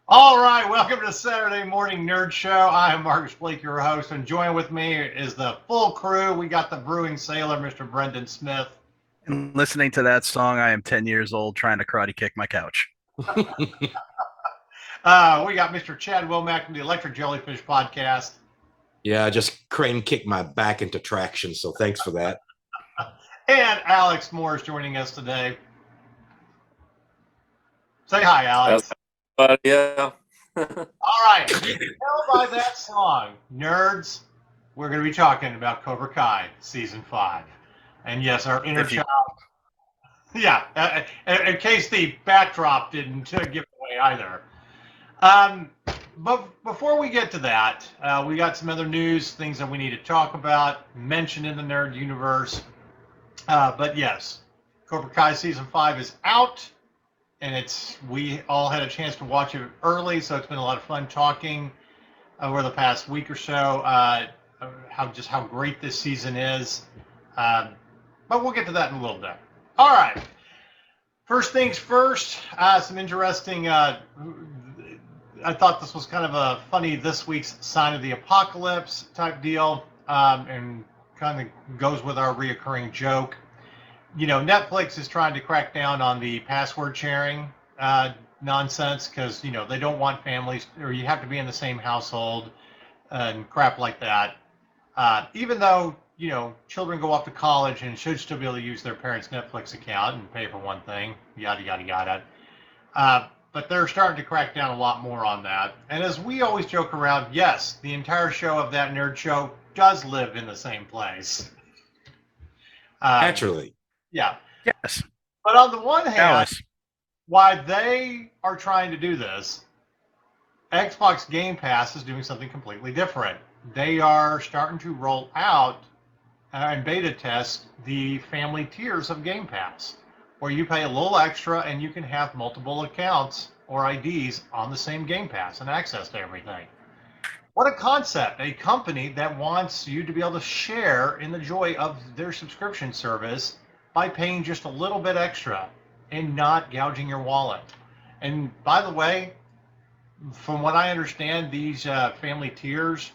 All right, welcome to the Saturday Morning Nerd Show. I am Marcus Blake, your host, and joining with me is the full crew. We got the brewing sailor, Mr. Brendan Smith. And listening to that song, I am 10 years old trying to karate kick my couch. We got Mr. Chad Womack from the Electric Jellyfish Podcast. Yeah, I just crane kicked my back into traction, so thanks for that. And Alex Moore is joining us today. Say hi, Alex. Yeah. All right. Tell by that song, nerds, we're going to be talking about Cobra Kai Season 5. And yes, our inner child. Yeah, in case the backdrop didn't give it away either. But before we get to that, we got some other news, things that we need to talk about, mentioned in the nerd universe. But yes, Cobra Kai Season 5 is out. And we all had a chance to watch it early, so it's been a lot of fun talking over the past week or so, how great this season is. But we'll get to that in a little bit. All right. First things first, some interesting, I thought this was kind of a funny this week's sign of the apocalypse type deal, and kind of goes with our reoccurring joke. You know, Netflix is trying to crack down on the password sharing nonsense because, you know, they don't want families, or you have to be in the same household and crap like that. Even though, you know, children go off to college and should still be able to use their parents' Netflix account and pay for one thing, yada, yada, yada. But they're starting to crack down a lot more on that. And as we always joke around, yes, the entire show of that nerd show does live in the same place. Naturally. Yeah. Yes. But on the one hand, Alice. why they are trying to do this, Xbox Game Pass is doing something completely different. They are starting to roll out and beta test the family tiers of Game Pass, where you pay a little extra and you can have multiple accounts or IDs on the same Game Pass and access to everything. What a concept. A company that wants you to be able to share in the joy of their subscription service by paying just a little bit extra and not gouging your wallet. And by the way, from what I understand, these family tiers,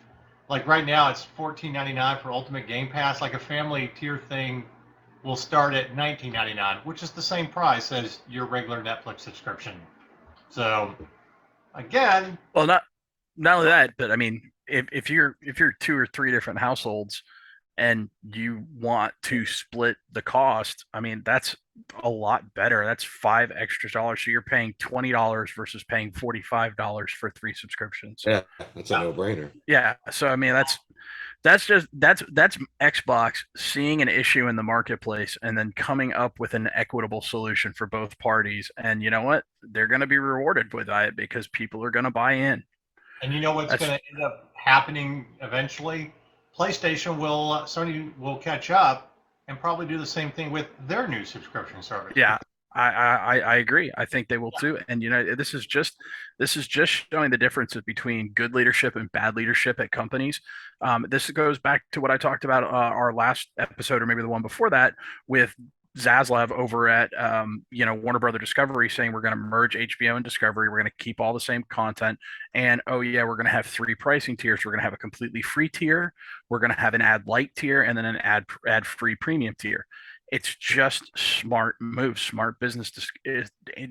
like right now it's $14.99 for Ultimate Game Pass. Like a family tier thing will start at $19.99, which is the same price as your regular Netflix subscription. So again, Well, not only that, but I mean, if you're two or three different households and you want to split the cost, I mean, that's a lot better. That's $5 extra. So you're paying $20 versus paying $45 for 3 subscriptions. Yeah, that's a no-brainer. Yeah. So I mean, that's Xbox seeing an issue in the marketplace and then coming up with an equitable solution for both parties. And you know what? They're going to be rewarded with it because people are going to buy in. And you know what's going to end up happening eventually? Sony will catch up and probably do the same thing with their new subscription service. Yeah, I agree. I think they will too. And you know, this is just showing the differences between good leadership and bad leadership at companies. This goes back to what I talked about our last episode, or maybe the one before that, with Zaslav over at Warner Brother Discovery, saying we're going to merge HBO and Discovery. We're going to keep all the same content, and we're going to have 3 pricing tiers. We're going to have a completely free tier, we're going to have an ad light tier, and then an ad free premium tier. It's just smart moves, smart business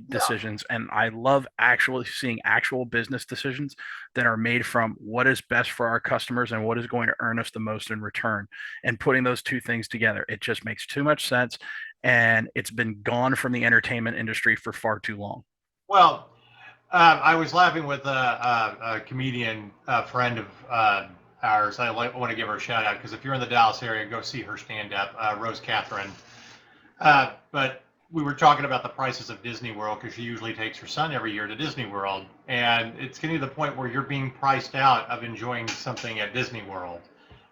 decisions, and I love actually seeing actual business decisions that are made from what is best for our customers and what is going to earn us the most in return, and putting those two things together. It just makes too much sense. And it's been gone from the entertainment industry for far too long. Well, I was laughing with a comedian friend of ours. I want to give her a shout out because if you're in the Dallas area, go see her stand up, Rose Catherine. But we were talking about the prices of Disney World because she usually takes her son every year to Disney World. And it's getting to the point where you're being priced out of enjoying something at Disney World.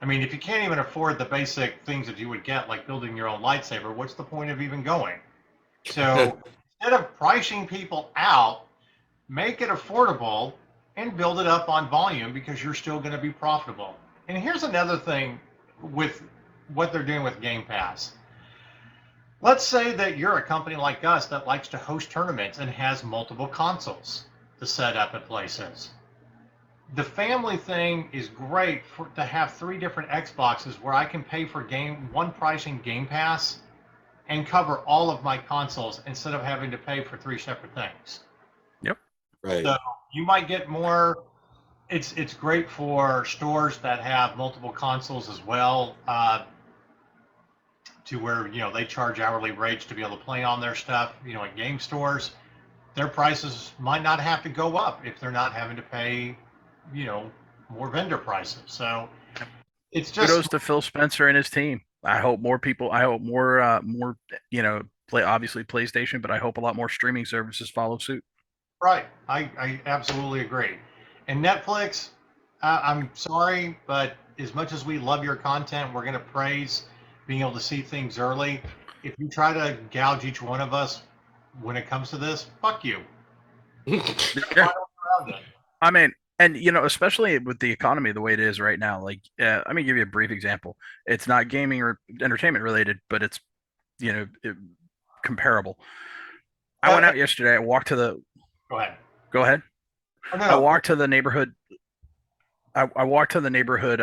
I mean, if you can't even afford the basic things that you would get, like building your own lightsaber, what's the point of even going? So instead of pricing people out, make it affordable, and build it up on volume because you're still going to be profitable. And here's another thing with what they're doing with Game Pass. Let's say that you're a company like us that likes to host tournaments and has multiple consoles to set up at places. The family thing is great to have 3 different Xboxes where I can pay for one price in Game Pass and cover all of my consoles instead of having to pay for 3 separate things. Yep. Right. So you might get more. It's great for stores that have multiple consoles as well, to where they charge hourly rates to be able to play on their stuff. At game stores, their prices might not have to go up if they're not having to pay more vendor prices. So it's just kudos to Phil Spencer and his team. I hope more people. I hope more play obviously PlayStation, but I hope a lot more streaming services follow suit. right. I absolutely agree. And Netflix, I'm sorry, but as much as we love your content, we're going to praise being able to see things early. If you try to gouge each one of us when it comes to this, fuck you. Yeah. I mean, and especially with the economy the way it is right now, like let me give you a brief example. It's not gaming or entertainment related, but it's comparable. I went out yesterday. I walked to the. Go ahead. Go ahead. Oh, no. I walked to the neighborhood. I walked to the neighborhood,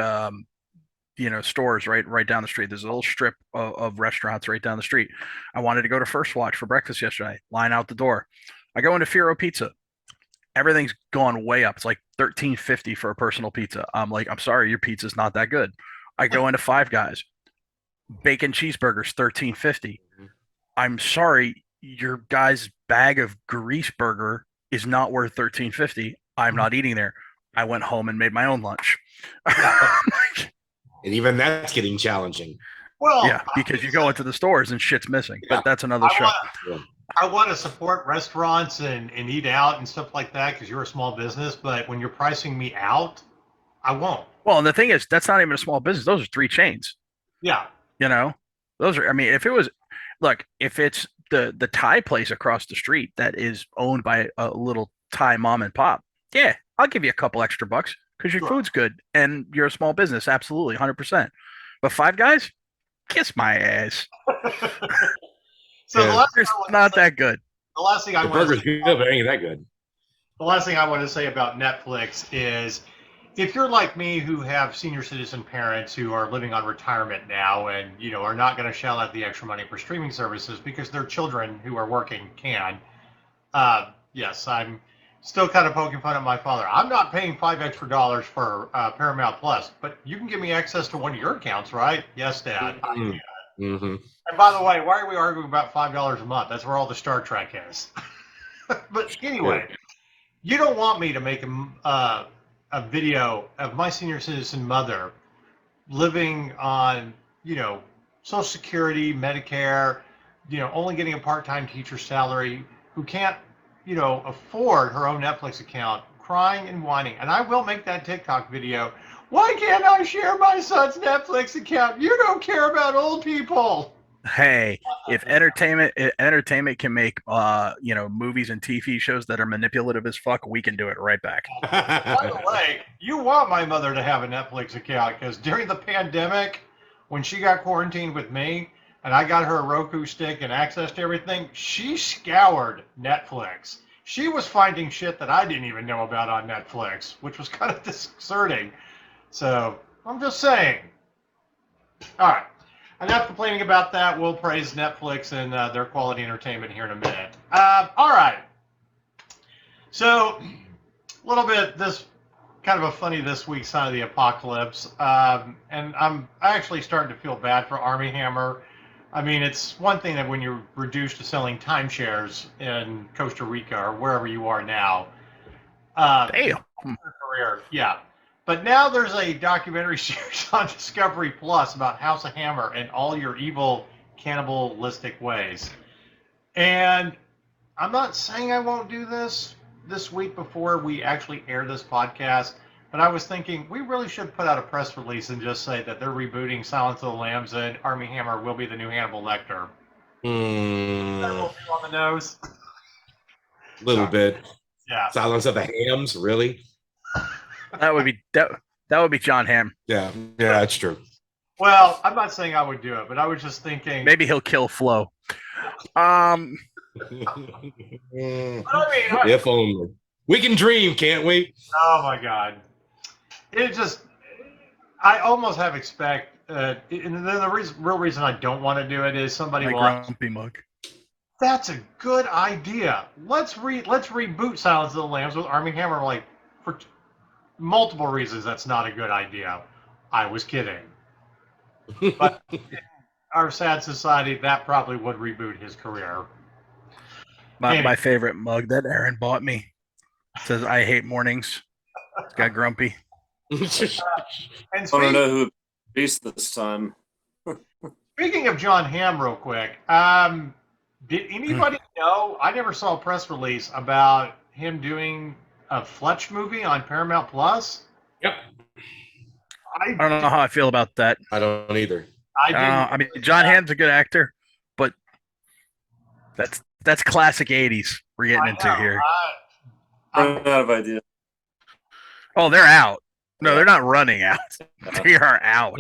stores right down the street. There's a little strip of restaurants right down the street. I wanted to go to First Watch for breakfast yesterday. Line out the door. I go into Firo Pizza. Everything's gone way up. It's like $13.50 for a personal pizza. I'm like, I'm sorry, your pizza's not that good. I go into Five Guys. Bacon cheeseburgers, $13.50. I'm sorry, your guy's bag of grease burger is not worth $13.50. I'm not eating there. I went home and made my own lunch. And even that's getting challenging. Well, yeah, because you go into the stores and shit's missing. But that's another show. I want to support restaurants and eat out and stuff like that because you're a small business. But when you're pricing me out, I won't. Well, and the thing is, that's not even a small business. Those are 3 chains. Yeah. Those are. I mean, if it's the Thai place across the street that is owned by a little Thai mom and pop, yeah, I'll give you a couple extra bucks because your food's good and you're a small business. Absolutely, 100%. But Five Guys, kiss my ass. So it's not that good. The last thing the burger's good, but ain't that good. The last thing I want to say about Netflix is, if you're like me, who have senior citizen parents who are living on retirement now, and are not going to shell out the extra money for streaming services because their children who are working can. Yes, I'm still kind of poking fun at my father. I'm not paying $5 extra for Paramount Plus, but you can give me access to one of your accounts, right? Yes, Dad. Mm-hmm. And by the way, why are we arguing about $5 a month? That's where all the Star Trek is. But anyway, you don't want me to make a video of my senior citizen mother living on, Social Security, Medicare, only getting a part-time teacher salary, who can't, afford her own Netflix account, crying and whining. And I will make that TikTok video. Why can't I share my son's Netflix account? You don't care about old people. Hey, if entertainment can make movies and TV shows that are manipulative as fuck, we can do it right back. By the way, you want my mother to have a Netflix account because during the pandemic, when she got quarantined with me and I got her a Roku stick and access to everything, she scoured Netflix. She was finding shit that I didn't even know about on Netflix, which was kind of disconcerting. So I'm just saying. All right. Enough complaining about that. We'll praise Netflix and their quality entertainment here in a minute. All right. So, a little bit kind of a funny this week's Sign of the Apocalypse. And I'm actually starting to feel bad for Armie Hammer. I mean, it's one thing that when you're reduced to selling timeshares in Costa Rica or wherever you are now. Damn. Career, yeah. But now there's a documentary series on Discovery Plus about House of Hammer and all your evil cannibalistic ways. And I'm not saying I won't do this week before we actually air this podcast, but I was thinking we really should put out a press release and just say that they're rebooting Silence of the Lambs and Armie Hammer will be the new Hannibal Lecter. That will be on the nose. A little bit. Yeah. Silence of the Hams, really? That would be John Hamm. Yeah, that's true. Well, I'm not saying I would do it, but I was just thinking. Maybe he'll kill Flo. If only. We can dream, can't we? Oh my God! It just, I almost have and then the real reason I don't want to do it is somebody My wants. grumpy mug. That's a good idea. Let's reboot Silence of the Lambs with Armie Hammer. Like for multiple reasons, that's not a good idea. I was kidding. But in our sad society, that probably would reboot his career. My favorite mug that Aaron bought me says, "I hate mornings." It's got grumpy. And I don't know who beats this time. speaking of John Hamm, real quick, did anybody know? I never saw a press release about him doing a Fletch movie on Paramount Plus. Yep. I don't know how I feel about that. I don't either. I mean, John Hamm's a good actor, but that's classic '80s we're getting into here. I'm out of ideas. Oh, they're out. No, they're not running out. They are out.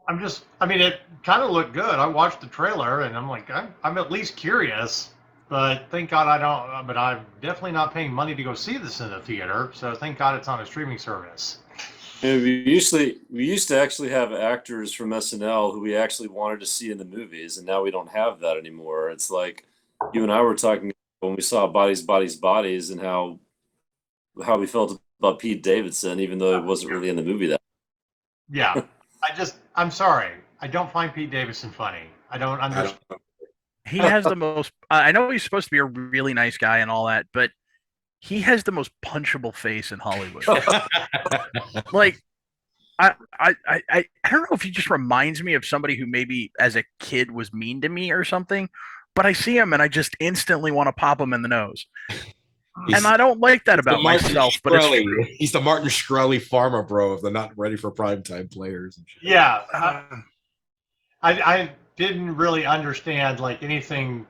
I mean, it kind of looked good. I watched the trailer and I'm like, I'm at least curious, but thank God I don't, but I'm definitely not paying money to go see this in the theater. So thank God it's on a streaming service. And we used to actually have actors from SNL who we actually wanted to see in the movies, and now we don't have that anymore. It's like you and I were talking when we saw Bodies, Bodies, Bodies, and how we felt about Pete Davidson, even though he wasn't really in the movie that. Yeah, I'm sorry. I don't find Pete Davidson funny. I don't understand. He has the most. I know he's supposed to be a really nice guy and all that, but he has the most punchable face in Hollywood. Like, I don't know if he just reminds me of somebody who maybe as a kid was mean to me or something, but I see him and I just instantly want to pop him in the nose. And I don't like that about myself, but it's true. He's the Martin Shkreli farmer bro of the not ready for primetime players. And shit. Yeah, I didn't really understand like anything.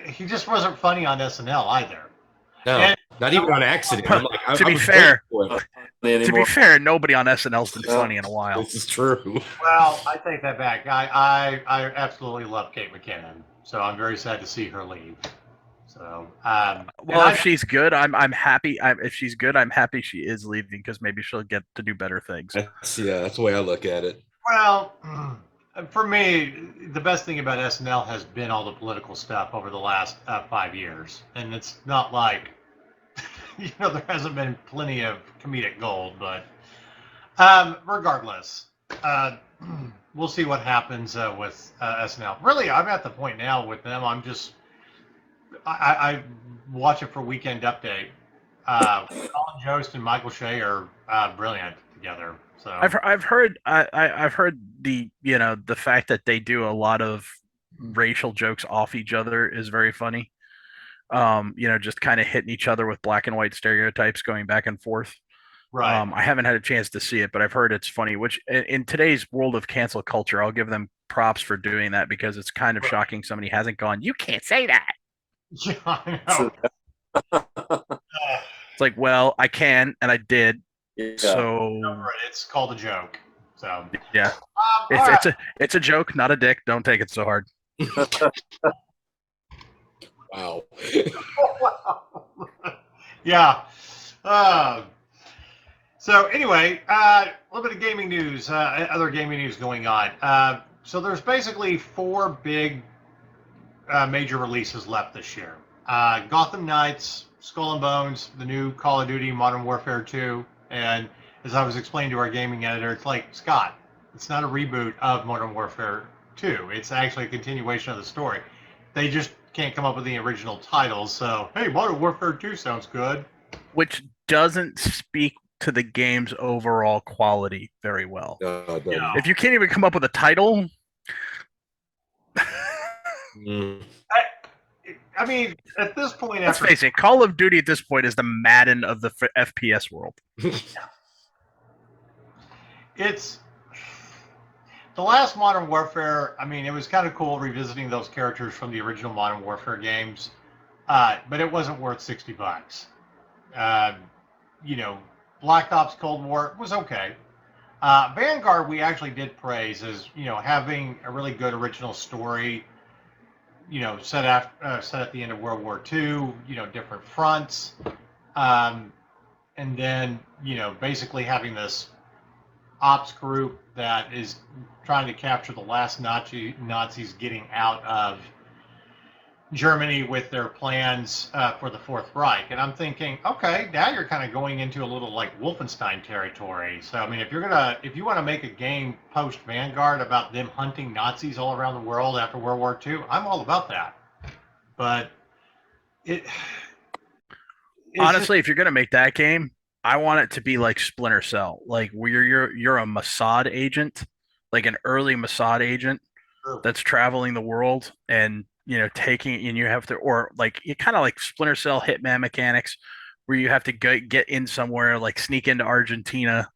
He just wasn't funny on SNL either. No, And, not even on accident. To be fair, nobody on SNL's been funny in a while. This is true. Well, I take that back. I absolutely love Kate McKinnon, so I'm very sad to see her leave. So, if she's good, I'm happy. If she's good, I'm happy she is leaving because maybe she'll get to do better things. That's the way I look at it. Well, for me, the best thing about SNL has been all the political stuff over the last 5 years, and it's not like there hasn't been plenty of comedic gold, but regardless, we'll see what happens with SNL. Really, I'm at the point now with them. I watch it for Weekend Update. Colin Jost and Michael Shea are brilliant together. So I've heard the fact that they do a lot of racial jokes off each other is very funny. Just kind of hitting each other with black and white stereotypes going back and forth. Right. I haven't had a chance to see it, but I've heard it's funny, which in today's world of cancel culture, I'll give them props for doing that because it's kind of shocking somebody hasn't gone, "You can't say that." Yeah, I know. It's like, well, I can, and I did. Yeah. So it's called a joke. So yeah, it's a joke, not a dick. Don't take it so hard. Wow. Yeah. So anyway, a little bit of gaming news, other gaming news going on. So there's basically 4 big major releases left this year. Gotham Knights, Skull and Bones, the new Call of Duty Modern Warfare 2, and as I was explaining to our gaming editor, it's like, Scott, it's not a reboot of Modern Warfare 2. It's actually a continuation of the story. They just can't come up with the original titles, so, hey, Modern Warfare 2 sounds good. Which doesn't speak to the game's overall quality very well. Yeah. If you can't even come up with a title... I mean, at this point, let's face it, Call of Duty at this point is the Madden of the FPS world. It's the last Modern Warfare. I mean, it was kind of cool revisiting those characters from the original Modern Warfare games, but it wasn't worth $60. Uh, Black Ops Cold War was okay. Vanguard, we actually did praise as having a really good original story. Set at the end of World War II. Different fronts, and then basically having this ops group that is trying to capture the last Nazis getting out of Germany with their plans for the Fourth Reich. And I'm thinking, okay, now you're kind of going into a little like Wolfenstein territory. So I mean, if you want to make a game post Vanguard about them hunting Nazis all around the world after World War II, I'm all about that. But honestly, if you're gonna make that game, I want it to be like Splinter Cell, like where you're a Mossad agent, like an early Mossad agent that's traveling the world and taking, and you have to, or like you kind of like Splinter Cell Hitman mechanics, where you have to get in somewhere, like sneak into Argentina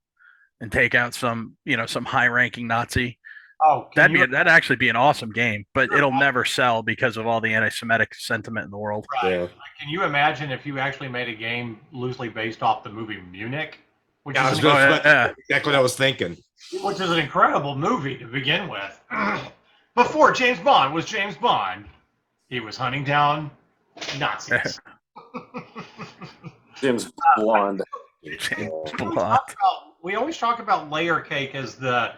and take out some high ranking Nazi. Oh, that'd actually be an awesome game, but it'll never sell because of all the anti-Semitic sentiment in the world. Right. Yeah. Can you imagine if you actually made a game loosely based off the movie Munich? Which is exactly what I was thinking. Which is an incredible movie to begin with. Before James Bond was James Bond, he was hunting down Nazis. James Blonde. We always talk about Layer Cake as the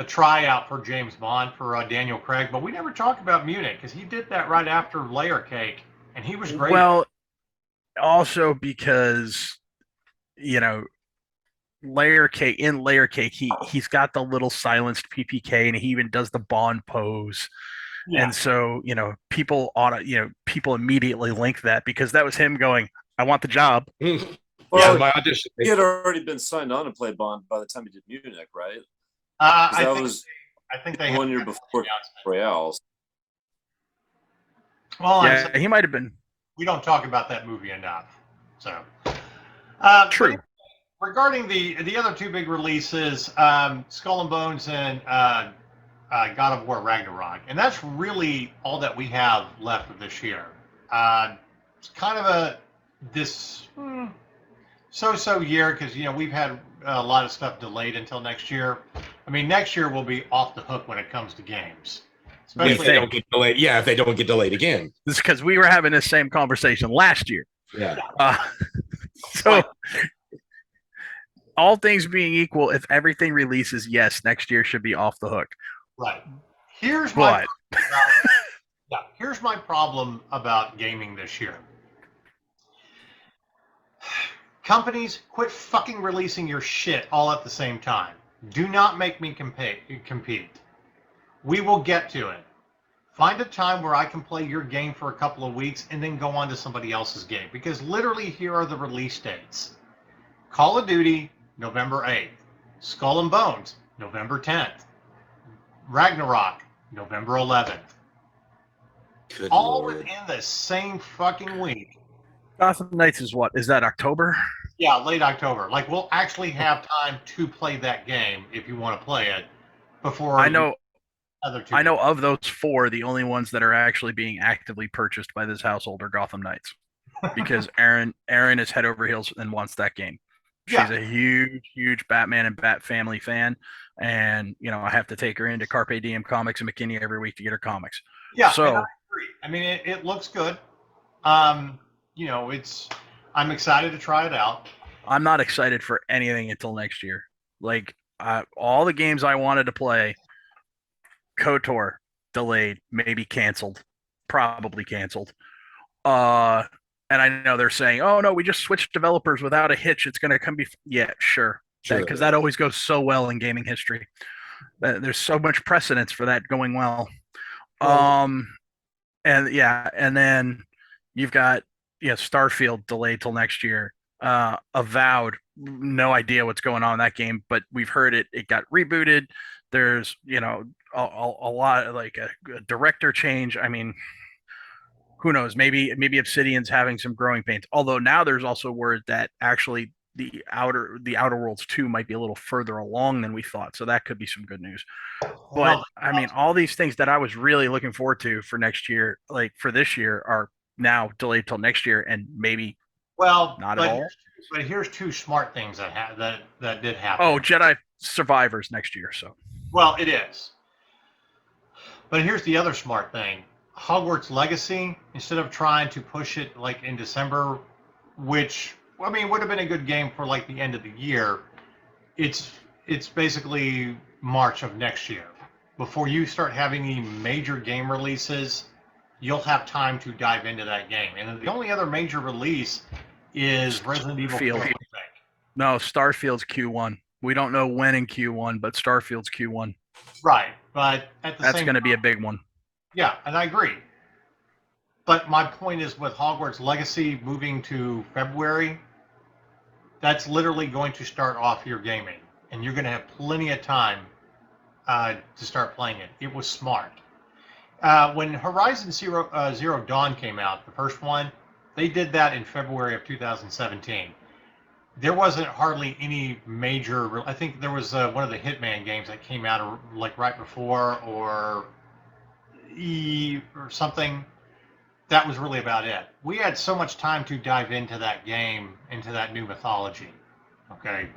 tryout for James Bond for Daniel Craig, but we never talk about Munich because he did that right after Layer Cake, and he was great. Well, also because Layer Cake, he's got the little silenced PPK, and he even does the Bond pose. Yeah. And so, people people immediately link that because that was him going, I want the job. Well, my audition. He had already been signed on to play Bond by the time he did Munich, right? I think they 1 year before Royale. Well, yeah, he might have been. We don't talk about that movie enough. So true. Regarding the other two big releases, Skull and Bones and God of War Ragnarok, and that's really all that we have left of this year. It's kind of this so-so year because we've had a lot of stuff delayed until next year. I mean, next year we'll be off the hook when it comes to games. Especially if they don't get delayed. Yeah, if they don't get delayed again. This is because we were having this same conversation last year. Yeah. So, all things being equal, if everything releases, yes, next year should be off the hook. Right. Here's my problem about gaming this year. Companies, quit fucking releasing your shit all at the same time. Do not make me compete. We will get to it. Find a time where I can play your game for a couple of weeks and then go on to somebody else's game. Because literally here are the release dates. Call of Duty, November 8th. Skull and Bones, November 10th. Ragnarok, November 11th. Good all Lord. within the same fucking week. Gotham Knights is what? Is that October? Yeah, late October. Like, we'll actually have time to play that game if you want to play it before I know games. Of those four, the only ones that are actually being actively purchased by this household are Gotham Knights. Because Erin is head over heels and wants that game. She's a huge Batman and Bat Family fan. And, I have to take her into Carpe Diem Comics and McKinney every week to get her comics. Yeah, so I agree. I mean, it looks good. I'm excited to try it out. I'm not excited for anything until next year. Like, all the games I wanted to play, KOTOR delayed, maybe canceled, probably canceled. And I know they're saying, oh no, we just switched developers without a hitch. It's going to come yeah, sure. Because that always goes so well in gaming history. There's so much precedence for that going well. And then you've got Starfield delayed till next year. Avowed, no idea what's going on in that game, but we've heard it got rebooted. There's a lot of like a director change. I mean, who knows? Maybe Obsidian's having some growing pains. Although now there's also word that actually the Outer Worlds 2 might be a little further along than we thought. So that could be some good news. But I mean, all these things that I was really looking forward to for next year, like for this year, are now delayed till next year, and maybe Well, not at all. But here's two smart things that did happen. Oh, Jedi Survivors next year. So, well, it is. But here's the other smart thing. Hogwarts Legacy, instead of trying to push it like in December, which I mean would have been a good game for like the end of the year, it's basically March of next year. Before you start having any major game releases, you'll have time to dive into that game. And the only other major release is Resident Evil 4. No, Starfield's Q1. We don't know when in Q1, but Starfield's Q1. Right, but at the That's same going to time, be a big one. Yeah, and I agree. But my point is with Hogwarts Legacy moving to February, that's literally going to start off your gaming, and you're going to have plenty of time to start playing it. It was smart. When Horizon Zero Dawn came out, the first one, they did that in February of 2017. There wasn't hardly any major. I think there was one of the Hitman games that came out like right before or something. That was really about it. We had so much time to dive into that game, into that new mythology. Okay.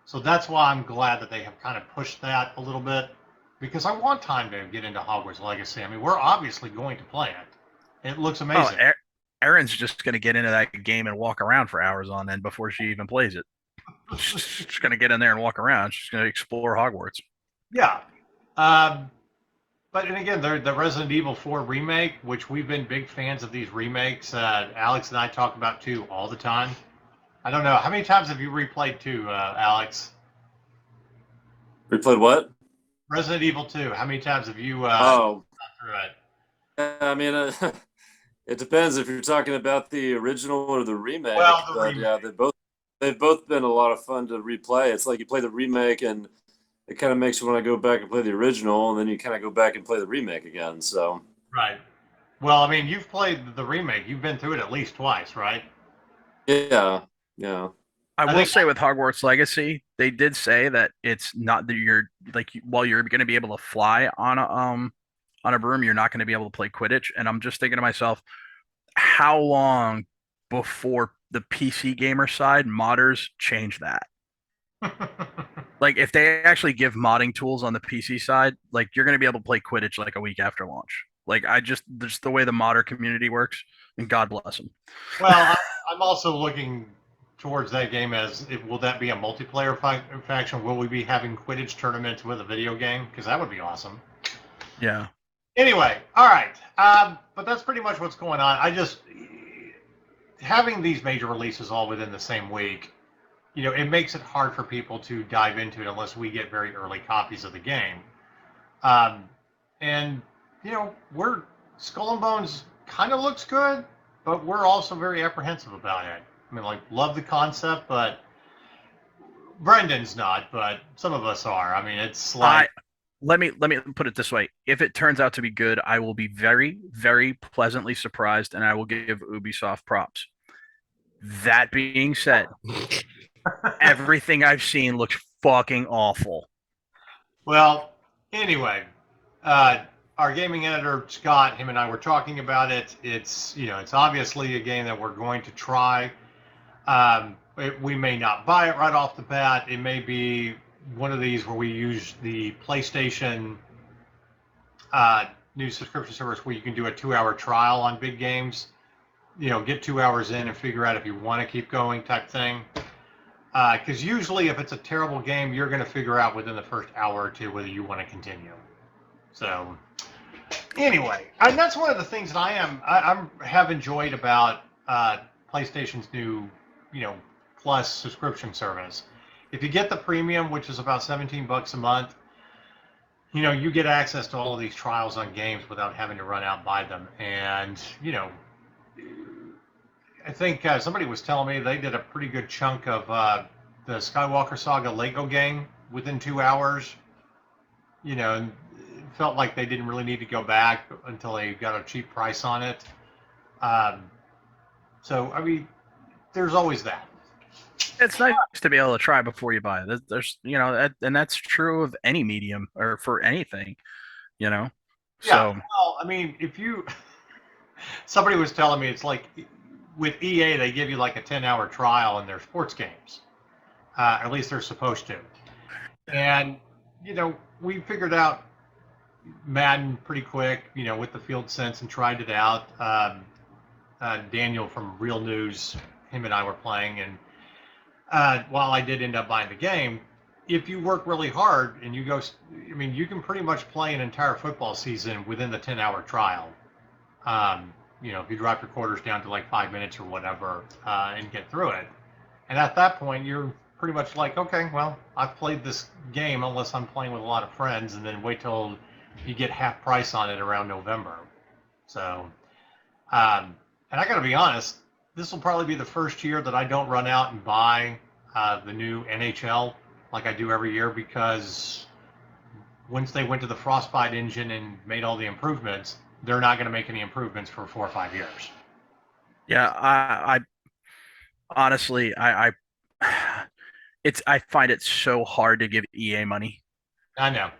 So that's why I'm glad that they have kind of pushed that a little bit, because I want time to get into Hogwarts Legacy. I mean, we're obviously going to play it. It looks amazing. Oh, Erin's just going to get into that game and walk around for hours on end before she even plays it. She's going to get in there and walk around. She's going to explore Hogwarts. Yeah. But and again, the Resident Evil 4 remake, which we've been big fans of these remakes. Alex and I talk about 2 all the time. I don't know. How many times have you replayed 2, Alex? Replayed what? Resident Evil 2. How many times have you gone through it? I mean, it depends if you're talking about the original or the remake. Well, the but remake. Yeah, they've both been a lot of fun to replay. It's like you play the remake and it kind of makes you want to go back and play the original, and then you kind of go back and play the remake again. So Right. Well, I mean, you've played the remake. You've been through it at least twice, right? yeah. I will say with Hogwarts Legacy, they did say that it's not that you're like while you're going to be able to fly on a broom, you're not going to be able to play Quidditch. And I'm just thinking to myself, how long before the PC gamer side modders change that? Like if they actually give modding tools on the PC side, like you're going to be able to play Quidditch like a week after launch. Like just the way the modder community works, and God bless them. Well, I'm also looking towards that game as will that be a multiplayer faction? Will we be having Quidditch tournaments with a video game? Because that would be awesome. Yeah. Anyway, all right. But that's pretty much what's going on. I just having these major releases all within the same week, it makes it hard for people to dive into it unless we get very early copies of the game. And we're Skull and Bones kind of looks good, but we're also very apprehensive about it. I mean, like, love the concept, but Brendan's not, but some of us are. I mean, it's like. Let me put it this way. If it turns out to be good, I will be very, very pleasantly surprised, and I will give Ubisoft props. That being said, everything I've seen looks fucking awful. Well, anyway, our gaming editor, Scott, him and I were talking about it. It's obviously a game that we're going to try. We may not buy it right off the bat. It may be one of these where we use the PlayStation new subscription service where you can do a 2-hour trial on big games. Get 2 hours in and figure out if you want to keep going type thing. Because usually if it's a terrible game, you're going to figure out within the first hour or two whether you want to continue. So anyway, and that's one of the things that I have enjoyed about PlayStation's new, Plus subscription service. If you get the premium, which is about $17 a month, you get access to all of these trials on games without having to run out and buy them. And, I think somebody was telling me they did a pretty good chunk of the Skywalker Saga Lego game within 2 hours. And it felt like they didn't really need to go back until they got a cheap price on it. So, I mean, there's always that. It's nice to be able to try before you buy it. There's, and that's true of any medium or for anything, Yeah. So, well, I mean, if you Somebody was telling me it's like with EA, they give you like a 10-hour trial in their sports games. At least they're supposed to. And, we figured out Madden pretty quick, with the field sense and tried it out. Daniel from Real News, him and I were playing. And while I did end up buying the game, if you work really hard and you you can pretty much play an entire football season within the 10-hour trial. If you drop your quarters down to like 5 minutes or whatever and get through it. And at that point, you're pretty much like, okay, well, I've played this game unless I'm playing with a lot of friends, and then wait till you get half price on it around November. So, and I got to be honest, this will probably be the first year that I don't run out and buy the new NHL like I do every year, because once they went to the Frostbite engine and made all the improvements, they're not going to make any improvements for 4 or 5 years. Yeah, I honestly, I find it so hard to give EA money. I know.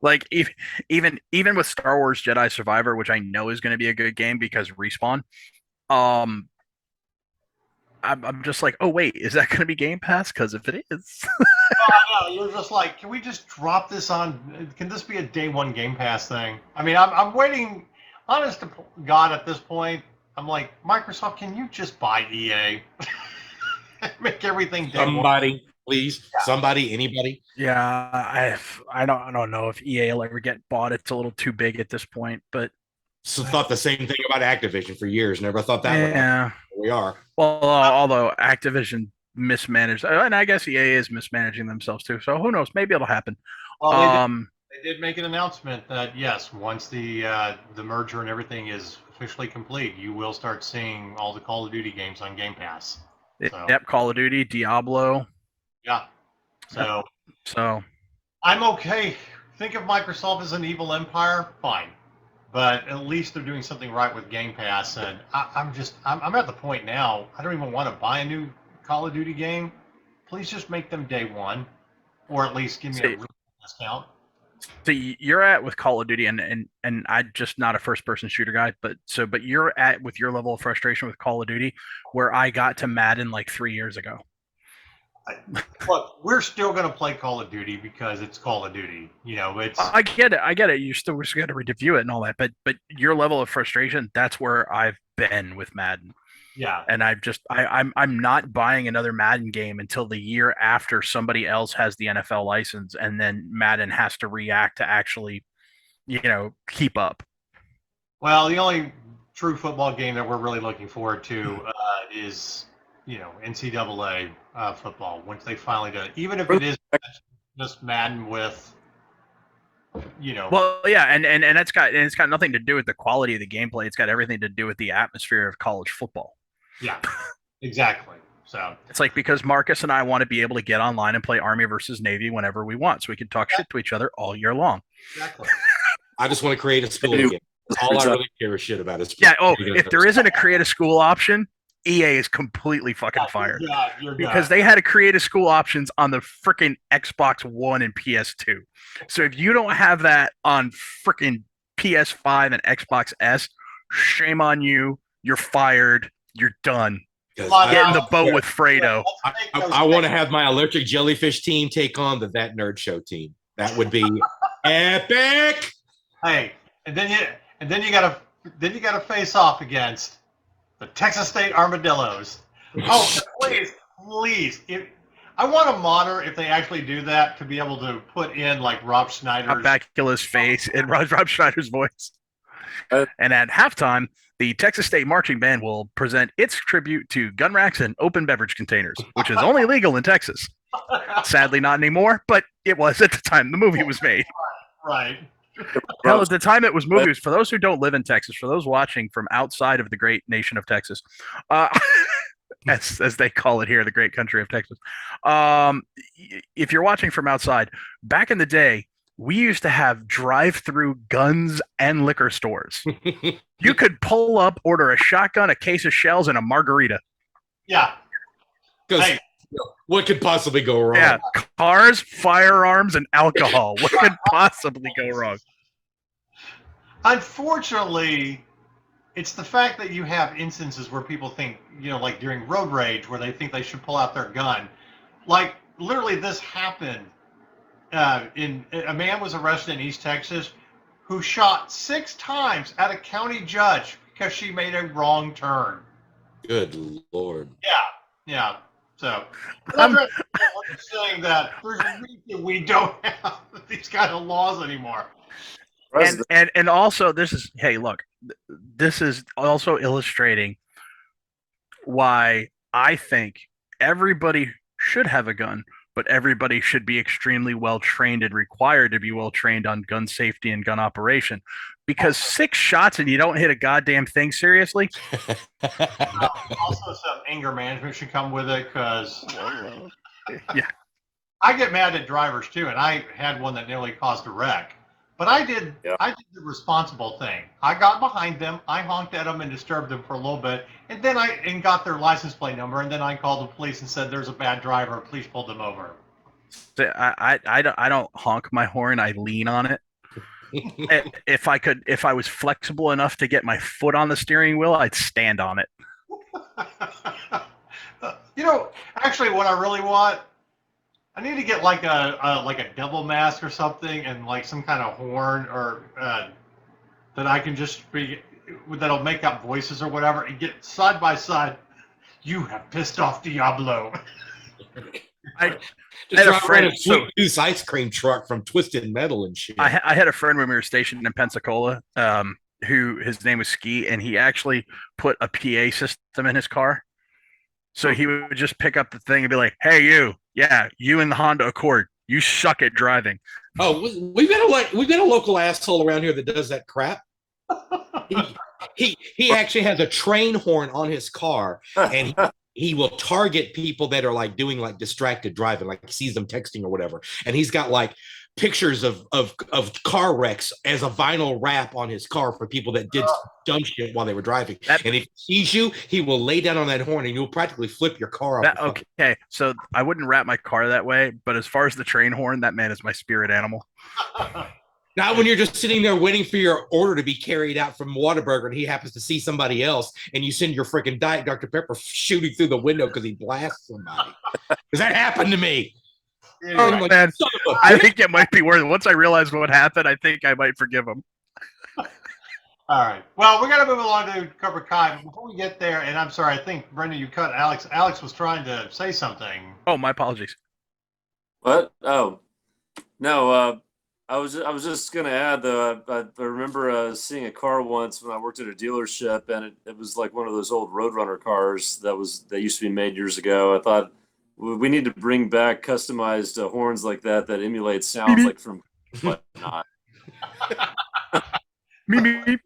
Like even with Star Wars Jedi Survivor, which I know is going to be a good game because Respawn, I'm just like, oh wait, is that going to be Game Pass? Because if it is, no, you're just like, can we just drop this on? Can this be a day one Game Pass thing? I mean, I'm waiting. Honest to God, at this point, I'm like, Microsoft, can you just buy EA? Make everything day Somebody, one. please. Yeah. Somebody, anybody. Yeah, I don't know if EA will ever get bought. It's a little too big at this point, but. So thought the same thing about Activision for years. Never thought that would happen. We are. Well, although Activision mismanaged, and I guess EA is mismanaging themselves too. So who knows? Maybe it'll happen. Well, they did make an announcement that yes, once the merger and everything is officially complete, you will start seeing all the Call of Duty games on Game Pass. So, yep, Call of Duty, Diablo. Yeah. So I'm okay. Think of Microsoft as an evil empire, fine. But at least they're doing something right with Game Pass, and I'm at the point now, I don't even want to buy a new Call of Duty game. Please just make them day one, or at least give me a real discount. So you're at with Call of Duty, and I'm just not a first-person shooter guy, but you're at with your level of frustration with Call of Duty, where I got to Madden like 3 years ago. Look, we're still going to play Call of Duty because it's Call of Duty. It's. I get it. We're still got to review it and all that, but your level of frustration, that's where I've been with Madden. Yeah. And I'm not buying another Madden game until the year after somebody else has the NFL license, and then Madden has to react to actually, keep up. Well, the only true football game that we're really looking forward to is. NCAA football, once they finally do it, even if it is just Madden with, Well, yeah, and it's got nothing to do with the quality of the gameplay. It's got everything to do with the atmosphere of college football. Yeah, exactly. So it's like, because Marcus and I want to be able to get online and play Army versus Navy whenever we want, so we can talk shit to each other all year long. Exactly. I just want to create a school again. All I really care a shit about is. Yeah. Oh, if there isn't a create a school option, EA is completely fucking fired. Because they had to create a school options on the freaking Xbox One and PS2. So if you don't have that on freaking PS5 and Xbox S, shame on you. You're fired. You're done. Get in the boat with Fredo. I want to have my electric jellyfish team take on that nerd show team. That would be epic. Hey, and then you gotta face off against the Texas State Armadillos. Oh, please. I want a monitor, if they actually do that, to be able to put in like Rob Schneider's Bacula's face in Rob Schneider's voice. And at halftime, the Texas State Marching Band will present its tribute to gun racks and open beverage containers, which is only legal in Texas. Sadly, not anymore, but it was at the time the movie was made. Right. Hell, at the time it was movies. For those who don't live in Texas, for those watching from outside of the great nation of Texas, as they call it here, the great country of Texas. If you're watching from outside, back in the day, we used to have drive-through guns and liquor stores. You could pull up, order a shotgun, a case of shells, and a margarita. Yeah. Because what could possibly go wrong? Yeah, cars, firearms, and alcohol. What could possibly go wrong? Unfortunately, it's the fact that you have instances where people think, like during road rage, where they think they should pull out their gun. Like, literally, this happened. A man was arrested in East Texas who shot 6 times at a county judge because she made a wrong turn. Good Lord. Yeah. So, I'm just saying that there's a reason we don't have these kind of laws anymore. And also, this is also illustrating why I think everybody should have a gun, but everybody should be extremely well trained and required to be well trained on gun safety and gun operation. Because 6 shots and you don't hit a goddamn thing seriously. Also, some anger management should come with it, because yeah, I get mad at drivers too, and I had one that nearly caused a wreck. But I did the responsible thing. I got behind them, I honked at them and disturbed them for a little bit, and then I got their license plate number, and then I called the police and said, "There's a bad driver. Please pull them over." I don't honk my horn. I lean on it. If I was flexible enough to get my foot on the steering wheel, I'd stand on it. Actually, what I really want, I need to get like a devil mask or something, and like some kind of horn, or that I can just be, that'll make up voices or whatever, and get side by side. You have pissed off Diablo. I had a friend whose ice cream truck from Twisted Metal and shit. I had a friend when we were stationed in Pensacola, who his name was Ski, and he actually put a PA system in his car. So he would just pick up the thing and be like, "Hey, you in the Honda Accord, you suck at driving." Oh, we've got a local asshole around here that does that crap. He actually has a train horn on his car, and he will target people that are like doing like distracted driving, like he sees them texting or whatever. And he's got like pictures of car wrecks as a vinyl wrap on his car for people that did dumb shit while they were driving. And if he sees you, he will lay down on that horn and you'll practically flip your car off. Okay, so I wouldn't wrap my car that way, but as far as the train horn, that man is my spirit animal. Now, when you're just sitting there waiting for your order to be carried out from Whataburger and he happens to see somebody else and you send your freaking Diet Dr. Pepper shooting through the window because he blasts somebody. Because that happened to me. Oh, man. I think it might be worth it. Once I realize what happened, I think I might forgive him. All right. Well, we're going to move along to Cobra Kai. Before we get there, and I'm sorry, I think, Brendan, you cut Alex. Alex was trying to say something. Oh, my apologies. What? Oh, no. I was just gonna add though. I remember seeing a car once when I worked at a dealership, and it was like one of those old Roadrunner cars that used to be made years ago. I thought we need to bring back customized horns like that emulate sounds like from whatnot. Meep.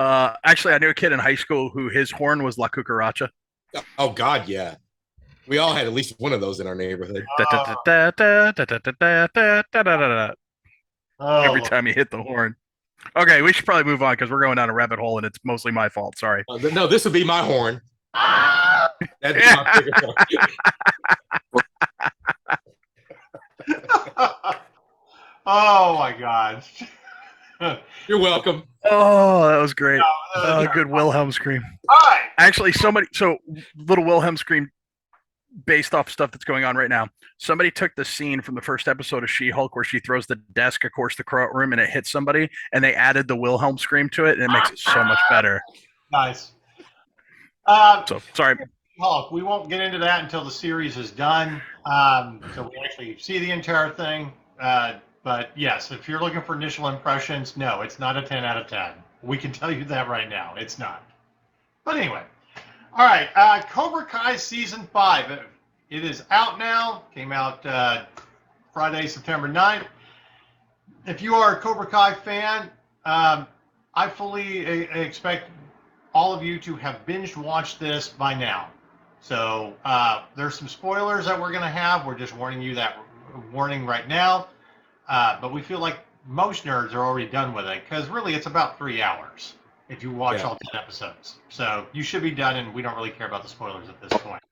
Actually, I knew a kid in high school who his horn was La Cucaracha. Oh God, yeah. We all had at least one of those in our neighborhood. Every time you hit the horn. Okay, we should probably move on because we're going down a rabbit hole and it's mostly my fault. Sorry. No, this would be my horn. That'd be my favorite horn. Oh my God. You're welcome. Oh, that was great. Good Wilhelm scream. All right. Actually, little Wilhelm scream based off stuff that's going on right now. Somebody took the scene from the first episode of She-Hulk where she throws the desk across the courtroom and it hits somebody, and they added the Wilhelm scream to it, and it makes it so much better. Nice. So sorry. Hulk, we won't get into that until the series is done. So we actually see the entire thing. But yes, if you're looking for initial impressions, no, it's not a 10 out of 10. We can tell you that right now. It's not. But anyway. All right, Cobra Kai Season 5. It is out now. Came out Friday, September 9th. If you are a Cobra Kai fan, I fully expect all of you to have binge-watched this by now. So there's some spoilers that we're going to have. We're just warning you that warning right now. But we feel like most nerds are already done with it because really it's about 3 hours. If you watch all 10 episodes. So you should be done, and we don't really care about the spoilers at this point.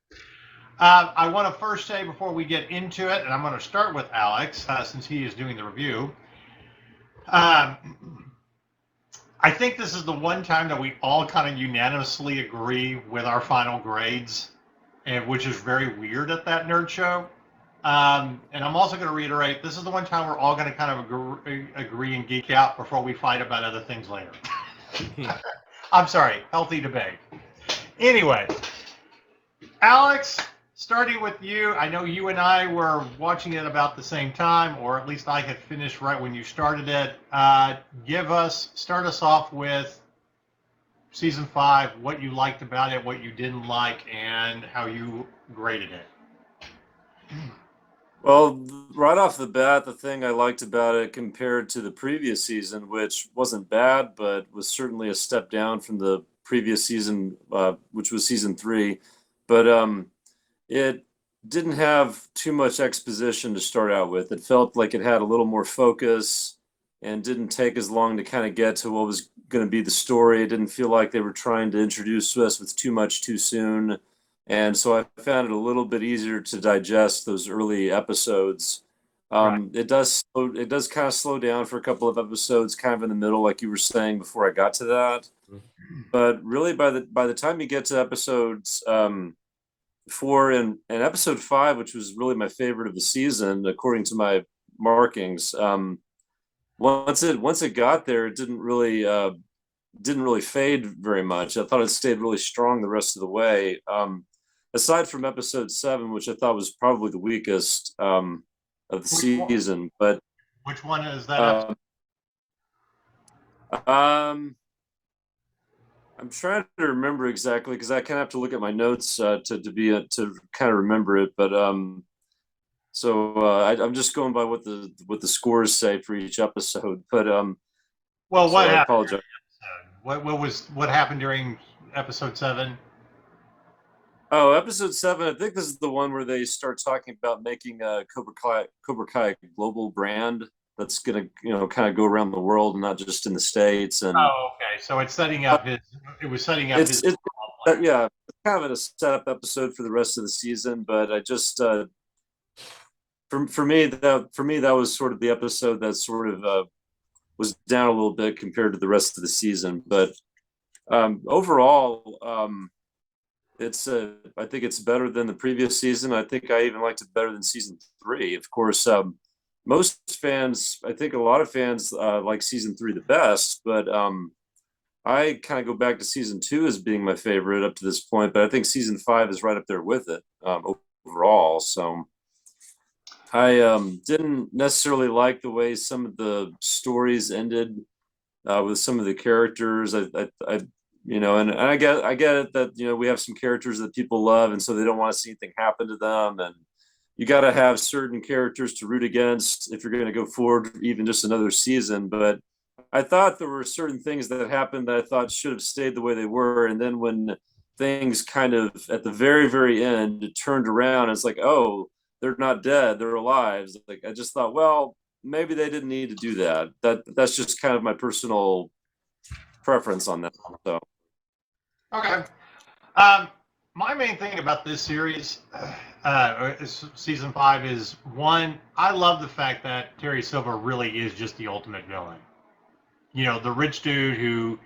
I want to first say before we get into it, and I'm going to start with Alex since he is doing the review. I I think this is the one time that we all kind of unanimously agree with our final grades, and which is very weird at that nerd show. And I'm also going to reiterate, this is the one time we're all going to kind of agree and geek out before we fight about other things later. I'm sorry, healthy debate. Anyway, Alex, starting with you, I know you and I were watching it about the same time, or at least I had finished right when you started it. Start us off with season 5, what you liked about it, what you didn't like, and how you graded it. Well, right off the bat, the thing I liked about it compared to the previous season, which wasn't bad, but was certainly a step down from the previous season, which was season 3. But it didn't have too much exposition to start out with. It felt like it had a little more focus and didn't take as long to kind of get to what was going to be the story. It didn't feel like they were trying to introduce us with too much too soon. And so I found it a little bit easier to digest those early episodes. Right. It does kind of slow down for a couple of episodes, kind of in the middle, like you were saying before I got to that. But really, by the time you get to episodes 4 and episode 5, which was really my favorite of the season, according to my markings, once it got there, it didn't really fade very much. I thought it stayed really strong the rest of the way. Aside from episode 7, which I thought was probably the weakest of the season. But which one is that? I'm trying to remember exactly because I kind of have to look at my notes to kind of remember it. But I'm just going by what the scores say for each episode. But Well, what I happened? apologize. What happened during episode 7? Oh, episode 7. I think this is the one where they start talking about making a Cobra Kai global brand that's gonna, kind of go around the world and not just in the States. And okay. So it's setting up his. It was setting up his. yeah, it's kind of a setup episode for the rest of the season. But I just for me that was sort of the episode that sort of was down a little bit compared to the rest of the season. But overall, I think it's better than the previous season. I think I even liked it better than season 3. Of course, most fans, I think a lot of fans like season 3 the best, but I kind of go back to season 2 as being my favorite up to this point. But I think season 5 is right up there with it overall. So I didn't necessarily like the way some of the stories ended with some of the characters. And I get it that we have some characters that people love, and so they don't want to see anything happen to them. And you got to have certain characters to root against if you're going to go forward, even just another season. But I thought there were certain things that happened that I thought should have stayed the way they were. And then when things kind of at the very, very end it turned around, it's like, oh, they're not dead, they're alive. Like I just thought, well, maybe they didn't need to do that. That's just kind of my personal preference on that. So. Okay. My main thing about this series, season 5, is one, I love the fact that Terry Silver really is just the ultimate villain. The rich dude who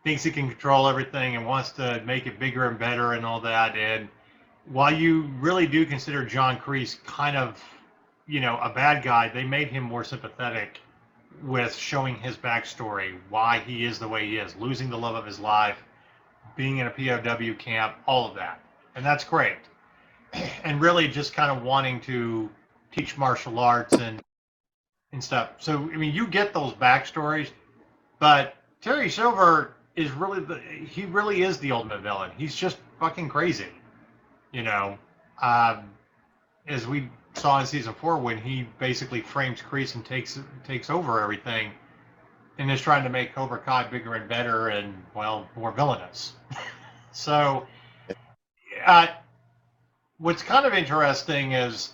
thinks he can control everything and wants to make it bigger and better and all that. And while you really do consider John Kreese kind of, a bad guy, they made him more sympathetic with showing his backstory, why he is the way he is, losing the love of his life, being in a POW camp, all of that. And that's great. And really just kind of wanting to teach martial arts and stuff. So, you get those backstories, but Terry Silver is he really is the ultimate villain. He's just fucking crazy. As we saw in season 4 when he basically frames Kreese and takes over everything and is trying to make Cobra Kai bigger and better and, well, more villainous. So, what's kind of interesting is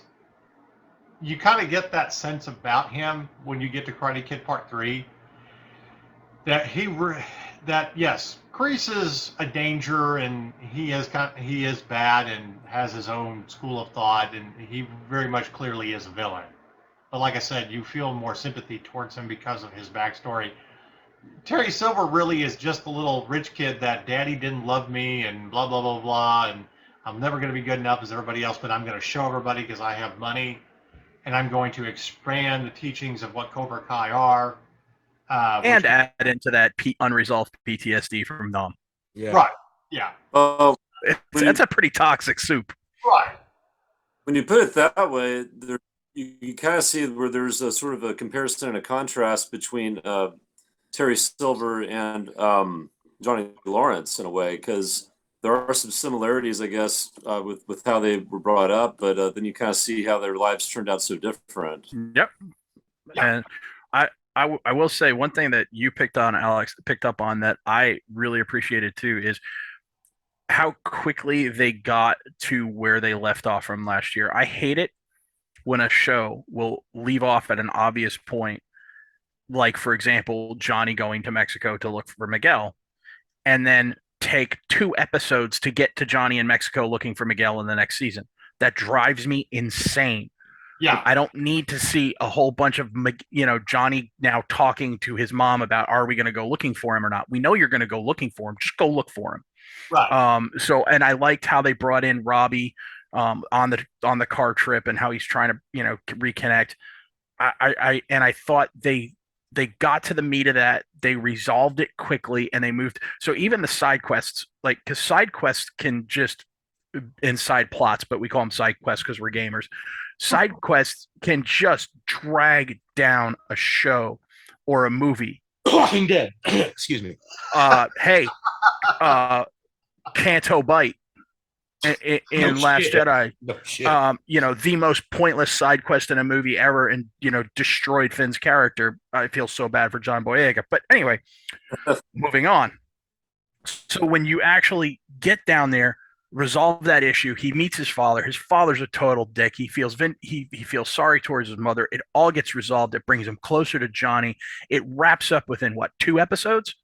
you kind of get that sense about him when you get to Karate Kid Part 3, that yes, Kreese is a danger and he is bad and has his own school of thought and he very much clearly is a villain. But like I said, you feel more sympathy towards him because of his backstory. Terry Silver really is just the little rich kid that daddy didn't love me and blah, blah, blah, blah. And I'm never going to be good enough as everybody else, but I'm going to show everybody because I have money. And I'm going to expand the teachings of what Cobra Kai are. And add into that unresolved PTSD from Nom. Yeah. Right. Yeah. That's a pretty toxic soup. Right. When you put it that way, you kind of see where there's a sort of a comparison and a contrast between Terry Silver and Johnny Lawrence in a way, because there are some similarities, I guess, with how they were brought up, but then you kind of see how their lives turned out so different. Yep. And I will say one thing that you picked up on that I really appreciated too is how quickly they got to where they left off from last year. I hate it when a show will leave off at an obvious point, like, for example, Johnny going to Mexico to look for Miguel, and then take 2 episodes to get to Johnny in Mexico looking for Miguel in the next season. That drives me insane. Yeah. I don't need to see a whole bunch of, Johnny now talking to his mom about, are we going to go looking for him or not? We know you're going to go looking for him. Just go look for him. Right. And I liked how they brought in Robbie on the car trip and how he's trying to, reconnect. I thought they got to the meat of that. They resolved it quickly and they moved. So even the side quests, because side quests can just, in side plots, but we call them side quests because we're gamers. Side quests can just drag down a show or a movie. Walking Dead. Excuse me. Canto Bite in Last Jedi. No shit. The most pointless side quest in a movie ever, and destroyed Finn's character. I feel so bad for John Boyega. But anyway, moving on. So when you actually get down there, resolve that issue, he meets his father. His father's a total dick. He feels he feels sorry towards his mother. It all gets resolved. It brings him closer to Johnny. It wraps up within 2 episodes,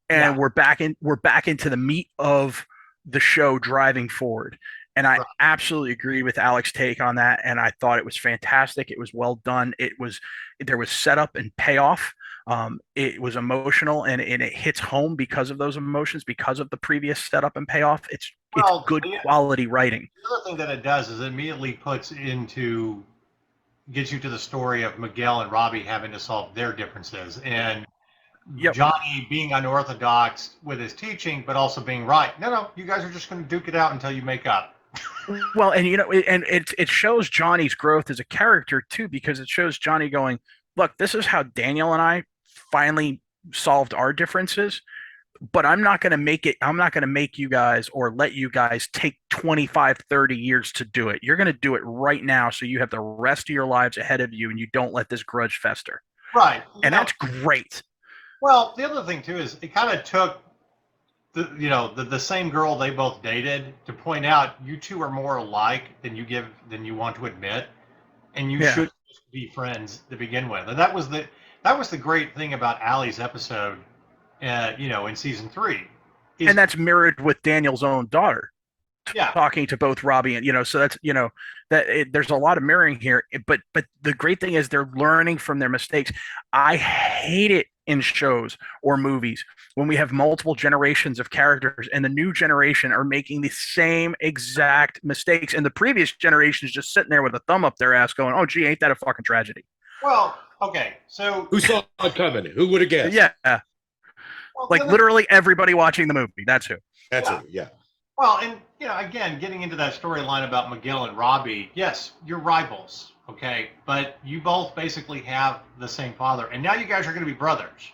and we're back into the meat of the show driving forward. And I absolutely agree with Alex's take on that. And I thought it was fantastic. It was well done. There was setup and payoff. It was emotional, and it hits home because of those emotions, because of the previous setup and payoff. It's good quality writing. The other thing that it does is it immediately gets you to the story of Miguel and Robbie having to solve their differences, and Johnny being unorthodox with his teaching, but also being right. No, you guys are just going to duke it out until you make up. Well, and it shows Johnny's growth as a character too, because it shows Johnny going, look, this is how Daniel and I finally solved our differences, but I'm not going to make you guys or let you guys take 25, 30 years to do it. You're going to do it right now, so you have the rest of your lives ahead of you, and you don't let this grudge fester. Right. And that's great. Well, the other thing too is it kind of took the same girl they both dated to point out you two are more alike than you want to admit, and you should just be friends to begin with. And that was the great thing about Allie's episode, in season 3. And that's mirrored with Daniel's own daughter. Yeah. Talking to both Robbie and so that's there's a lot of mirroring here, but the great thing is they're learning from their mistakes. I hate it in shows or movies when we have multiple generations of characters and the new generation are making the same exact mistakes, and the previous generation is just sitting there with a thumb up their ass going, oh gee, ain't that a fucking tragedy. Well, okay, so who saw it coming? Who would have guessed? Yeah. Well, literally everybody watching the movie. That's who. That's it. Yeah. Well, and again, getting into that storyline about Miguel and Robbie, yes, you're rivals, okay, but you both basically have the same father, and now you guys are going to be brothers,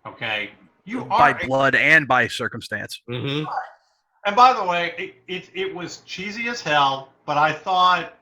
okay? You by are blood and by circumstance. Mm-hmm. And by the way, it was cheesy as hell, but I thought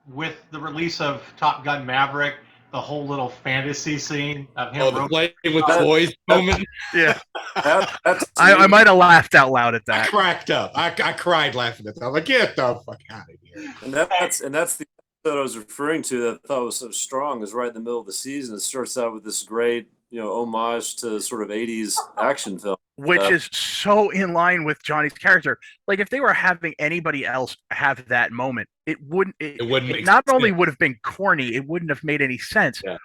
with the release of Top Gun Maverick, the whole little fantasy scene of him the playing with toys moment. Yeah. I might have laughed out loud at that. I cracked up. I cried laughing at that. I'm like, get the fuck out of here. And that's the episode I was referring to that I thought was so strong, is right in the middle of the season. It starts out with this great, homage to sort of 80s action film. Which is so in line with Johnny's character. Like, if they were having anybody else have that moment, it wouldn't. It not only would have been corny, it wouldn't have made any sense. Yeah.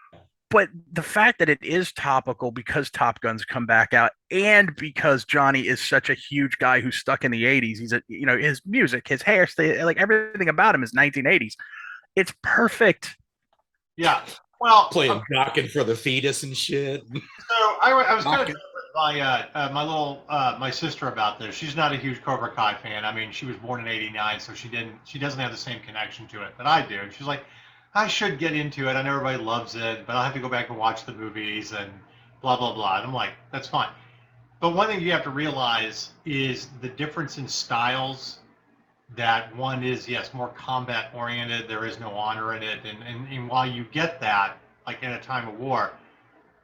But the fact that it is topical because Top Gun's come back out, and because Johnny is such a huge guy who's stuck in the 80s, he's his music, his hairstyle, like everything about him is 1980s. It's perfect. Yeah. Well, Playing knocking for the fetus and shit. So I was kind of with my sister about this. She's not a huge Cobra Kai fan. I mean, she was born in '89, so she doesn't have the same connection to it that I do. And she's like, I should get into it. I know everybody loves it, but I'll have to go back and watch the movies and blah blah blah. And I'm like, that's fine. But one thing you have to realize is the difference in styles. That one is, yes, more combat oriented. There is no honor in it. And while you get that, like in a time of war,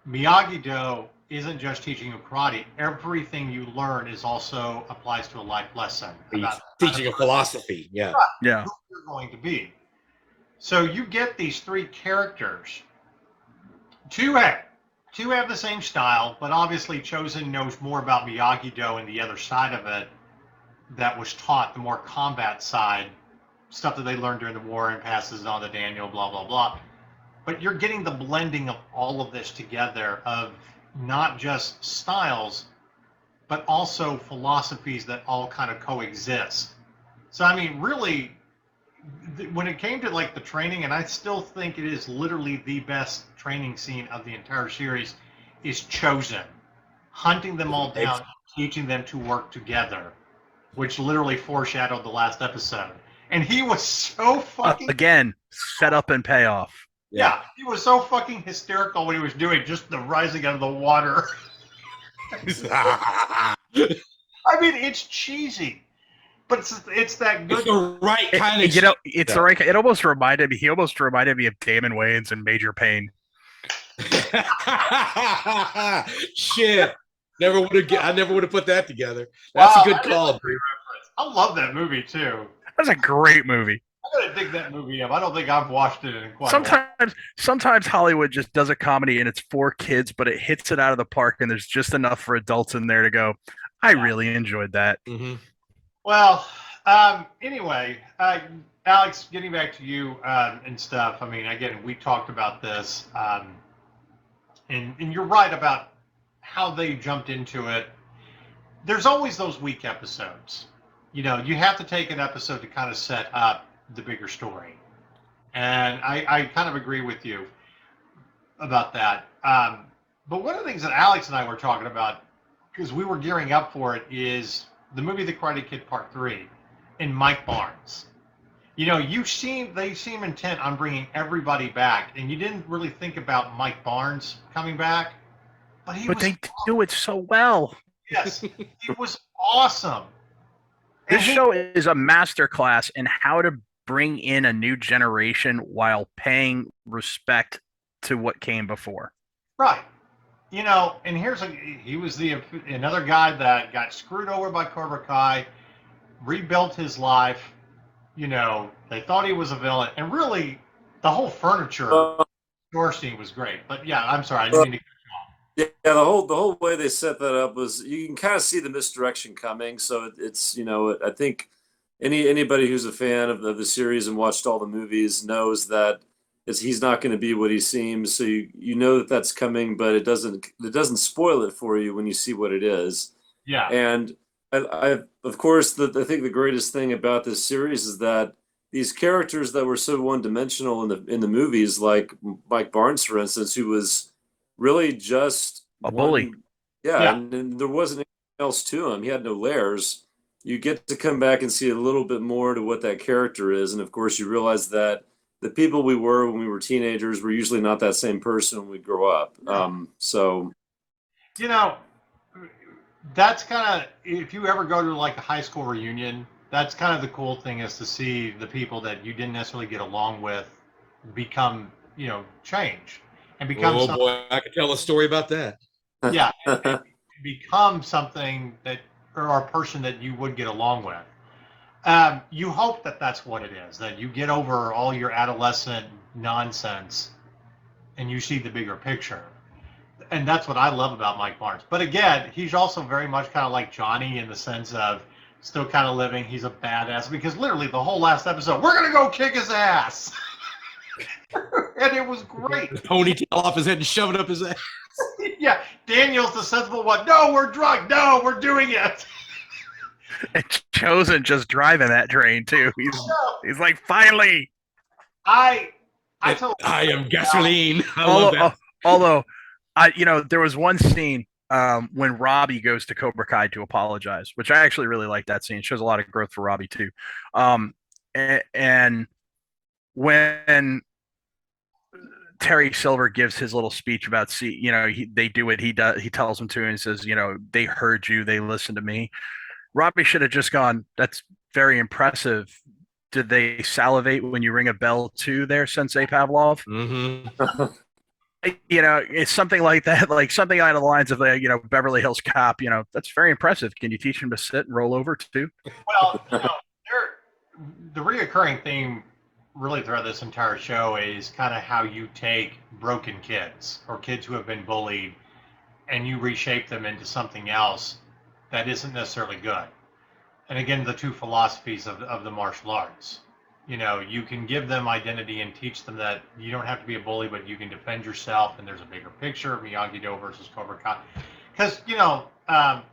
Miyagi-Do isn't just teaching you karate. Everything you learn is also applies to a life lesson. He's teaching a philosophy. Yeah. Yeah. Who you're going to be. So you get these three characters. Two have the same style, but obviously Chosen knows more about Miyagi-Do and the other side of it that was taught, the more combat side, stuff that they learned during the war and passes it on to Daniel, blah, blah, blah. But you're getting the blending of all of this together of not just styles, but also philosophies that all kind of coexist. So, I mean, really, when it came to like the training, and I still think it is literally the best training scene of the entire series, is Chosen. Hunting them all down, teaching them to work together, which literally foreshadowed the last episode. And he was so fucking... Again, set up and payoff. Yeah, he was so fucking hysterical when he was doing just the rising out of the water. I mean, it's cheesy, but it's that good. It's the right kind of... It's the right... It almost reminded me... He almost reminded me of Damon Wayans and Major Payne. Shit. I never would have put that together. That's a good call. I love that movie too. That's a great movie. I'm gonna dig that movie up. I don't think I've watched it in quite a while. Sometimes Hollywood just does a comedy and it's for kids, but it hits it out of the park, and there's just enough for adults in there to go, I really enjoyed that. Mm-hmm. Well, anyway, Alex, getting back to you and stuff. I mean, again, we talked about this, and you're right about how they jumped into it. There's always those weak episodes. You know, you have to take an episode to kind of set up the bigger story. And I kind of agree with you about that. But one of the things that Alex and I were talking about, because we were gearing up for it, is the movie The Karate Kid Part 3 and Mike Barnes. You know, they seem intent on bringing everybody back, and you didn't really think about Mike Barnes coming back. But they do it so well. Yes, it was awesome. This show is a masterclass in how to bring in a new generation while paying respect to what came before. Right. You know, and he was another guy that got screwed over by Cobra Kai, rebuilt his life. You know, they thought he was a villain, and really, the whole furniture store scene was great. But yeah, I'm sorry, I didn't mean to. Yeah, the whole way they set that up was you can kind of see the misdirection coming. So it's I think anybody who's a fan of the series and watched all the movies knows that he's not going to be what he seems. So you know that that's coming, but it doesn't spoil it for you when you see what it is. Yeah. And I of course I think the greatest thing about this series is that these characters that were so one-dimensional in the movies, like Mike Barnes, for instance, who was really just a bully. Yeah, and there wasn't anything else to him. He had no layers. You get to come back and see a little bit more to what that character is, and of course you realize that the people we were when we were teenagers were usually not that same person when we grow up. So, you know, that's kind of, if you ever go to like a high school reunion, that's kind of the cool thing, is to see the people that you didn't necessarily get along with become, change. And become boy, I could tell a story about that. Yeah, and become something or a person that you would get along with. You hope that that's what it is, that you get over all your adolescent nonsense and you see the bigger picture. And that's what I love about Mike Barnes. But again, he's also very much kind of like Johnny in the sense of still kind of living. He's a badass, because literally the whole last episode, we're going to go kick his ass. and it was great. The ponytail off his head and shove it up his ass. Yeah, Daniel's the sensible one. No, we're drunk. No, we're doing it. And Chosen just driving that train too. He's like, finally. I am gasoline. I love that. Although, there was one scene when Robbie goes to Cobra Kai to apologize, which I actually really like that scene. It shows a lot of growth for Robbie too. And when Terry Silver gives his little speech about they do what he does. He tells them to and says, they heard you, they listened to me. Robbie should have just gone, that's very impressive. Did they salivate when you ring a bell too there, Sensei Pavlov? Mm-hmm. It's something like that, like something out of the lines of Beverly Hills Cop. That's very impressive. Can you teach him to sit and roll over too? Well, the reoccurring theme really throughout this entire show is kind of how you take broken kids or kids who have been bullied and you reshape them into something else that isn't necessarily good. And again, the two philosophies of the martial arts. You can give them identity and teach them that you don't have to be a bully, but you can defend yourself. And there's a bigger picture of Miyagi-Do versus Cobra Kai. Because, the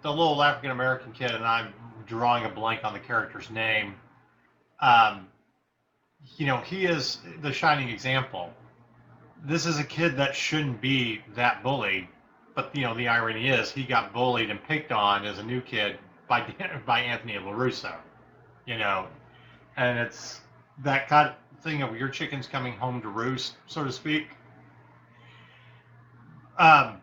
little African-American kid, and I'm drawing a blank on the character's name, he is the shining example. This is a kid that shouldn't be that bullied, but the irony is he got bullied and picked on as a new kid by Anthony LaRusso, and it's that kind of thing of your chicken's coming home to roost, so to speak. But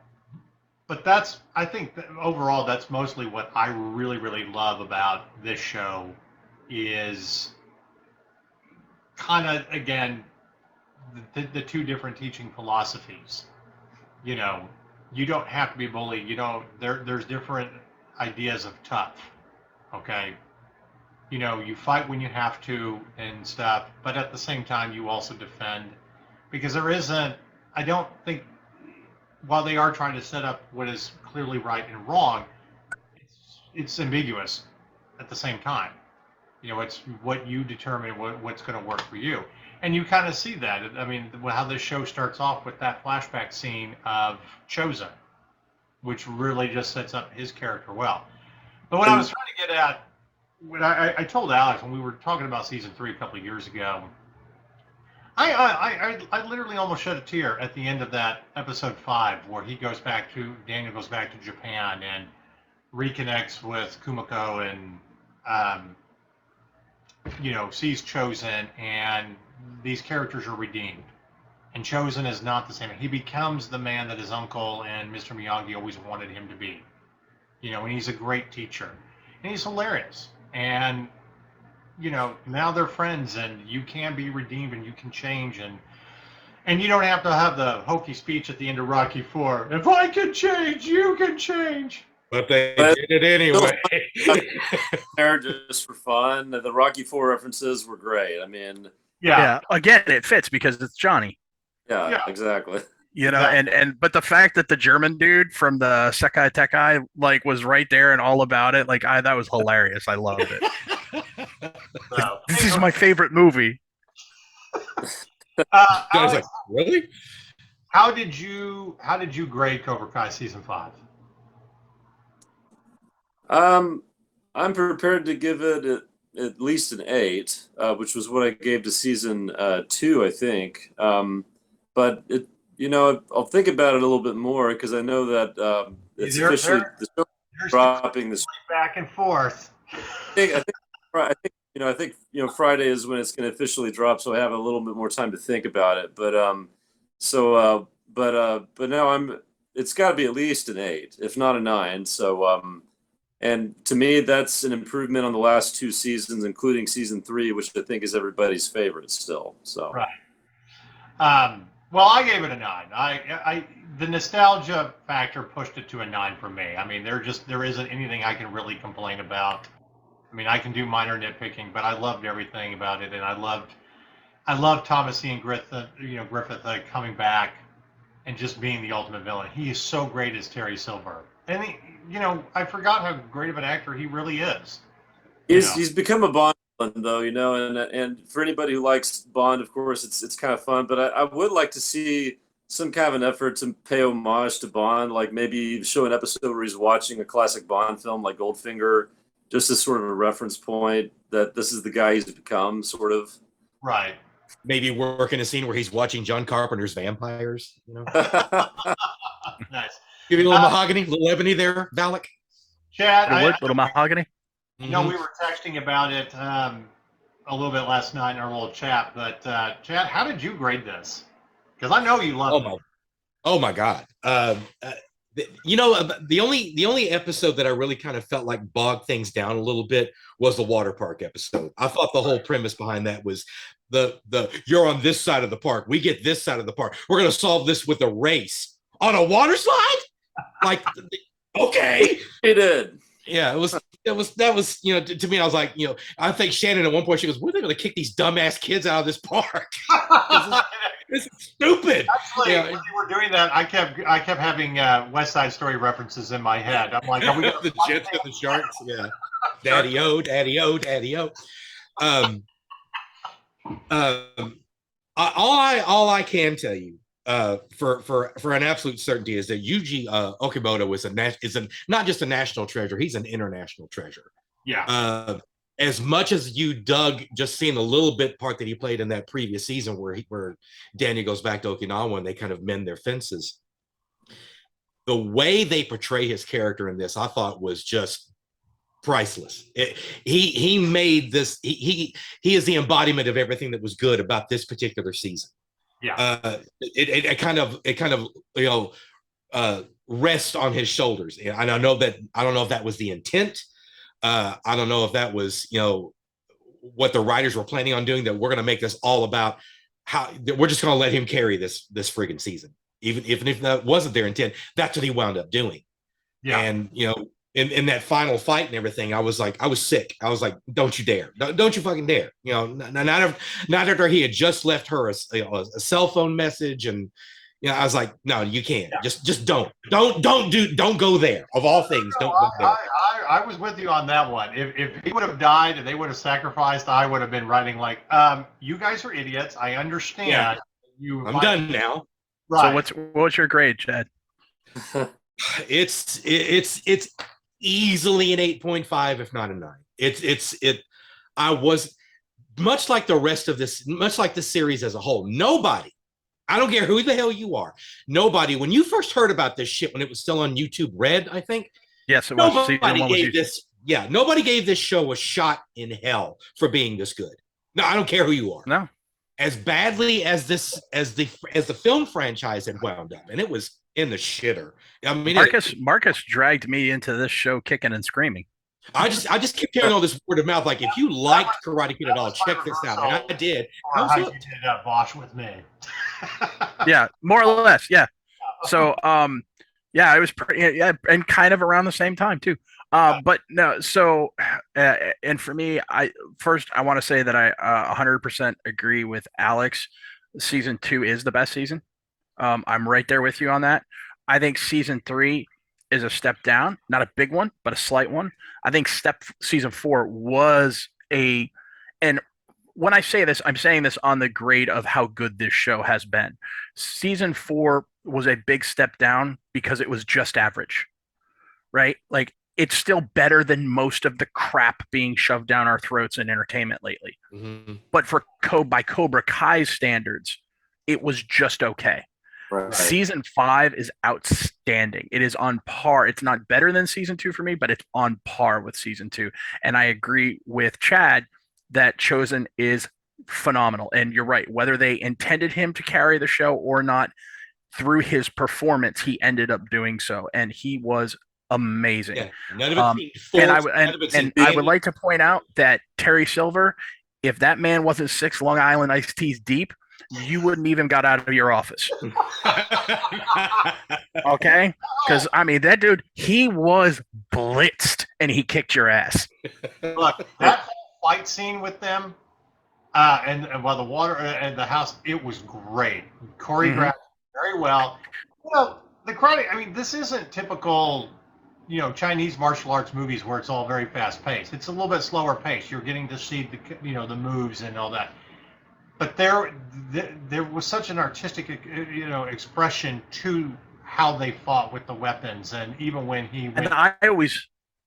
I think that overall that's mostly what I really, really love about this show is kind of, again, the two different teaching philosophies. You don't have to be bullied. There's different ideas of tough. Okay. You fight when you have to and stuff, but at the same time, you also defend because I don't think, while they are trying to set up what is clearly right and wrong, it's ambiguous at the same time. It's what you determine what's going to work for you. And you kind of see that. I mean, how this show starts off with that flashback scene of Chosen, which really just sets up his character well. But what I was trying to get at, when I told Alex when we were talking about season 3 a couple of years ago, I literally almost shed a tear at the end of that episode 5, where Daniel goes back to Japan and reconnects with Kumiko and sees Chosen, and these characters are redeemed. And Chosen is not the same. He becomes the man that his uncle and Mr. Miyagi always wanted him to be. And he's a great teacher. And he's hilarious. And, now they're friends, and you can be redeemed and you can change. And you don't have to have the hokey speech at the end of Rocky IV. If I can change, you can change. But they did it anyway. There just for fun. The Rocky IV references were great. I mean, yeah. Again, it fits because it's Johnny. Yeah. Exactly. But the fact that the German dude from the Sekai Tekai was right there and all about it, that was hilarious. I loved it. This is my favorite movie. Alex, really? How did you grade Cobra Kai season 5? I'm prepared to give it at least an 8, which was what I gave to season 2, I think. But I'll think about it a little bit more because I know that it's officially the show dropping this back and forth. I think Friday is when it's going to officially drop, so I have a little bit more time to think about it. But now it's got to be at least an 8, if not a 9. So and to me, that's an improvement on the last 2 seasons, including season 3, which I think is everybody's favorite still. So right. Well, I gave it a 9. The nostalgia factor pushed it to a 9 for me. I mean, there isn't anything I can really complain about. I mean, I can do minor nitpicking, but I loved everything about it, and I loved Thomas Ian Griffith, coming back and just being the ultimate villain. He is so great as Terry Silver, and I forgot how great of an actor he really is. He's become a Bond though, and for anybody who likes Bond, of course, it's kind of fun. But I would like to see some kind of an effort to pay homage to Bond, like maybe show an episode where he's watching a classic Bond film like Goldfinger, just as sort of a reference point that this is the guy he's become, sort of. Right. Maybe work in a scene where he's watching John Carpenter's Vampires. Nice. Give you a little mahogany, a little ebony there, Valak. Chad, Little mahogany. we were texting about it a little bit last night in our little chat, but Chad, how did you grade this? Because I know you love it. Oh my God. The only episode that I really kind of felt like bogged things down a little bit was the water park episode. I thought the whole premise behind that was the you're on this side of the park, we get this side of the park, we're gonna solve this with a race on a water slide. Like, okay, He did. yeah, that was to me, I was like, I think Shannon at one point she goes, "When are they gonna kick these dumbass kids out of this park? This is stupid." Actually, when you were doing that, I kept having West Side Story references in my head. I'm like, are we The Jets and the Sharks, yeah. Daddy O, daddy O, daddy O. All I can tell you for an absolute certainty is that Yuji Okimoto is not just a national treasure, he's an international treasure. Yeah. As much as you dug just seeing a little bit part that he played in that previous season where Daniel goes back to Okinawa and they kind of mend their fences, the way they portray his character in this, I thought was just priceless. He made this. He is the embodiment of everything that was good about this particular season. Yeah. It kind of rests on his shoulders, and I know that I don't know if that was the intent. I don't know if that was what the writers were planning on doing. That we're going to make this all about how we're just going to let him carry this friggin' season, even if that wasn't their intent. That's what he wound up doing. Yeah. And in that final fight and everything, I was sick. I was like, don't you dare. Don't you fucking dare. Not after he had just left her a cell phone message. And, I was like, no, you can't. Yeah. Just don't go there. Of all things, don't go there. I was with you on that one. If he would have died and they would have sacrificed, I would have been writing like, you guys are idiots. I understand. Yeah. I'm done now. Right. So what's your grade, Chad? It's easily an 8.5, if not a 9. I was much like the rest of this, much like the series as a whole. Nobody, I don't care who the hell you are, nobody, when you first heard about this shit, when it was still on YouTube Red, I think. Yes, it was. Nobody gave this show a shot in hell for being this good. No, I don't care who you are. No. As badly as the film franchise had wound up, and it was in the shitter. I mean, Marcus dragged me into this show kicking and screaming. I just kept hearing all this word of mouth. Like, if you liked Karate Kid at all, check this out. And I did. How you did that Bosch with me. Yeah, more or less. Yeah. So, it was pretty, and kind of around the same time too. But no, so, and for me, I want to say that I 100% agree with Alex. Season 2 is the best season. I'm right there with you on that. I think season 3 is a step down, not a big one, but a slight one. I think season 4 was and when I say this, I'm saying this on the grade of how good this show has been. Season 4 was a big step down because it was just average, right? Like, it's still better than most of the crap being shoved down our throats in entertainment lately. Mm-hmm. But by Cobra Kai's standards, it was just okay. Right. Season 5 is outstanding. It is on par. It's not better than season 2 for me, but it's on par with season 2. And I agree with Chad that Chosen is phenomenal. And you're right. Whether they intended him to carry the show or not, through his performance, he ended up doing so. And he was amazing. Yeah, none of it I would like to point out that Terry Silver, if that man wasn't 6 Long Island iced teas deep, you wouldn't even got out of your office. Okay? Because, I mean, that dude, he was blitzed and he kicked your ass. Look, that whole fight scene with them and while the water and the house, it was great. Choreographed very well. The karate, I mean, this isn't typical Chinese martial arts movies where it's all very fast paced. It's a little bit slower paced. You're getting to see the moves and all that. But there was such an artistic expression to how they fought with the weapons, and even when he went. And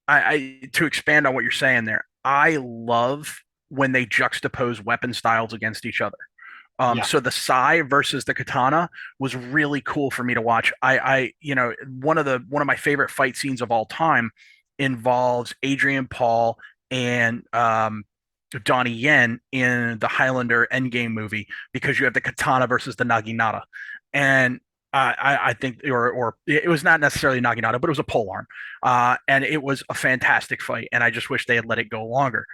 I to expand on what you're saying there, I love when they juxtapose weapon styles against each other. So the sai versus the katana was really cool for me to watch. One of my favorite fight scenes of all time involves Adrian Paul and Donnie Yen in the Highlander Endgame movie, because you have the katana versus the naginata, and I think, or it was not necessarily naginata, but it was a pole arm, and it was a fantastic fight, and I just wish they had let it go longer.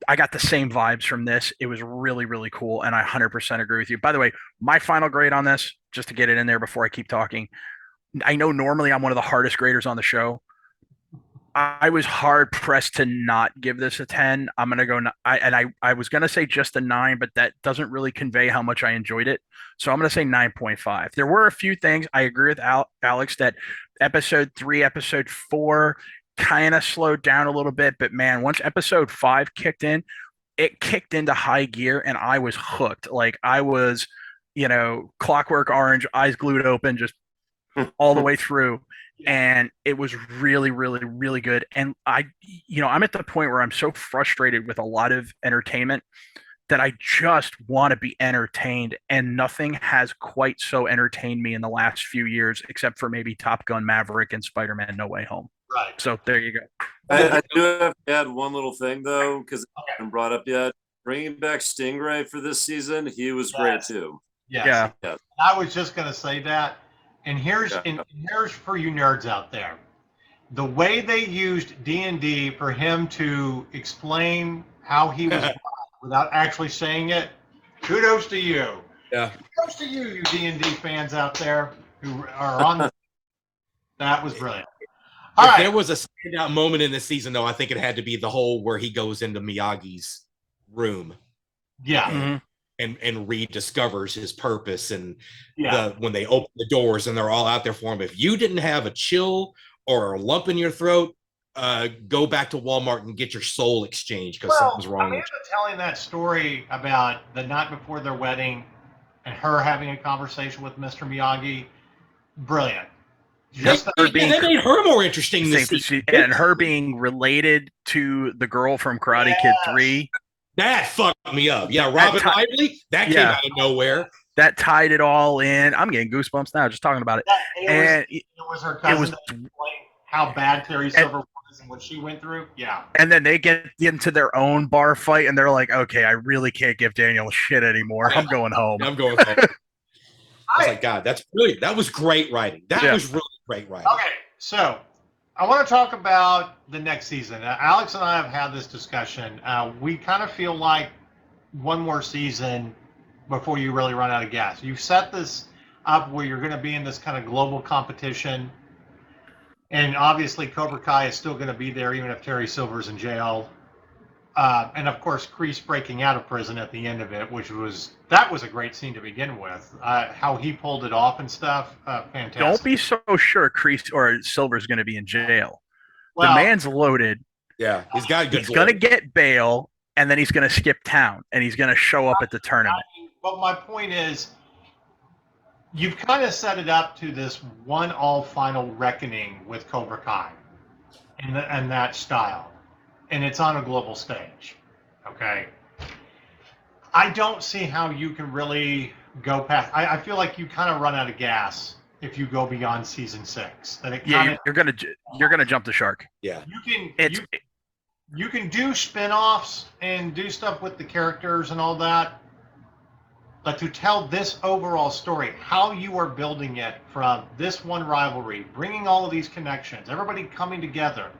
I got the same vibes from this. It was really, really cool, and I 100% agree with you. By the way, my final grade on this, just to get it in there before I keep talking, I know normally I'm one of the hardest graders on the show. I was hard pressed to not give this a 10. I'm gonna go. I was gonna say just a 9, but that doesn't really convey how much I enjoyed it. So I'm gonna say 9.5. There were a few things I agree with Alex that episode 3, episode 4 kind of slowed down a little bit, but man, once episode 5 kicked in, it kicked into high gear, and I was hooked. Like I was, Clockwork Orange, eyes glued open, just all the way through. And it was really, really, really good. And I'm at the point where I'm so frustrated with a lot of entertainment that I just want to be entertained, and nothing has quite so entertained me in the last few years, except for maybe Top Gun Maverick and Spider-Man No Way Home. Right. So there you go. I do have to add one little thing though, because it hasn't been brought up yet. Bringing back Stingray for this season, he was great too. Yes. Yeah. I was just going to say that. And here's for you nerds out there. The way they used D&D for him to explain how he was without actually saying it, kudos to you. Yeah. Kudos to you D&D fans out there who are on the. That was brilliant. All right. There was a standout moment in this season, though. I think it had to be the whole where he goes into Miyagi's room. Yeah. Mm-hmm. And rediscovers his purpose, and yeah. when they open the doors and they're all out there for him. If you didn't have a chill or a lump in your throat, go back to Walmart and get your soul exchanged, because something's wrong. Amanda telling that story about the night before their wedding and her having a conversation with Mr. Miyagi, brilliant. That made her more interesting this season. And her being related to the girl from Karate Kid 3. That fucked me up. Yeah, Robin Lively, that came out of nowhere. That tied it all in. I'm getting goosebumps now just talking about it. It was her cousin that explained how bad Terry Silver was and what she went through. Yeah. And then they get into their own bar fight, and they're like, okay, I really can't give Daniel shit anymore. I'm going home. I was like, God, that's brilliant. That was great writing. That was really great writing. Okay, so I want to talk about the next season. Alex and I have had this discussion. We kind of feel like one more season before you really run out of gas. You've set this up where you're going to be in this kind of global competition. And obviously Cobra Kai is still going to be there even if Terry Silver's in jail. And of course, Kreese breaking out of prison at the end of it, that was a great scene to begin with. How he pulled it off and stuff, fantastic. Don't be so sure Kreese or Silver's going to be in jail. Well, the man's loaded. Yeah, he's got good. He's going to get bail, and then he's going to skip town, and he's going to show up at the tournament. But my point is, you've kind of set it up to this one all final reckoning with Cobra Kai, and that style. And it's on a global stage, okay? I don't see how you can really go past. I feel like you kind of run out of gas if you go beyond season 6. You're gonna jump the shark. Yeah, you can do spin-offs and do stuff with the characters and all that, but to tell this overall story, how you are building it from this one rivalry, bringing all of these connections, everybody coming together,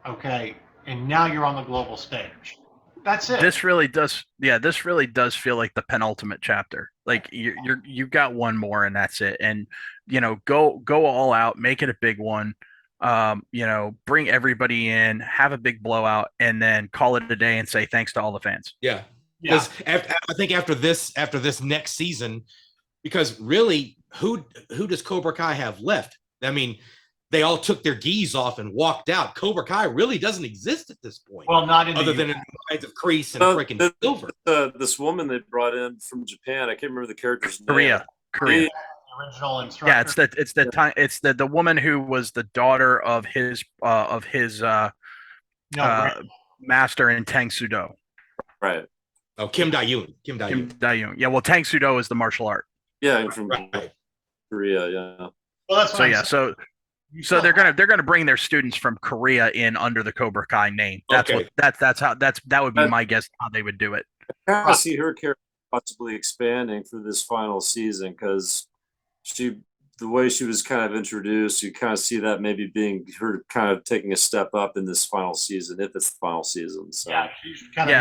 okay? And now you're on the global stage. That's it. This really does feel like the penultimate chapter. Like you've got one more, and that's it. And go all out, make it a big one. Bring everybody in, have a big blowout, and then call it a day and say thanks to all the fans. Yeah. Because I think after this next season, because really, who does Cobra Kai have left? I mean, they all took their gis off and walked out. Cobra Kai really doesn't exist at this point. Well, not in other the than in the minds of Kreese and freaking Silver. This woman they brought in from Japan, I can't remember the character's name. Korea. the original instructor. Yeah, it's the woman who was the daughter of his master in Tang Soo Do. Right. Oh, Kim Da-yoon. Yeah, well, Tang Soo Do is the martial art. Yeah, from Right. Korea. Yeah. Well, that's what So they're gonna bring their students from Korea in under the Cobra Kai name. That would be my guess how they would do it. I see her character possibly expanding for this final season because the way she was kind of introduced, you kind of see that maybe being her kind of taking a step up in this final season, if it's the final season. So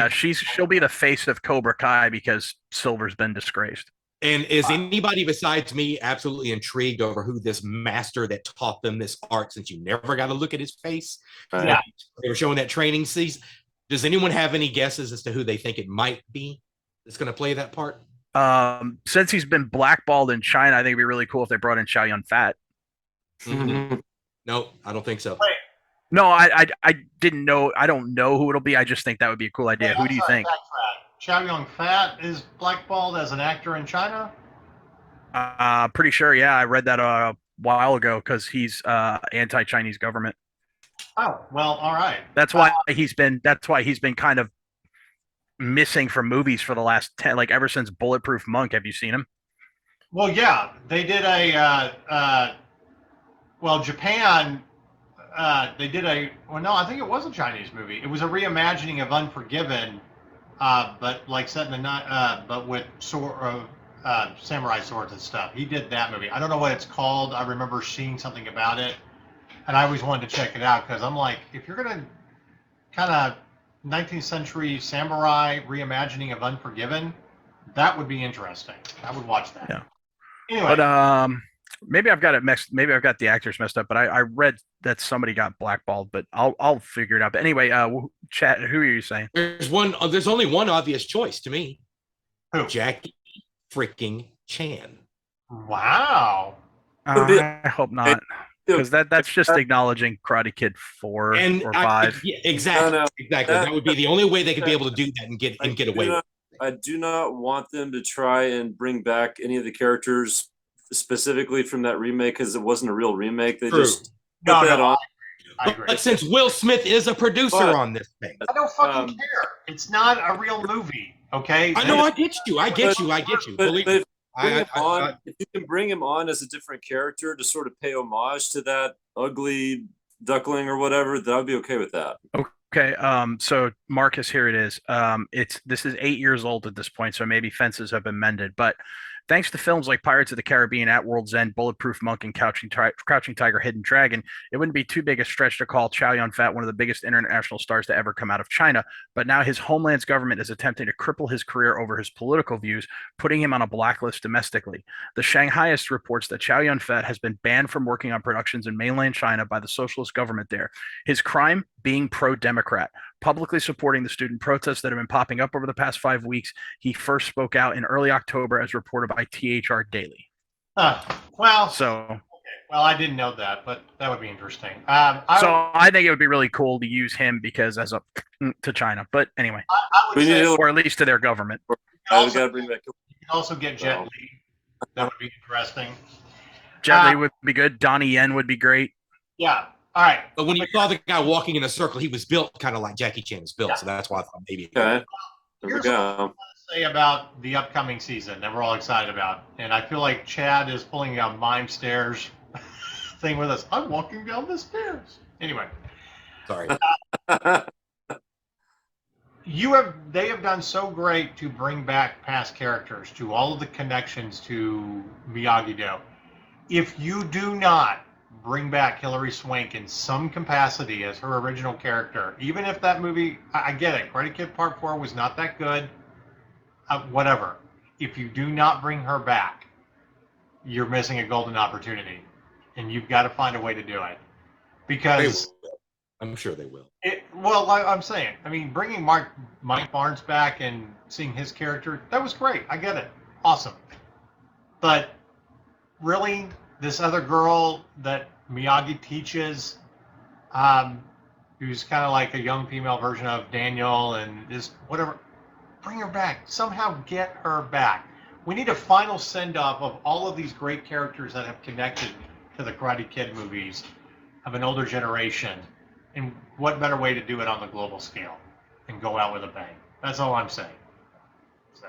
she'll be the face of Cobra Kai because Silver's been disgraced. And is anybody besides me absolutely intrigued over who this master that taught them this art, since you never got to look at his face? Yeah. They were showing that training season. Does anyone have any guesses as to who they think it might be that's going to play that part? Since he's been blackballed in China, I think it'd be really cool if they brought in Chow Yun-fat. Mm-hmm. No, I don't think so. Wait. No, I didn't know. I don't know who it'll be. I just think that would be a cool idea. Who do you think? Chow Yun-fat is blackballed as an actor in China? Pretty sure. Yeah, I read that a while ago because he's anti-Chinese government. Oh, well, all right. That's why he's been kind of missing from movies for the last 10, like ever since Bulletproof Monk. Have you seen him? Well, yeah, they did Japan. They did I think it was a Chinese movie. It was a reimagining of Unforgiven, but like set in the night, but with samurai swords and stuff. He did that movie. I don't know what it's called. I remember seeing something about it, and I always wanted to check it out because I'm like, if you're gonna kind of 19th century samurai reimagining of Unforgiven, that would be interesting. I would watch that. Yeah. Anyway. But maybe I've got it mixed. Maybe I've got the actors messed up. But I read that somebody got blackballed. But I'll figure it out. But anyway, Chad, who are you saying? There's only one obvious choice to me. Who? Jackie freaking Chan. Wow. I hope not. Because that's just acknowledging Karate Kid 4 or 5. Exactly. No. Exactly. That would be the only way they could be able to do that and get away with it. I do not want them to try and bring back any of the characters specifically from that remake because it wasn't a real remake. They just put that on. I agree. But since Will Smith is a producer on this thing, I don't fucking care. It's not a real movie, okay? I know. I get you. Believe me. If you can bring him on as a different character to sort of pay homage to that ugly duckling or whatever, then I'd be okay with that. Okay. So Marcus, here it is. This is 8 years old at this point, so maybe fences have been mended. But thanks to films like Pirates of the Caribbean, At World's End, Bulletproof Monk, and Crouching Tiger, Hidden Dragon, it wouldn't be too big a stretch to call Chow Yun-fat one of the biggest international stars to ever come out of China. But now his homeland's government is attempting to cripple his career over his political views, putting him on a blacklist domestically. The Shanghaiist reports that Chow Yun-fat has been banned from working on productions in mainland China by the socialist government there. His crime? Being pro-democrat, publicly supporting the student protests that have been popping up over the past 5 weeks. He first spoke out in early October as reported by THR Daily. Well, so well, I didn't know that, but that would be interesting. I think it would be really cool to use him because as to China. But anyway, I would say, or at least to their government. You can also get Jet Li. That would be interesting. Jet Li would be good. Donnie Yen would be great. Yeah. All right. But when you saw the guy walking in a circle, he was built kind of like Jackie Chan is built. Yeah. So that's why I thought maybe. Okay. Here's what I want to say about the upcoming season that we're all excited about. And I feel like Chad is pulling out mime stairs thing with us. I'm walking down the stairs. Anyway. Sorry. They have done so great to bring back past characters, to all of the connections to Miyagi-Do. If you do not bring back Hilary Swank in some capacity as her original character, even if that movie, I get it, Karate Kid Part 4 was not that good, whatever. If you do not bring her back, you're missing a golden opportunity, and you've got to find a way to do it. Because I'm sure they will. I'm saying, I mean, bringing Mike Barnes back and seeing his character, that was great. I get it. Awesome. But really, this other girl that Miyagi teaches, who's kind of like a young female version of Daniel and is whatever. Bring her back. Somehow get her back. We need a final send-off of all of these great characters that have connected to the Karate Kid movies of an older generation. And what better way to do it on the global scale and go out with a bang? That's all I'm saying. So,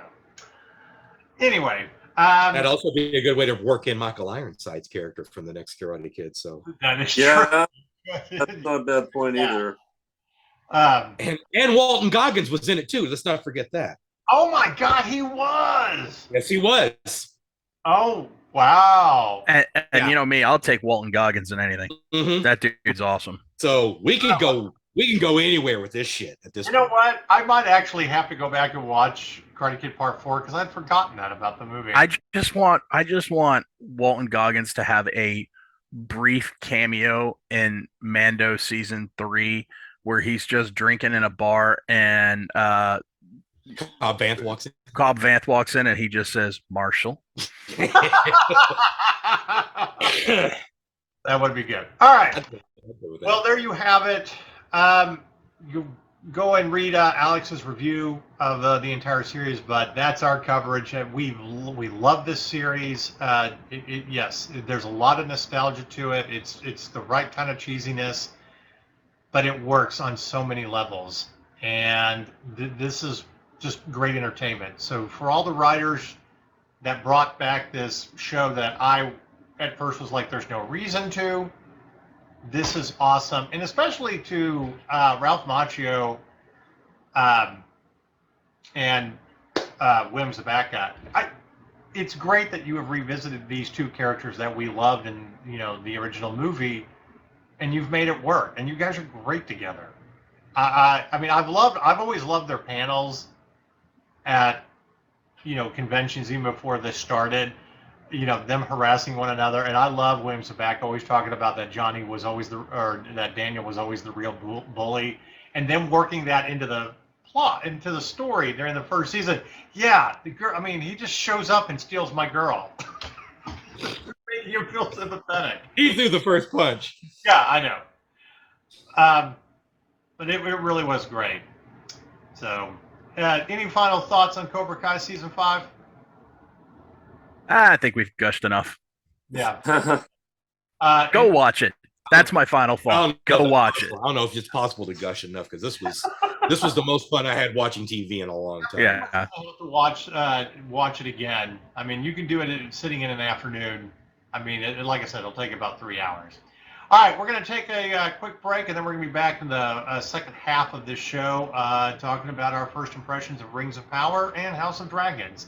anyway. That'd also be a good way to work in Michael Ironside's character from the next Karate Kid. So that is Yeah, true. that's not a bad point either. and Walton Goggins was in it too. Let's not forget that. Oh my God, he was. Yes, he was. Oh wow. And Yeah. you know me, I'll take Walton Goggins in anything. Mhm. That dude's awesome. So we can go anywhere with this shit at this You point. know what? I might actually have to go back and watch Karate Kid Part 4 because I'd forgotten that about the movie. I just want Walton Goggins to have a brief cameo in Mando season 3 where he's just drinking in a bar and Cobb Vanth walks in. Cobb Vanth walks in and he just says Marshall. That would be good. All right. Well, there you have it. You go and read Alex's review of the entire series, but that's our coverage. We love this series. Yes, there's a lot of nostalgia to it. It's the right kind of cheesiness, but it works on so many levels. And this is just great entertainment. So for all the writers that brought back this show that I at first was like, there's no reason to, this is awesome. And especially to Ralph Macchio and Wim Zabaka. It's great that you have revisited these two characters that we loved in the original movie, and you've made it work. And you guys are great together. I mean, I've always loved their panels at conventions even before this started. Them harassing one another, and I love William Zabak always talking about that that Daniel was always the real bully, and them working that into the plot, into the story during the first season. Yeah, the girl. I mean, he just shows up and steals my girl. Making you feel sympathetic. He threw the first punch. Yeah, I know. But it really was great. So, any final thoughts on Cobra Kai season 5? I think we've gushed enough. Yeah. Go watch it. That's my final thought. Go watch it. I don't know if it's possible to gush enough because this was the most fun I had watching TV in a long time. Yeah. I'll have to watch it again. I mean, you can do it sitting in an afternoon. I mean, like I said, it'll take about 3 hours. All right, we're going to take a quick break, and then we're going to be back in the second half of this show talking about our first impressions of Rings of Power and House of Dragons.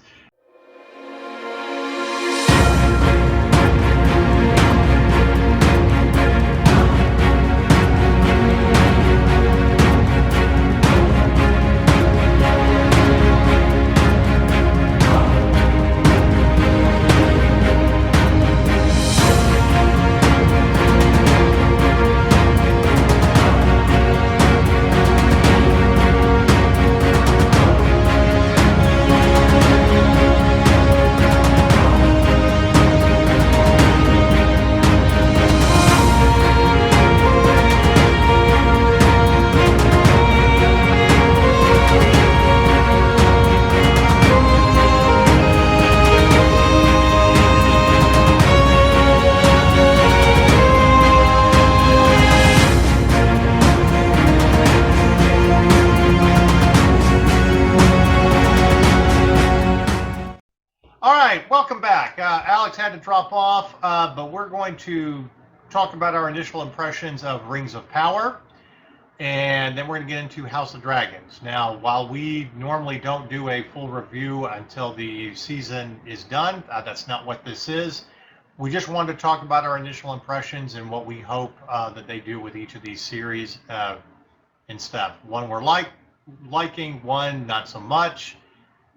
Welcome back. Alex had to drop off, but we're going to talk about our initial impressions of Rings of Power, and then we're going to get into House of Dragons. Now, while we normally don't do a full review until the season is done, that's not what this is. We just wanted to talk about our initial impressions and what we hope that they do with each of these series and stuff. One we're liking, one not so much,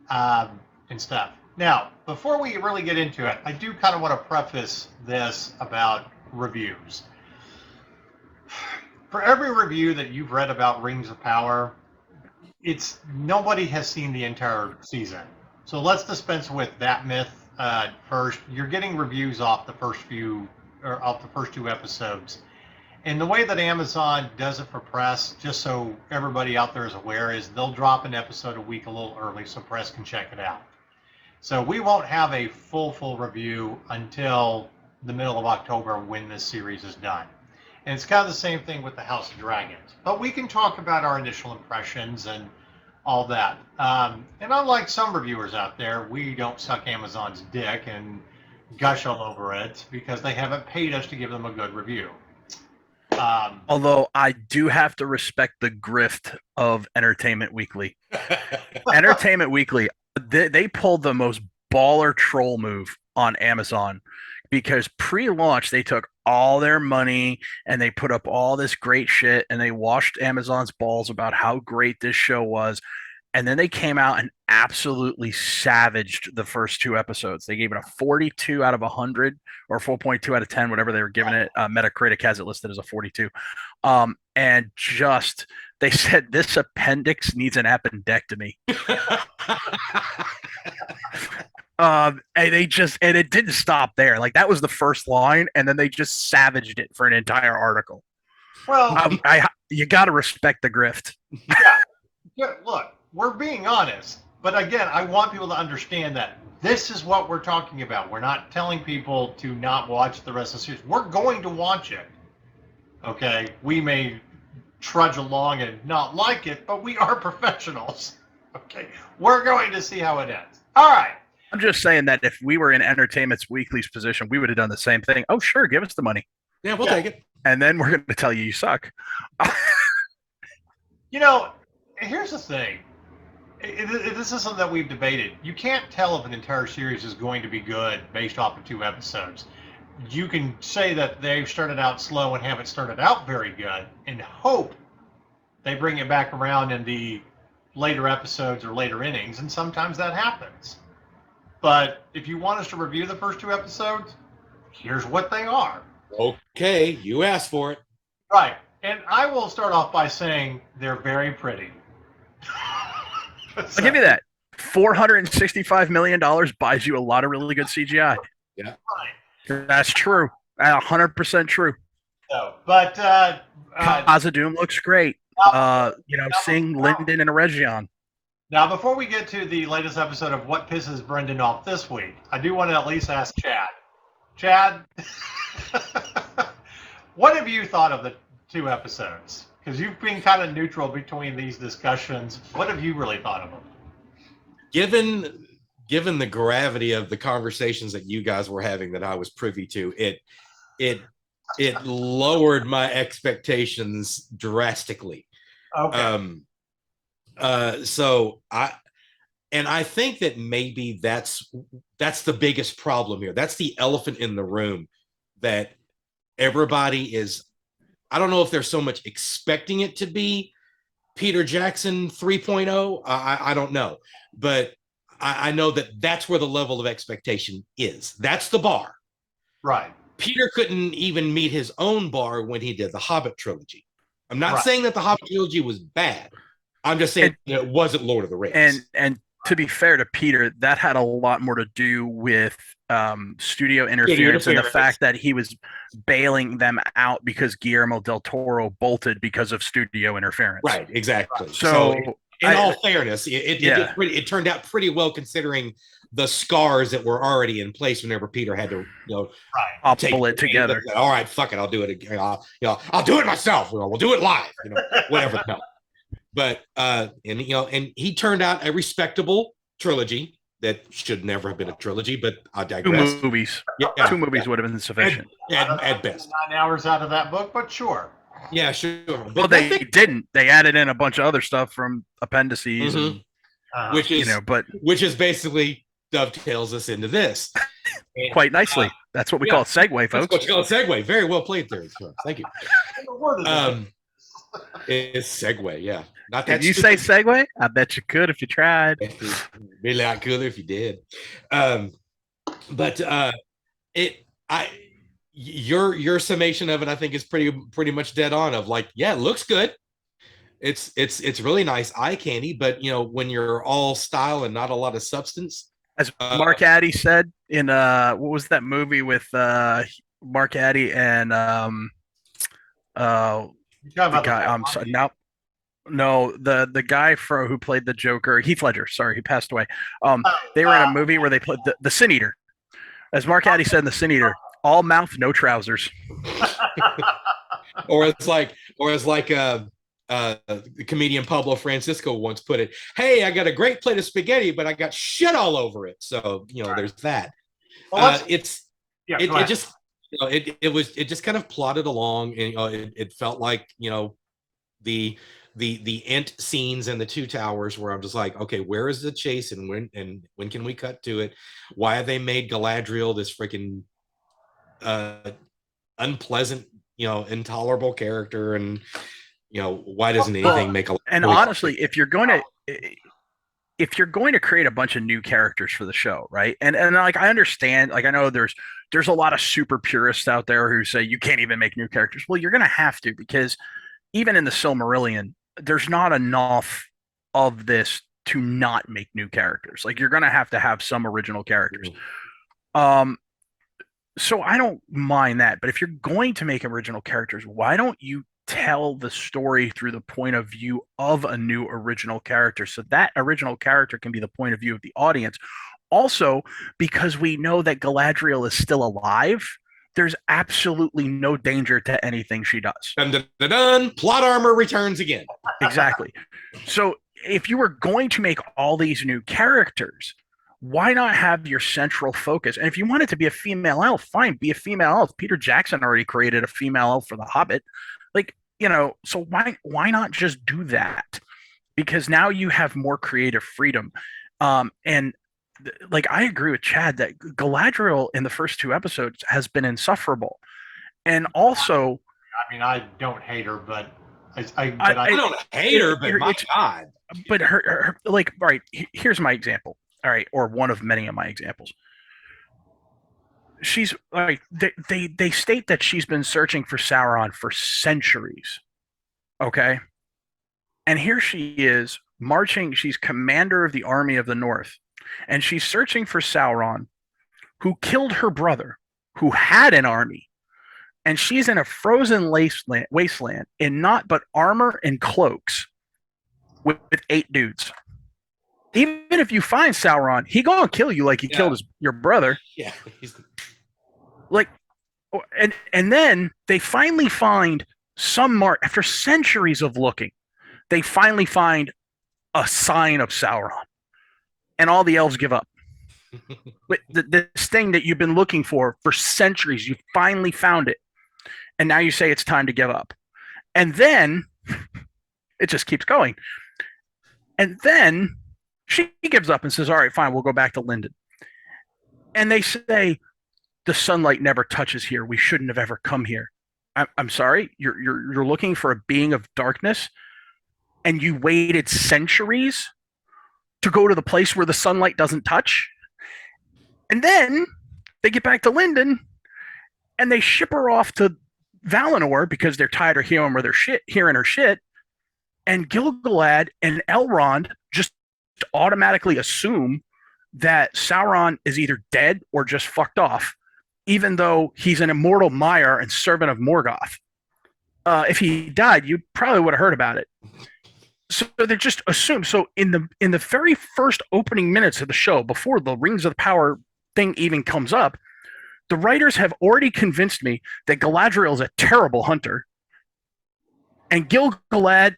and stuff. Now, before we really get into it, I do kind of want to preface this about reviews. For every review that you've read about Rings of Power, nobody has seen the entire season. So let's dispense with that myth first. You're getting reviews off the first few, or off the first 2 episodes. And the way that Amazon does it for press, just so everybody out there is aware, is they'll drop an episode a week a little early so press can check it out. So we won't have a full review until the middle of October when this series is done. And it's kind of the same thing with the House of Dragons. But we can talk about our initial impressions and all that. And unlike some reviewers out there, we don't suck Amazon's dick and gush all over it because they haven't paid us to give them a good review. Although I do have to respect the grift of Entertainment Weekly. Entertainment Weekly, they pulled the most baller troll move on Amazon because pre-launch they took all their money and they put up all this great shit and they washed Amazon's balls about how great this show was. And then they came out and absolutely savaged the first 2 episodes. They gave it a 42 out of 100 or 4.2 out of 10, whatever they were giving it. Metacritic has it listed as a 42. And just, they said this appendix needs an appendectomy. And it didn't stop there. Like that was the first line. And then they just savaged it for an entire article. Well, you got to respect the grift. Yeah, look. We're being honest, but again, I want people to understand that this is what we're talking about. We're not telling people to not watch the rest of the series. We're going to watch it. Okay? We may trudge along and not like it, but we are professionals. Okay? We're going to see how it ends. All right. I'm just saying that if we were in Entertainment Weekly's position, we would have done the same thing. Oh, sure, give us the money. Yeah, we'll take it. And then we're going to tell you suck. Here's the thing. This is something that we've debated. You can't tell if an entire series is going to be good based off of 2 episodes. You can say that they've started out slow and haven't started out very good and hope they bring it back around in the later episodes or later innings, and sometimes that happens. But if you want us to review the first 2 episodes, here's what they are. Okay, you asked for it. Right. And I will start off by saying they're very pretty. I'll give you that. $465 million buys you a lot of really good CGI. Yeah. Right. That's true. 100% true. So, but Khazad-dûm looks great. Seeing Lyndon and Region. Now, before we get to the latest episode of What Pisses Brendan Off this week, I do want to at least ask Chad. Chad, what have you thought of the 2 episodes? Because you've been kind of neutral between these discussions. What have you really thought of them? Given the gravity of the conversations that you guys were having that I was privy to, it lowered my expectations drastically. Okay. So I think that maybe that's the biggest problem here. That's the elephant in the room that everybody is. I don't know if they're so much expecting it to be Peter Jackson 3.0. I don't know. But I know that that's where the level of expectation is. That's the bar. Right. Peter couldn't even meet his own bar when he did the Hobbit trilogy. I'm not saying that the Hobbit trilogy was bad. I'm just saying it wasn't Lord of the Rings. And to be fair to Peter, that had a lot more to do with studio interference and the fact that he was bailing them out because Guillermo del Toro bolted because of studio interference. Right, exactly. So in all fairness, it turned out pretty well considering the scars that were already in place whenever Peter had to, pull it together. All right, fuck it, I'll do it again. I'll do it myself. We'll do it live. Whatever. No. But and he turned out a respectable trilogy that should never have been a trilogy, but I digress. 2 movies. Yeah, 2 movies would have been sufficient. At best. 9 hours out of that book, but sure. Yeah, sure. But well, they didn't. They added in a bunch of other stuff from appendices, which is basically dovetails us into this. Quite nicely. That's what we call a segue, folks. That's what you call a segue. Very well played there. Thank you. It's segue, yeah. Not that. Did you say segue? I bet you could if you tried. Be a lot cooler if you did. Your summation of it, I think, is pretty much dead on. Of like, yeah, it looks good. It's really nice eye candy, but when you're all style and not a lot of substance, As Mark Addy said in what was that movie with Mark Addy and You talking the about guy? I'm sorry, now no, the guy who played the Joker, Heath Ledger. Sorry, he passed away. They were in a movie where they played the Sin Eater. As Mark Addy said in the Sin Eater, all mouth, no trousers. or it's like the comedian Pablo Francisco once put it, hey, I got a great plate of spaghetti, but I got shit all over it. So, there's that. Well, it just, it just kind of plodded along, and it felt like, the Ent scenes and the two towers, where I'm just like, okay, where is the chase, and when can we cut to it? Why have they made Galadriel this freaking unpleasant, intolerable character? And why doesn't anything make a and honestly, if you're going to create a bunch of new characters for the show, right? And like, I understand, like, I know there's a lot of super purists out there who say you can't even make new characters. Well, you're going to have to, because even in the Silmarillion, there's not enough of this to not make new characters. Like, you're going to have some original characters. So I don't mind that, but if you're going to make original characters, why don't you tell the story through the point of view of a new original character, so that original character can be the point of view of the audience? Also, because we know that Galadriel is still alive, there's absolutely no danger to anything she does. Dun, dun, dun, dun. Plot armor returns again. Exactly. So if you were going to make all these new characters, why not have your central focus? And if you want it to be a female elf, fine, be a female elf. Peter Jackson already created a female elf for The Hobbit. Like, so why not just do that? Because now you have more creative freedom. And like, I agree with Chad that Galadriel in the first two episodes has been insufferable. And also, I mean, I don't hate her, but I don't hate her, but my God. But her like, all right, here's my example. All right, or one of many of my examples. She's like, they state that she's been searching for Sauron for centuries. Okay. And here she is marching. She's commander of the army of the North, and she's searching for Sauron, who killed her brother, who had an army. And she's in a frozen wasteland in not but armor and cloaks with 8 dudes. Even if you find Sauron, he gonna kill you like he killed your brother. Yeah. Like, and then they finally find some mark after centuries of looking. They finally find a sign of Sauron, and all the elves give up. This thing that you've been looking for centuries, you finally found it, and now you say it's time to give up. And then it just keeps going. And then she gives up and says, all right, fine, we'll go back to Lindon. And they say, the sunlight never touches here. We shouldn't have ever come here. I'm sorry, you're looking for a being of darkness, and you waited centuries to go to the place where the sunlight doesn't touch? And then they get back to Lindon, and they ship her off to Valinor because they're tired of hearing her shit. And Gil-galad and Elrond just automatically assume that Sauron is either dead or just fucked off, even though he's an immortal Maiar and servant of Morgoth. If he died, you probably would have heard about it. So they just assume. So in the very first opening minutes of the show, before the Rings of Power thing even comes up, the writers have already convinced me that Galadriel is a terrible hunter, and Gil-galad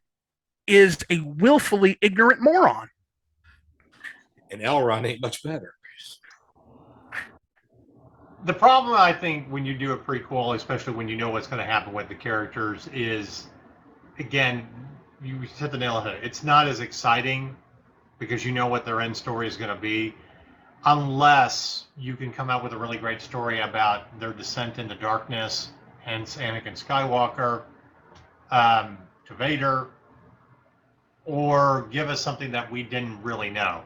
is a willfully ignorant moron. And Elrond ain't much better. The problem, I think, when you do a prequel, especially when you know what's going to happen with the characters, is, again, you hit the nail on the head. It's not as exciting because you know what their end story is going to be, unless you can come out with a really great story about their descent into darkness, hence Anakin Skywalker, to Vader, or give us something that we didn't really know.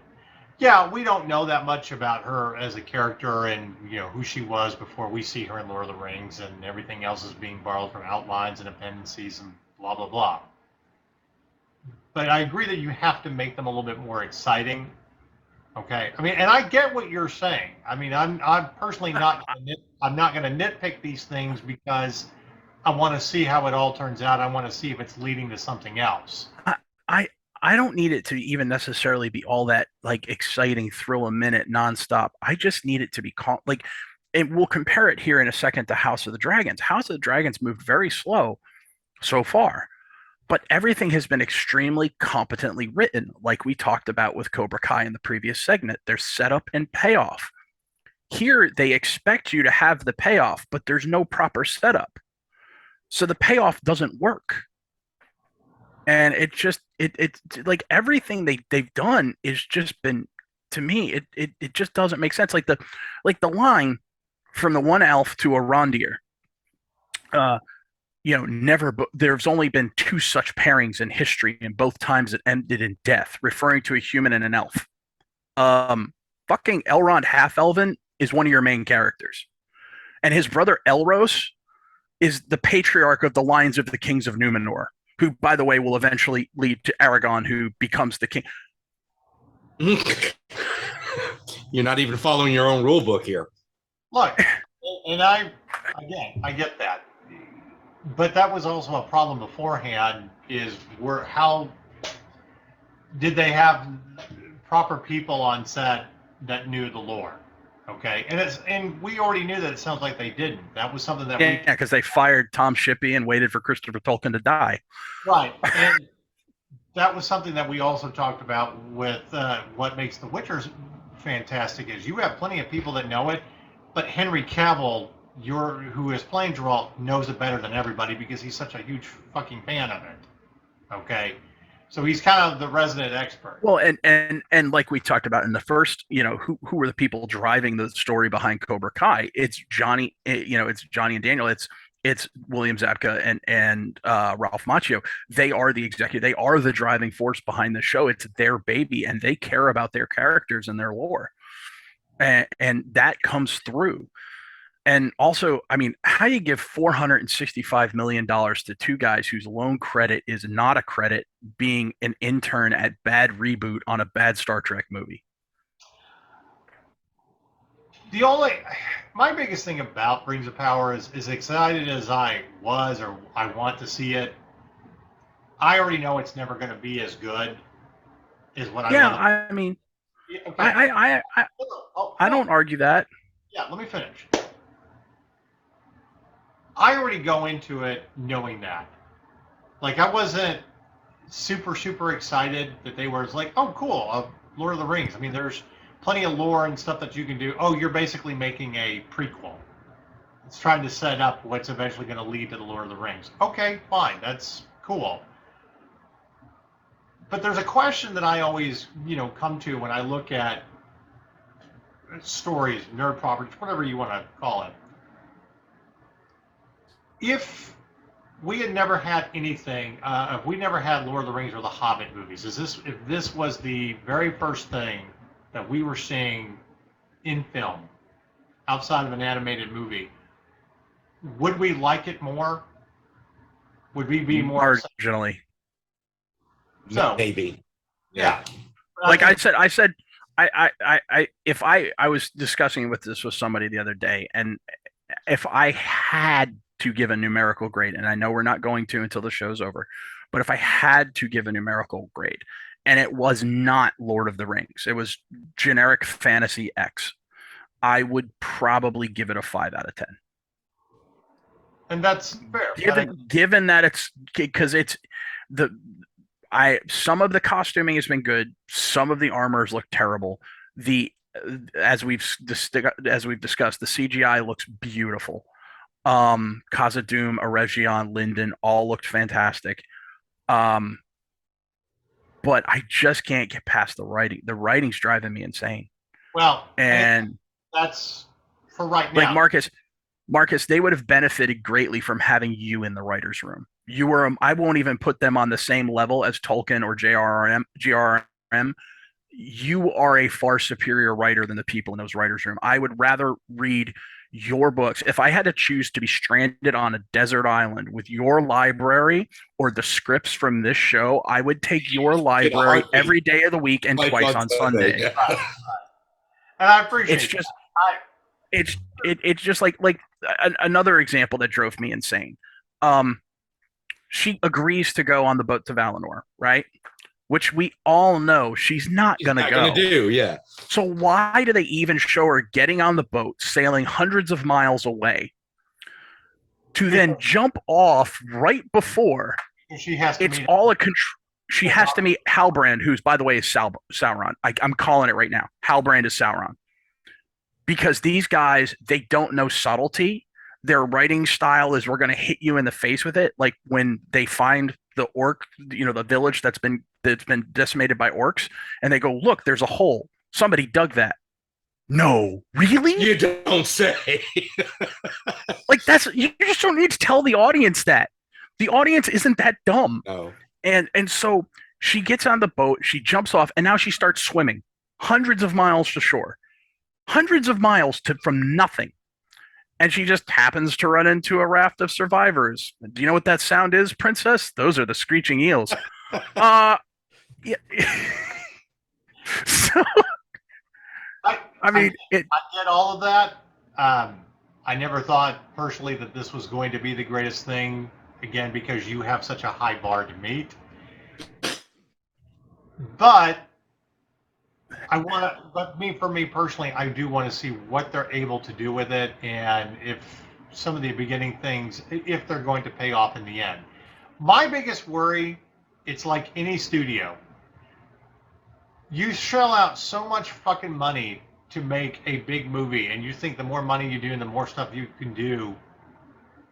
Yeah, we don't know that much about her as a character and who she was before we see her in Lord of the Rings, and everything else is being borrowed from outlines and appendices and blah, blah, blah. But I agree that you have to make them a little bit more exciting. Okay, I mean, and I get what you're saying. I mean, I'm personally not I'm not going to nitpick these things because I want to see how it all turns out. I want to see if it's leading to something else. I I don't need it to even necessarily be all that like exciting, thrill a minute, nonstop. I just need it to be calm. Like, and we'll compare it here in a second to House of the Dragons. House of the Dragons moved very slow so far, but everything has been extremely competently written, like we talked about with Cobra Kai in the previous segment. There's setup and payoff. Here, they expect you to have the payoff, but there's no proper setup. So the payoff doesn't work. And it's like everything they've done is just been, to me, it just doesn't make sense. Like the line from the one elf to a reindeer. Never, but there's only been two such pairings in history, and both times it ended in death, referring to a human and an elf. Fucking Elrond Half Elven is one of your main characters, and his brother Elros is the patriarch of the lines of the kings of Numenor, who, by the way, will eventually lead to Aragon, who becomes the king. You're not even following your own rule book here. Look, and I get that. But that was also a problem beforehand, is how did they have proper people on set that knew the lore? Okay, and we already knew that. It sounds like they didn't. That was something that because they fired Tom Shippey and waited for Christopher Tolkien to die. Right, and that was something that we also talked about with what makes The Witcher fantastic is you have plenty of people that know it, but Henry Cavill, who is playing Geralt, knows it better than everybody because he's such a huge fucking fan of it. Okay. So he's kind of the resident expert. Well, and like we talked about in the first, who were the people driving the story behind Cobra Kai? It's Johnny, it's Johnny and Daniel. It's William Zabka and Ralph Macchio. They are the executive. They are the driving force behind the show. It's their baby, and they care about their characters and their lore, and that comes through. And also, I mean, how do you give $465 million to two guys whose loan credit is not a credit, being an intern at Bad Reboot on a bad Star Trek movie? My biggest thing about Rings of Power is, as excited as I was, or I want to see it, I already know it's never going to be as good as what I Yeah, want. I mean, Okay. I don't argue that. Yeah, let me finish. I already go into it knowing that. Like, I wasn't super, super excited that they were like, oh, cool, Lord of the Rings. I mean, there's plenty of lore and stuff that you can do. Oh, you're basically making a prequel. It's trying to set up what's eventually going to lead to the Lord of the Rings. Okay, fine, that's cool. But there's a question that I always, come to when I look at stories, nerd properties, whatever you want to call it. If we had never had anything, if we never had Lord of the Rings or the Hobbit movies, if this was the very first thing that we were seeing in film outside of an animated movie, would we like it more? Would we be more marginally? So maybe, yeah. Like I said, if I was discussing this with somebody the other day, and if I had to give a numerical grade, and I know we're not going to until the show's over, but if I had to give a numerical grade, and it was not Lord of the Rings, it was generic fantasy X, I would probably give it a 5 out of 10. And that's fair. Given that it's because it's some of the costuming has been good, some of the armors look terrible. As we've discussed, the CGI looks beautiful. Khazad-dûm, Eregion, Linden all looked fantastic. But I just can't get past the writing. The writing's driving me insane. Well, and that's for right now. Like Marcus, they would have benefited greatly from having you in the writer's room. You were, I won't even put them on the same level as Tolkien or JRRM. You are a far superior writer than the people in those writers' room. I would rather read your books. If I had to choose to be stranded on a desert island with your library or the scripts from this show, I would take your library heartbeat. every day of the week and twice on Sunday. Yeah. And I appreciate It's just that. it's just like another example that drove me insane. She agrees to go on the boat to Valinor, right? Which we all know she's not going to go. Gonna do, yeah. So why do they even show her getting on the boat, sailing hundreds of miles away, to then jump off right before? She has to It's all a she has to meet Halbrand, who's, by the way, is Sauron. I'm calling it right now. Halbrand is Sauron. Because these guys, they don't know subtlety. Their writing style is, we're going to hit you in the face with it. Like when they find the orc, the village that's been decimated by orcs, and they go, look, there's a hole. Somebody dug that. No, really? You don't say. Like, you just don't need to tell the audience that. The audience isn't that dumb. No. And so she gets on the boat, she jumps off, and now she starts swimming hundreds of miles to shore. Hundreds of miles from nothing. And she just happens to run into a raft of survivors. Do you know what that sound is, Princess? Those are the screeching eels. Yeah. So, I get all of that. I never thought personally that this was going to be the greatest thing, again, because you have such a high bar to meet. But for me personally, I do want to see what they're able to do with it, and if some of the beginning things, if they're going to pay off in the end. My biggest worry, it's like any studio. You shell out so much fucking money to make a big movie, and you think the more money you do and the more stuff you can do,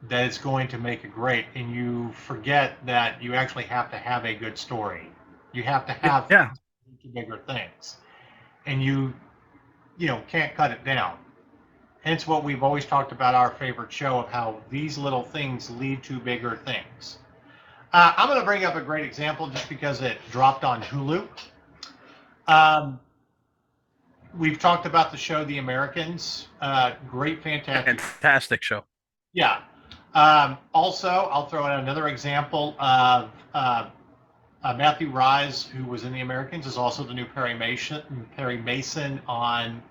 that it's going to make it great, and you forget that you actually have to have a good story. You have to have bigger things. And you can't cut it down. Hence what we've always talked about, our favorite show, of how these little things lead to bigger things. I'm going to bring up a great example just because it dropped on Hulu. We've talked about the show The Americans. Great, fantastic show. Yeah. Also, I'll throw in another example of Matthew Rise, who was in The Americans, is also the new Perry Mason on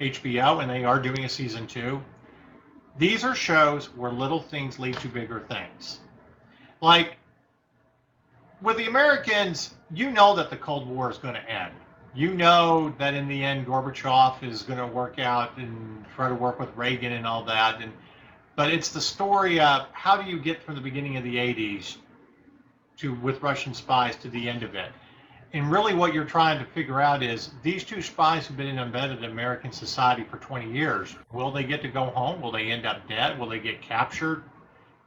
HBO, and they are doing a season 2. These are shows where little things lead to bigger things. Like, with The Americans, you know that the Cold War is going to end. You know that in the end, Gorbachev is going to work out and try to work with Reagan and all that. But it's the story of how do you get from the beginning of the 80s with Russian spies to the end of it. And really what you're trying to figure out is, these two spies have been embedded in American society for 20 years. Will they get to go home? Will they end up dead? Will they get captured?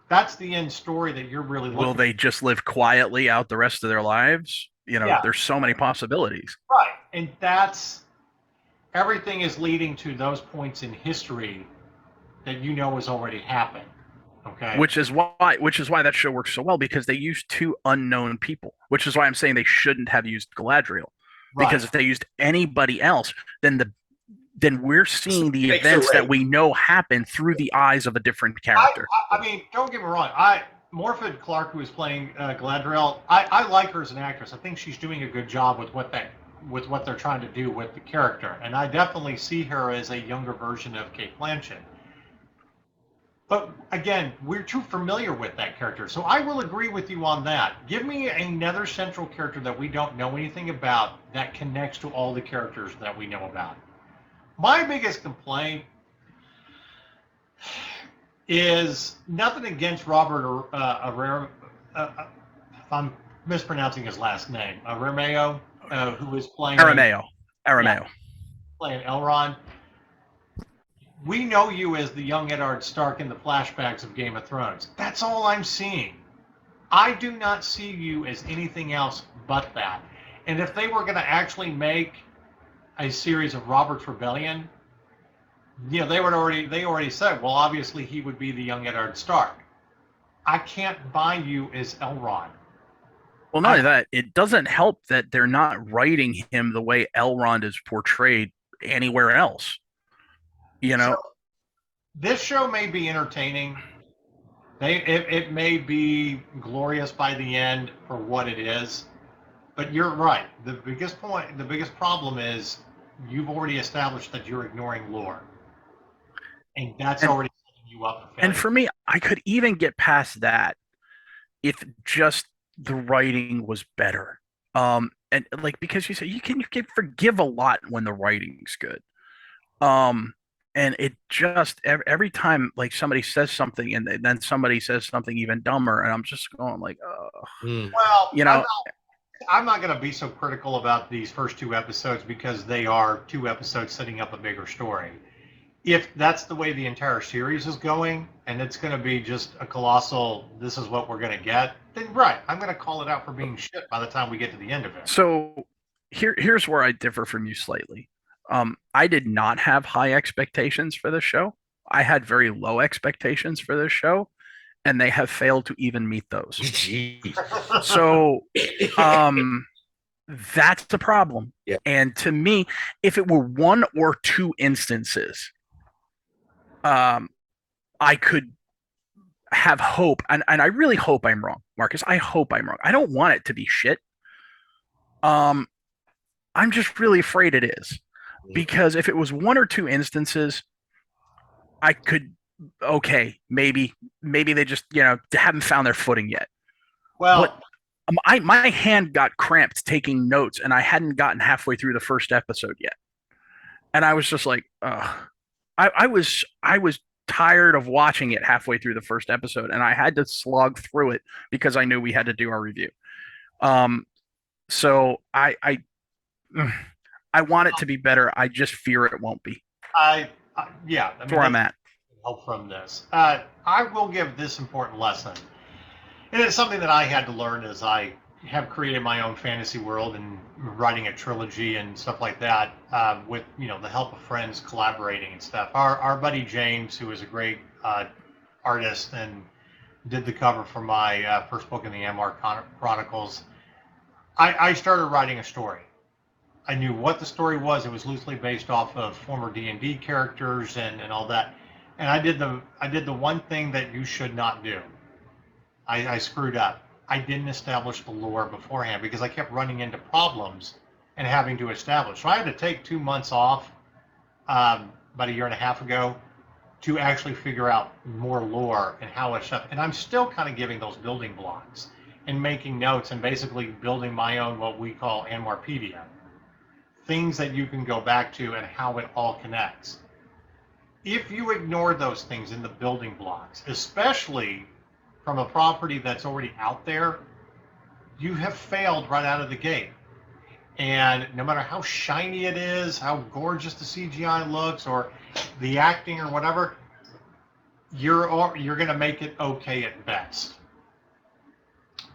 That's the end story that you're really looking Will they just live quietly out the rest of their lives? There's so many possibilities. Right. And everything is leading to those points in history that has already happened. Okay. Which is why that show works so well, because they used 2 unknown people. Which is why I'm saying they shouldn't have used Galadriel, because if they used anybody else, then we're seeing the events that we know happen through the eyes of a different character. I mean, don't get me wrong. Morfydd Clark, who is playing Galadriel, I like her as an actress. I think she's doing a good job with what they're trying to do with the character, and I definitely see her as a younger version of Cate Blanchett. But again, we're too familiar with that character. So I will agree with you on that. Give me another central character that we don't know anything about that connects to all the characters that we know about. My biggest complaint is nothing against Robert if I'm mispronouncing his last name, Armio, who is playing Armio. Playing Elrond. We know you as the young Eddard Stark in the flashbacks of Game of Thrones. That's all I'm seeing. I do not see you as anything else but that. And if they were going to actually make a series of Robert's Rebellion, they already said, well, obviously he would be the young Eddard Stark. I can't buy you as Elrond. Well, not only that, it doesn't help that they're not writing him the way Elrond is portrayed anywhere else. So this show may be entertaining. It may be glorious by the end for what it is, but you're right. The biggest problem is you've already established that you're ignoring lore, and that's already setting you up for failure. And for me, I could even get past that if just the writing was better. And like, because you say you can forgive a lot when the writing's good. And it just every time like somebody says something and then somebody says something even dumber, and I'm just going like, oh, well, you know. I'm not going to be so critical about these first 2 episodes because they are 2 episodes setting up a bigger story. If that's the way the entire series is going, and it's going to be just a colossal, this is what we're going to get, then right, I'm going to call it out for being shit by the time we get to the end of it. So here's where I differ from you slightly. I did not have high expectations for this show. I had very low expectations for this show, and they have failed to even meet those. Jeez. So that's the problem. Yeah. And to me, if it were 1 or 2 instances, I could have hope. And I really hope I'm wrong, Marcus. I hope I'm wrong. I don't want it to be shit. I'm just really afraid it is. Because if it was 1 or 2 instances, I could, okay, maybe they just, haven't found their footing yet. Well, but my hand got cramped taking notes, and I hadn't gotten halfway through the first episode yet. And I was just like, I was tired of watching it halfway through the first episode, and I had to slog through it because I knew we had to do our review. So I want it to be better. I just fear it won't be. Yeah. That's where I'm at. Help from this. I will give this important lesson. And it's something that I had to learn as I have created my own fantasy world and writing a trilogy and stuff like that with, the help of friends collaborating and stuff. Our buddy James, who is a great artist and did the cover for my first book in the Amar Chronicles, I started writing a story. I knew what the story was. It was loosely based off of former D&D characters and all that. And I did the one thing that you should not do. I screwed up. I didn't establish the lore beforehand because I kept running into problems and having to establish. So I had to take 2 months off about a year and a half ago to actually figure out more lore and how it's up. And I'm still kind of giving those building blocks and making notes and basically building my own what we call Anwarpedia. Things that you can go back to and how it all connects. If you ignore those things in the building blocks, especially from a property that's already out there, you have failed right out of the gate. And no matter how shiny it is, how gorgeous the CGI looks, or the acting or whatever, you're going to make it okay at best.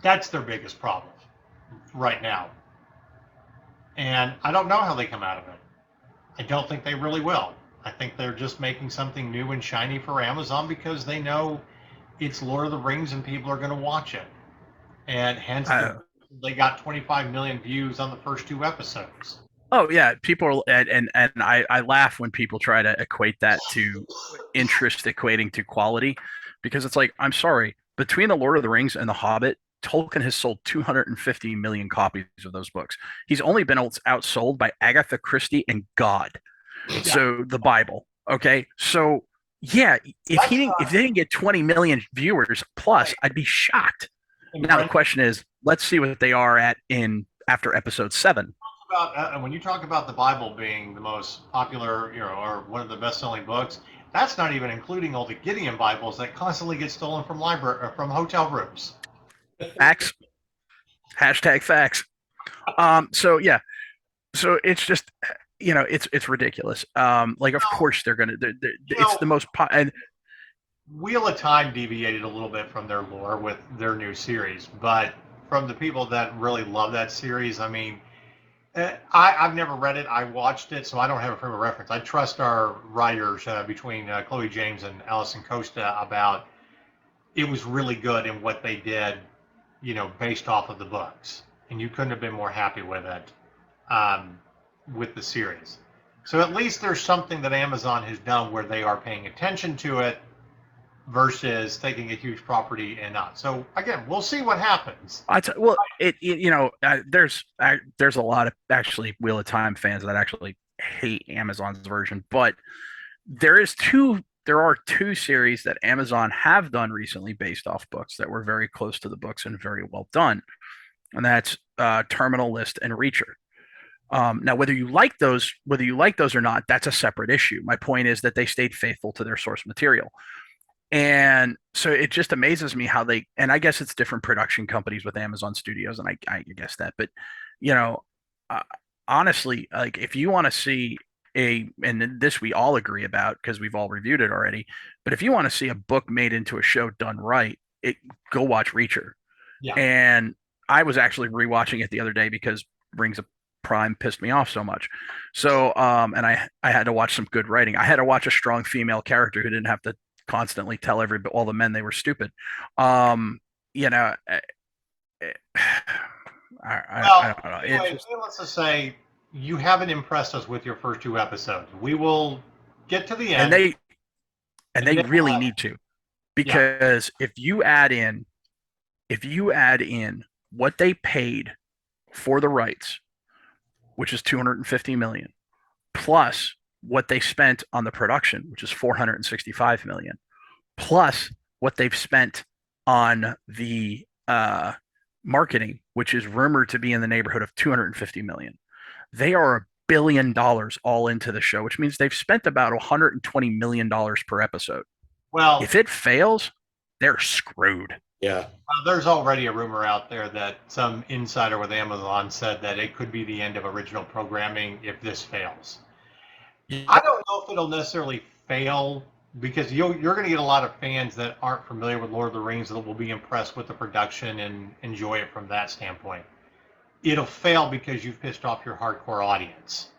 That's their biggest problem right now. And I don't know how they come out of it. I don't think they really will. I think they're just making something new and shiny for Amazon because they know it's Lord of the Rings and people are going to watch it. And hence they got 25 million views on the first 2 episodes. Oh yeah, people and I laugh when people try to equate that to interest equating to quality, because it's like, I'm sorry, between the Lord of the Rings and the Hobbit, Tolkien has sold 250 million copies of those books. He's only been outsold by Agatha Christie and God. Yeah. So the Bible. Okay. So yeah, if they didn't get 20 million viewers plus, I'd be shocked. Now the question is, let's see what they are at after episode 7. When you talk about the Bible being the most popular, or one of the best-selling books, that's not even including all the Gideon Bibles that constantly get stolen from from hotel rooms. Facts. Hashtag facts. So yeah. So it's just, it's ridiculous. Of course they're gonna. It's the most. And Wheel of Time deviated a little bit from their lore with their new series, but from the people that really love that series, I mean, I've never read it. I watched it, so I don't have a frame of reference. I trust our writers between Chloe James and Alison Costa about it was really good in what they did, based off of the books. And you couldn't have been more happy with it, with the series. So at least there's something that Amazon has done where they are paying attention to it versus taking a huge property and not. So again, we'll see what happens. Well, there's a lot of actually Wheel of Time fans that actually hate Amazon's version, but there are two series that Amazon have done recently based off books that were very close to the books and very well done, and that's Terminal List and Reacher. Now, whether you like those or not, that's a separate issue. My point is that they stayed faithful to their source material. And so it just amazes me how and I guess it's different production companies with Amazon Studios, and I guess that, but uh, honestly, like if you want to see and this we all agree about because we've all reviewed it already, but if you want to see a book made into a show done right, go watch Reacher. Yeah. And I was actually rewatching it the other day because Rings of Prime pissed me off so much. So, and I had to watch some good writing. I had to watch a strong female character who didn't have to constantly tell all the men they were stupid. I don't know. Anyway, let's just say you haven't impressed us with your first 2 episodes. We will get to the end, and they really need to, because if you add in what they paid for the rights, which is $250 million, plus what they spent on the production, which is $465 million, plus what they've spent on the marketing, which is rumored to be in the neighborhood of $250 million. They are $1 billion all into the show, which means they've spent about $120 million per episode. Well, if it fails, they're screwed. Yeah. There's already a rumor out there that some insider with Amazon said that it could be the end of original programming if this fails. I don't know if it'll necessarily fail, because you're going to get a lot of fans that aren't familiar with Lord of the Rings that will be impressed with the production and enjoy it from that standpoint. It'll fail because you've pissed off your hardcore audience,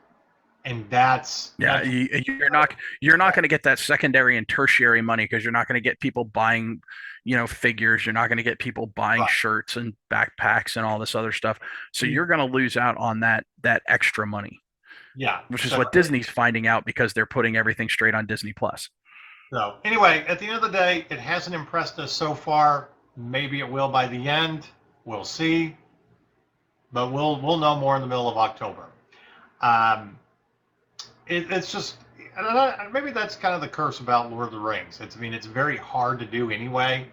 and that's you're not going to get that secondary and tertiary money, because you're not going to get people buying figures. You're not going to get people buying shirts and backpacks and all this other stuff. So you're going to lose out on that extra money. Yeah, which is what Disney's finding out because they're putting everything straight on Disney Plus. So anyway, at the end of the day, it hasn't impressed us so far. Maybe it will by the end. We'll see. But we'll know more in the middle of October. It's just, maybe that's kind of the curse about Lord of the Rings. It's very hard to do anyway.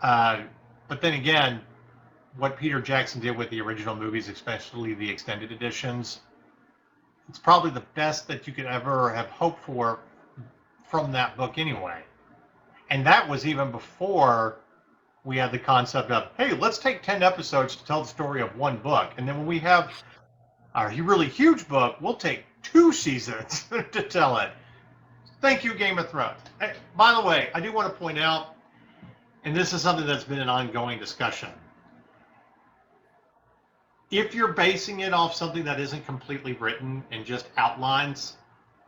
But then again, what Peter Jackson did with the original movies, especially the extended editions, it's probably the best that you could ever have hoped for from that book anyway. And that was even before we had the concept of, hey, let's take 10 episodes to tell the story of one book. And then when we have our really huge book, we'll take 2 seasons to tell it. Thank you, Game of Thrones. Hey, by the way, I do want to point out, and this is something that's been an ongoing discussion, if you're basing it off something that isn't completely written and just outlines,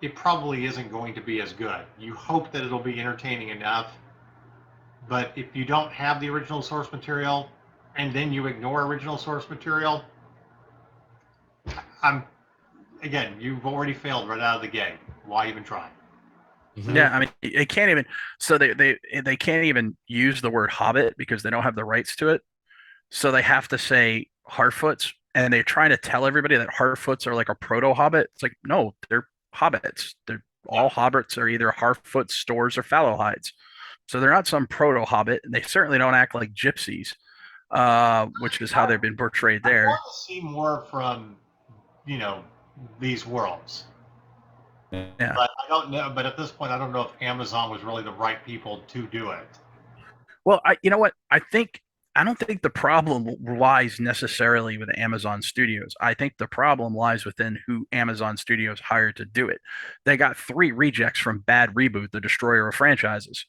it probably isn't going to be as good. You hope that it'll be entertaining enough, but if you don't have the original source material and then you ignore original source material, you've already failed right out of the gate. Why even try? Mm-hmm. Yeah, I mean, it can't even. So they can't even use the word Hobbit because they don't have the rights to it. So they have to say Harfoots, and they're trying to tell everybody that Harfoots are like a proto-Hobbit. It's like, no, they're hobbits. They're all hobbits are either Harfoots, Stores, or Fallowhides. So they're not some proto-Hobbit, and they certainly don't act like gypsies, which is how they've been portrayed there. I want to see more from, these worlds. Yeah. But I don't know. But at this point, I don't know if Amazon was really the right people to do it. Well, you know what? I don't think the problem lies necessarily with Amazon Studios. I think the problem lies within who Amazon Studios hired to do it. They got 3 rejects from Bad Reboot, the destroyer of franchises.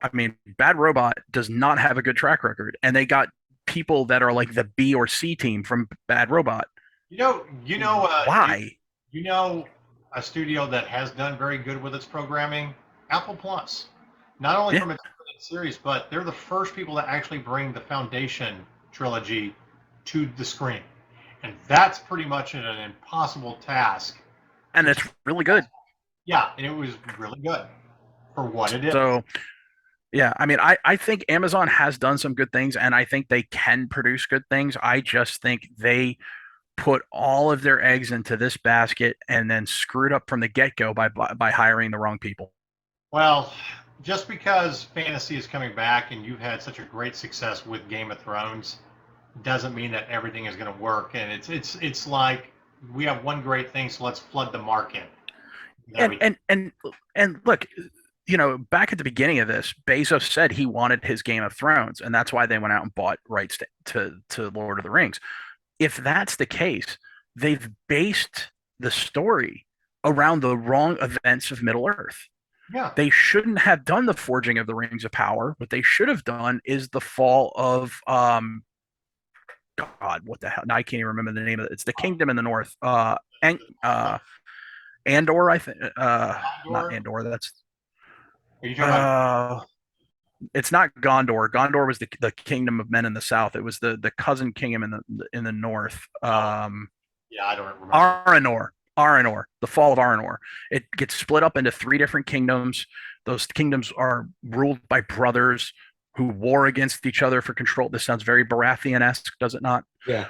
I mean, Bad Robot does not have a good track record, and they got people that are like the B or C team from Bad Robot. Why? A studio that has done very good with its programming, Apple Plus. Not only from its series, but they're the first people to actually bring the Foundation trilogy to the screen. And that's pretty much an impossible task and it's really good. Yeah, and it was really good for what it is. So yeah, I mean, I think Amazon has done some good things, and I think they can produce good things. I just think they put all of their eggs into this basket and then screwed up from the get-go by hiring the wrong people. Well, just because fantasy is coming back and you've had such a great success with Game of Thrones doesn't mean that everything is going to work. And it's like we have one great thing, so let's flood the market. And look, back at the beginning of this, Bezos said he wanted his Game of Thrones, and that's why they went out and bought rights to Lord of the Rings. If that's the case, they've based the story around the wrong events of Middle Earth. Yeah. They shouldn't have done the forging of the Rings of Power. What they should have done is the fall of God, what the hell? Now I can't even remember the name of it. It's the kingdom in the north. Andor, I think. Not Andor. That's. Are you talking about? It's not Gondor. Gondor was the kingdom of men in the south. It was the cousin kingdom in the north. Yeah, I don't remember. Aranor, the fall of Aranor. It gets split up into 3 different kingdoms. Those kingdoms are ruled by brothers who war against each other for control. This sounds very Baratheon-esque, does it not? Yeah.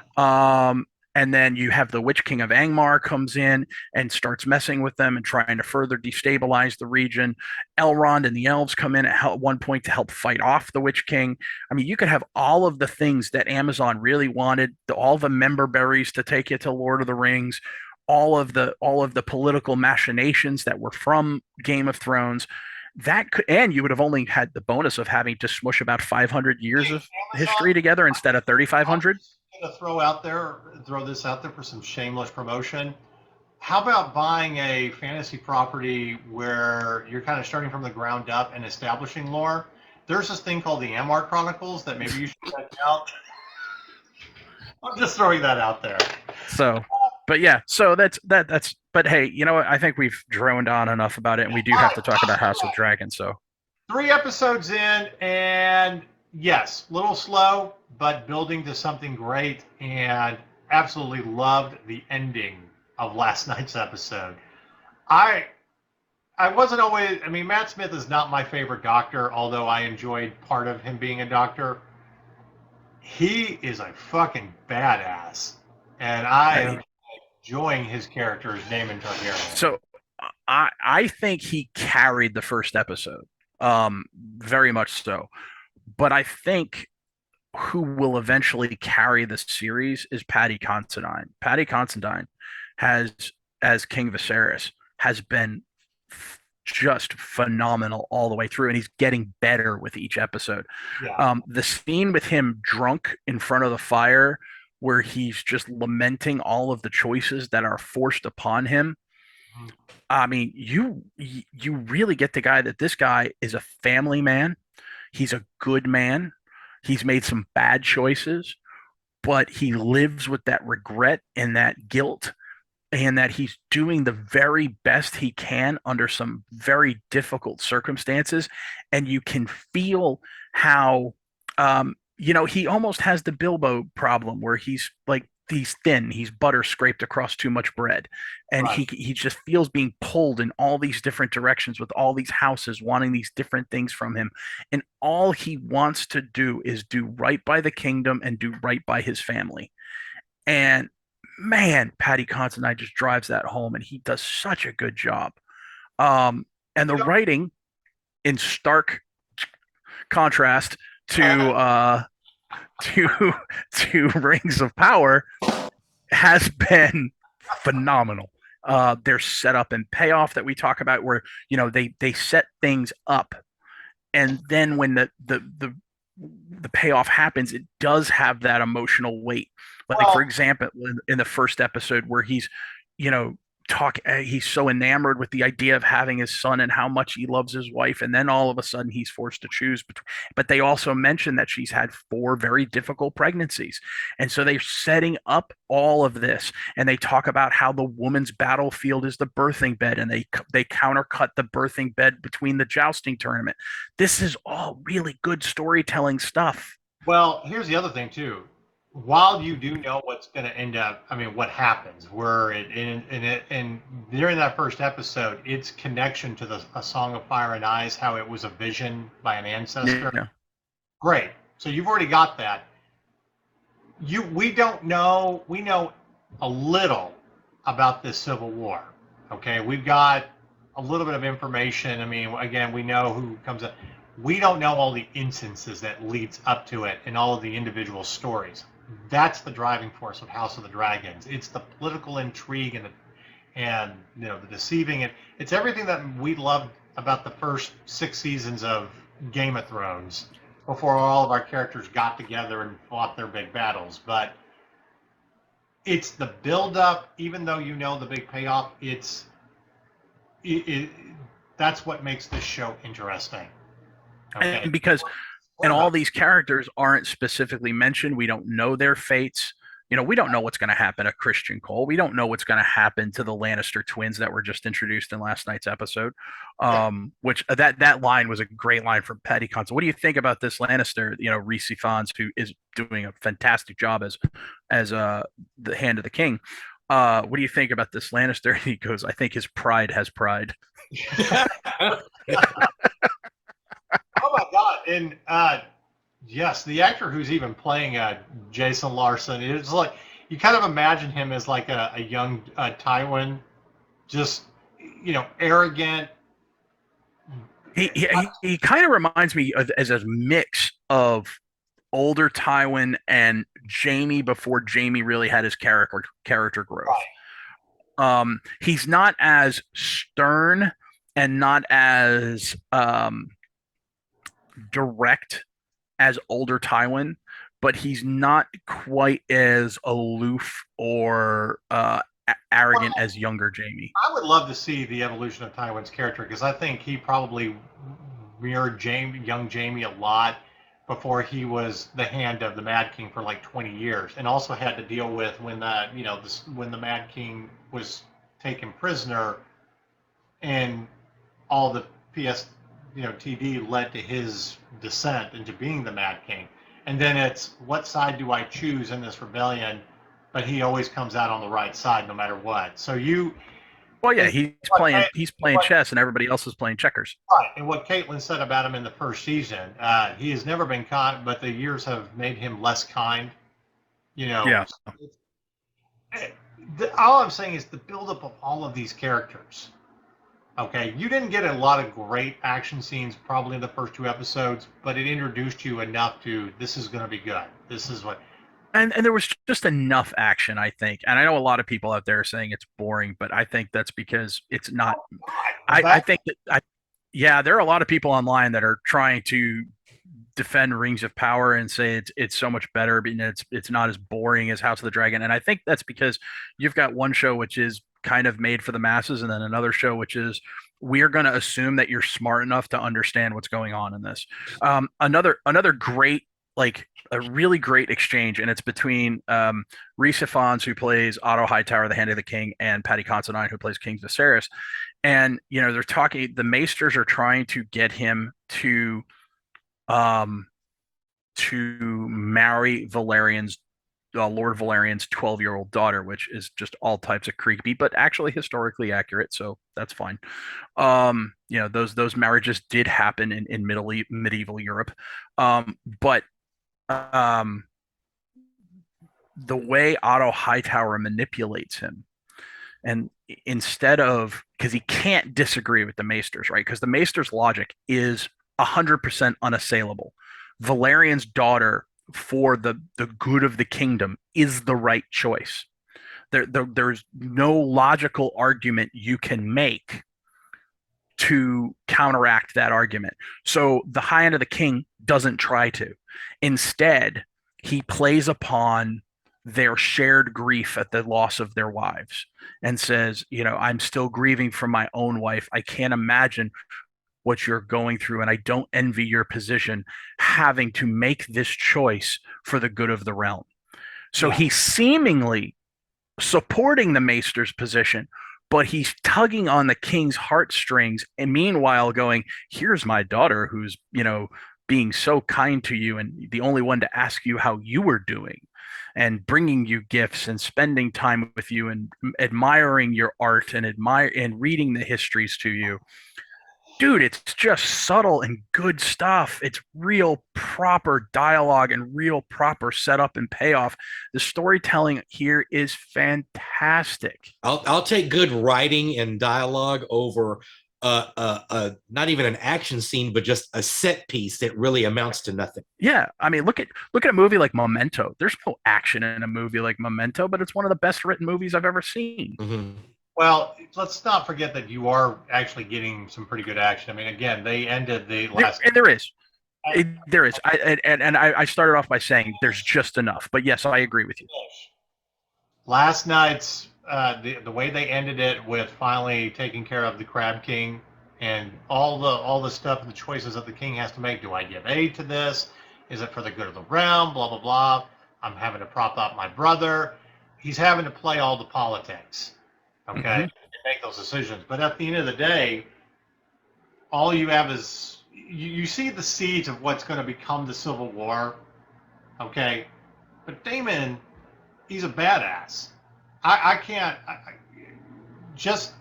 And then you have the Witch King of Angmar comes in and starts messing with them and trying to further destabilize the region. Elrond and the elves come in at one point to help fight off the Witch King. I mean, you could have all of the things that Amazon really wanted, all the member berries to take you to Lord of the Rings, all of the political machinations that were from Game of Thrones. And you would have only had the bonus of having to smush about 500 years of history together instead of 3,500. To throw this out there for some shameless promotion. How about buying a fantasy property where you're kind of starting from the ground up and establishing lore? There's this thing called the Ammar Chronicles that maybe you should check out. I'm just throwing that out there. So, but yeah, so that's. But hey, you know what? I think we've droned on enough about it, and we do have to talk about House of Dragon. So, 3 episodes in, and yes, a little slow, but building to something great, and absolutely loved the ending of last night's episode. I wasn't always, I mean, Matt Smith is not my favorite doctor, although I enjoyed part of him being a doctor. He is a fucking badass, and I am enjoying his character's Daemon Targaryen. So I think he carried the first episode, very much so. But I think who will eventually carry the series is Paddy Considine. Paddy Considine has, as King Viserys, has been just phenomenal all the way through, and he's getting better with each episode. Yeah. The scene with him drunk in front of the fire, where he's just lamenting all of the choices that are forced upon him. I mean, you really get the guy that this guy is a family man. He's a good man. He's made some bad choices, but he lives with that regret and that guilt, and that he's doing the very best he can under some very difficult circumstances. And you can feel how, he almost has the Bilbo problem where he's thin, he's butter scraped across too much bread, and right. he just feels being pulled in all these different directions with all these houses wanting these different things from him, and all he wants to do is do right by the kingdom and do right by his family. And man, Paddy Considine just drives that home, and he does such a good job. And the writing, in stark contrast to Rings of Power, has been phenomenal. Their setup and payoff that we talk about, where they set things up, and then when the payoff happens, it does have that emotional weight. Like, for example, in the first episode, where he's he's so enamored with the idea of having his son and how much he loves his wife, and then all of a sudden he's forced to choose between. But they also mention that she's had 4 very difficult pregnancies, and so they're setting up all of this, and they talk about how the woman's battlefield is the birthing bed, and they countercut the birthing bed between the jousting tournament. This is all really good storytelling stuff. Well, here's the other thing too. while you do know what's going to end up, I mean, what happens, and during that first episode, its connection to A Song of Fire and Ice, how it was a vision by an ancestor. Yeah. Great. So you've already got that. We don't know. We know a little about this Civil War. Okay, we've got a little bit of information. I mean, again, we know who comes up. We don't know all the instances that leads up to it and all of the individual stories. That's the driving force of House of the Dragons. It's the political intrigue and the deceiving. It's everything that we loved about the first 6 seasons of Game of Thrones before all of our characters got together and fought their big battles. But it's the build-up, even though you know the big payoff. That's what makes this show interesting. Okay. And because all these characters aren't specifically mentioned, we don't know their fates. We don't know what's going to happen to Christian Cole. We don't know what's going to happen to the Lannister twins that were just introduced in last night's episode. Which that line was a great line from Patty Considine. What do you think about this Lannister? Rhys Ifans, who is doing a fantastic job as the Hand of the King. What do you think about this Lannister? He goes, I think his pride has pride. Oh my God! And yes, the actor who's even playing Jason Larson, it's like you kind of imagine him as like a young Tywin, just arrogant. He kind of reminds me as a mix of older Tywin and Jaime before Jaime really had his character growth. Right. He's not as stern and not as direct as older Tywin, but he's not quite as aloof or arrogant as younger Jaime. I would love to see the evolution of Tywin's character because I think he probably mirrored young Jaime a lot before he was the hand of the Mad King for like 20 years, and also had to deal with when the Mad King was taken prisoner, and all the TD led to his descent into being the Mad King. And then it's, what side do I choose in this rebellion? But he always comes out on the right side no matter what. So he's playing chess and everybody else is playing checkers. Right. And what Caitlin said about him in the first season, he has never been kind, but the years have made him less kind. Yeah. All I'm saying is the buildup of all of these characters. Okay, you didn't get a lot of great action scenes probably in the first 2 episodes, but it introduced you enough to, this is going to be good. This is what... And there was just enough action, I think. And I know a lot of people out there are saying it's boring, but I think that's because it's not... I think that... there are a lot of people online that are trying to defend Rings of Power and say it's so much better, but it's not as boring as House of the Dragon. And I think that's because you've got one show which is kind of made for the masses, and then another show which is, we're going to assume that you're smart enough to understand what's going on in this. Another great, like a really great exchange, and it's between Rhys Ifans, who plays Otto Hightower, the Hand of the King, and Patty Considine, who plays King Viserys. And they're talking. The Maesters are trying to get him to marry Lord Valerian's 12-year-old daughter, which is just all types of creepy, but actually historically accurate, so that's fine. Those marriages did happen in medieval Europe, but the way Otto Hightower manipulates him, and instead of, because he can't disagree with the Maesters, right? Because the Maesters' logic is 100% unassailable. Valerian's daughter, for the good of the kingdom, is the right choice. There's no logical argument you can make to counteract that argument. So the High End of the King doesn't try to. Instead, he plays upon their shared grief at the loss of their wives and says, I'm still grieving from my own wife. I can't imagine what you're going through, and I don't envy your position having to make this choice for the good of the realm. So he's seemingly supporting the Maester's position, but he's tugging on the king's heartstrings, and meanwhile going, here's my daughter who's, being so kind to you and the only one to ask you how you were doing. and bringing you gifts and spending time with you and admiring your art and reading the histories to you. Dude, it's just subtle and good stuff. It's real proper dialogue and real proper setup and payoff. The storytelling here is fantastic. I'll take good writing and dialogue over not even an action scene, but just a set piece that really amounts to nothing. Yeah, I mean, look at a movie like Memento. There's no action in a movie like Memento, but it's one of the best written movies I've ever seen. Mm-hmm. Well, let's not forget that you are actually getting some pretty good action. I mean, again, they ended the last. There is. I started off by saying there's just enough, but yes, I agree with you. Last night's the way they ended it with finally taking care of the Crab King and all the stuff and the choices that the king has to make. Do I give aid to this? Is it for the good of the realm? Blah blah blah. I'm having to prop up my brother. He's having to play all the politics. Okay, and make those decisions. But at the end of the day, all you have is you see the seeds of what's going to become the Civil War. Okay, but Damon, he's a badass. I can't just.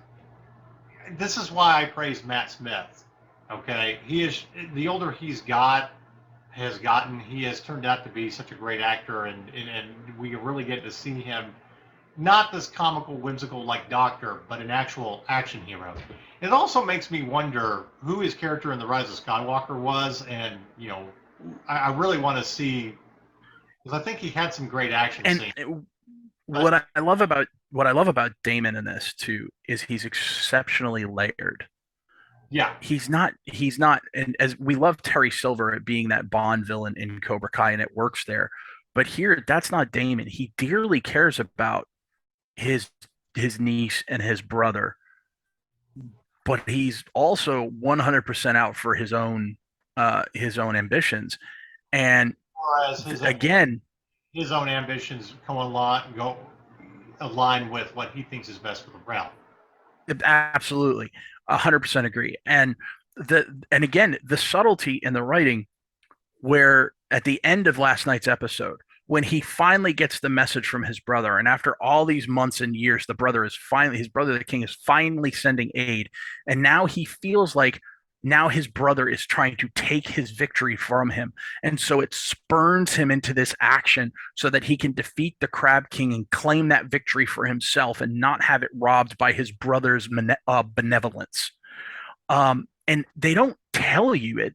This is why I praise Matt Smith. Okay, he is the older he has gotten. He has turned out to be such a great actor, and we really get to see him. Not this comical, whimsical like Doctor, but an actual action hero. It also makes me wonder who his character in The Rise of Skywalker was, and I really want to see because I think he had some great action scenes. What I love about Damon in this too is he's exceptionally layered. Yeah, he's not, and as we love Terry Silver at being that Bond villain in Cobra Kai, and it works there. But here, that's not Damon. He dearly cares about his niece and his brother, but he's also 100% out for his own ambitions. And his own ambitions go align with what he thinks is best for the realm. Absolutely, 100% agree. And again, the subtlety in the writing, where at the end of last night's episode, when he finally gets the message from his brother, and after all these months and years, his brother, the king, is finally sending aid, and now he feels like now his brother is trying to take his victory from him, and so it spurns him into this action so that he can defeat the Crab King and claim that victory for himself and not have it robbed by his brother's benevolence. And they don't tell you it;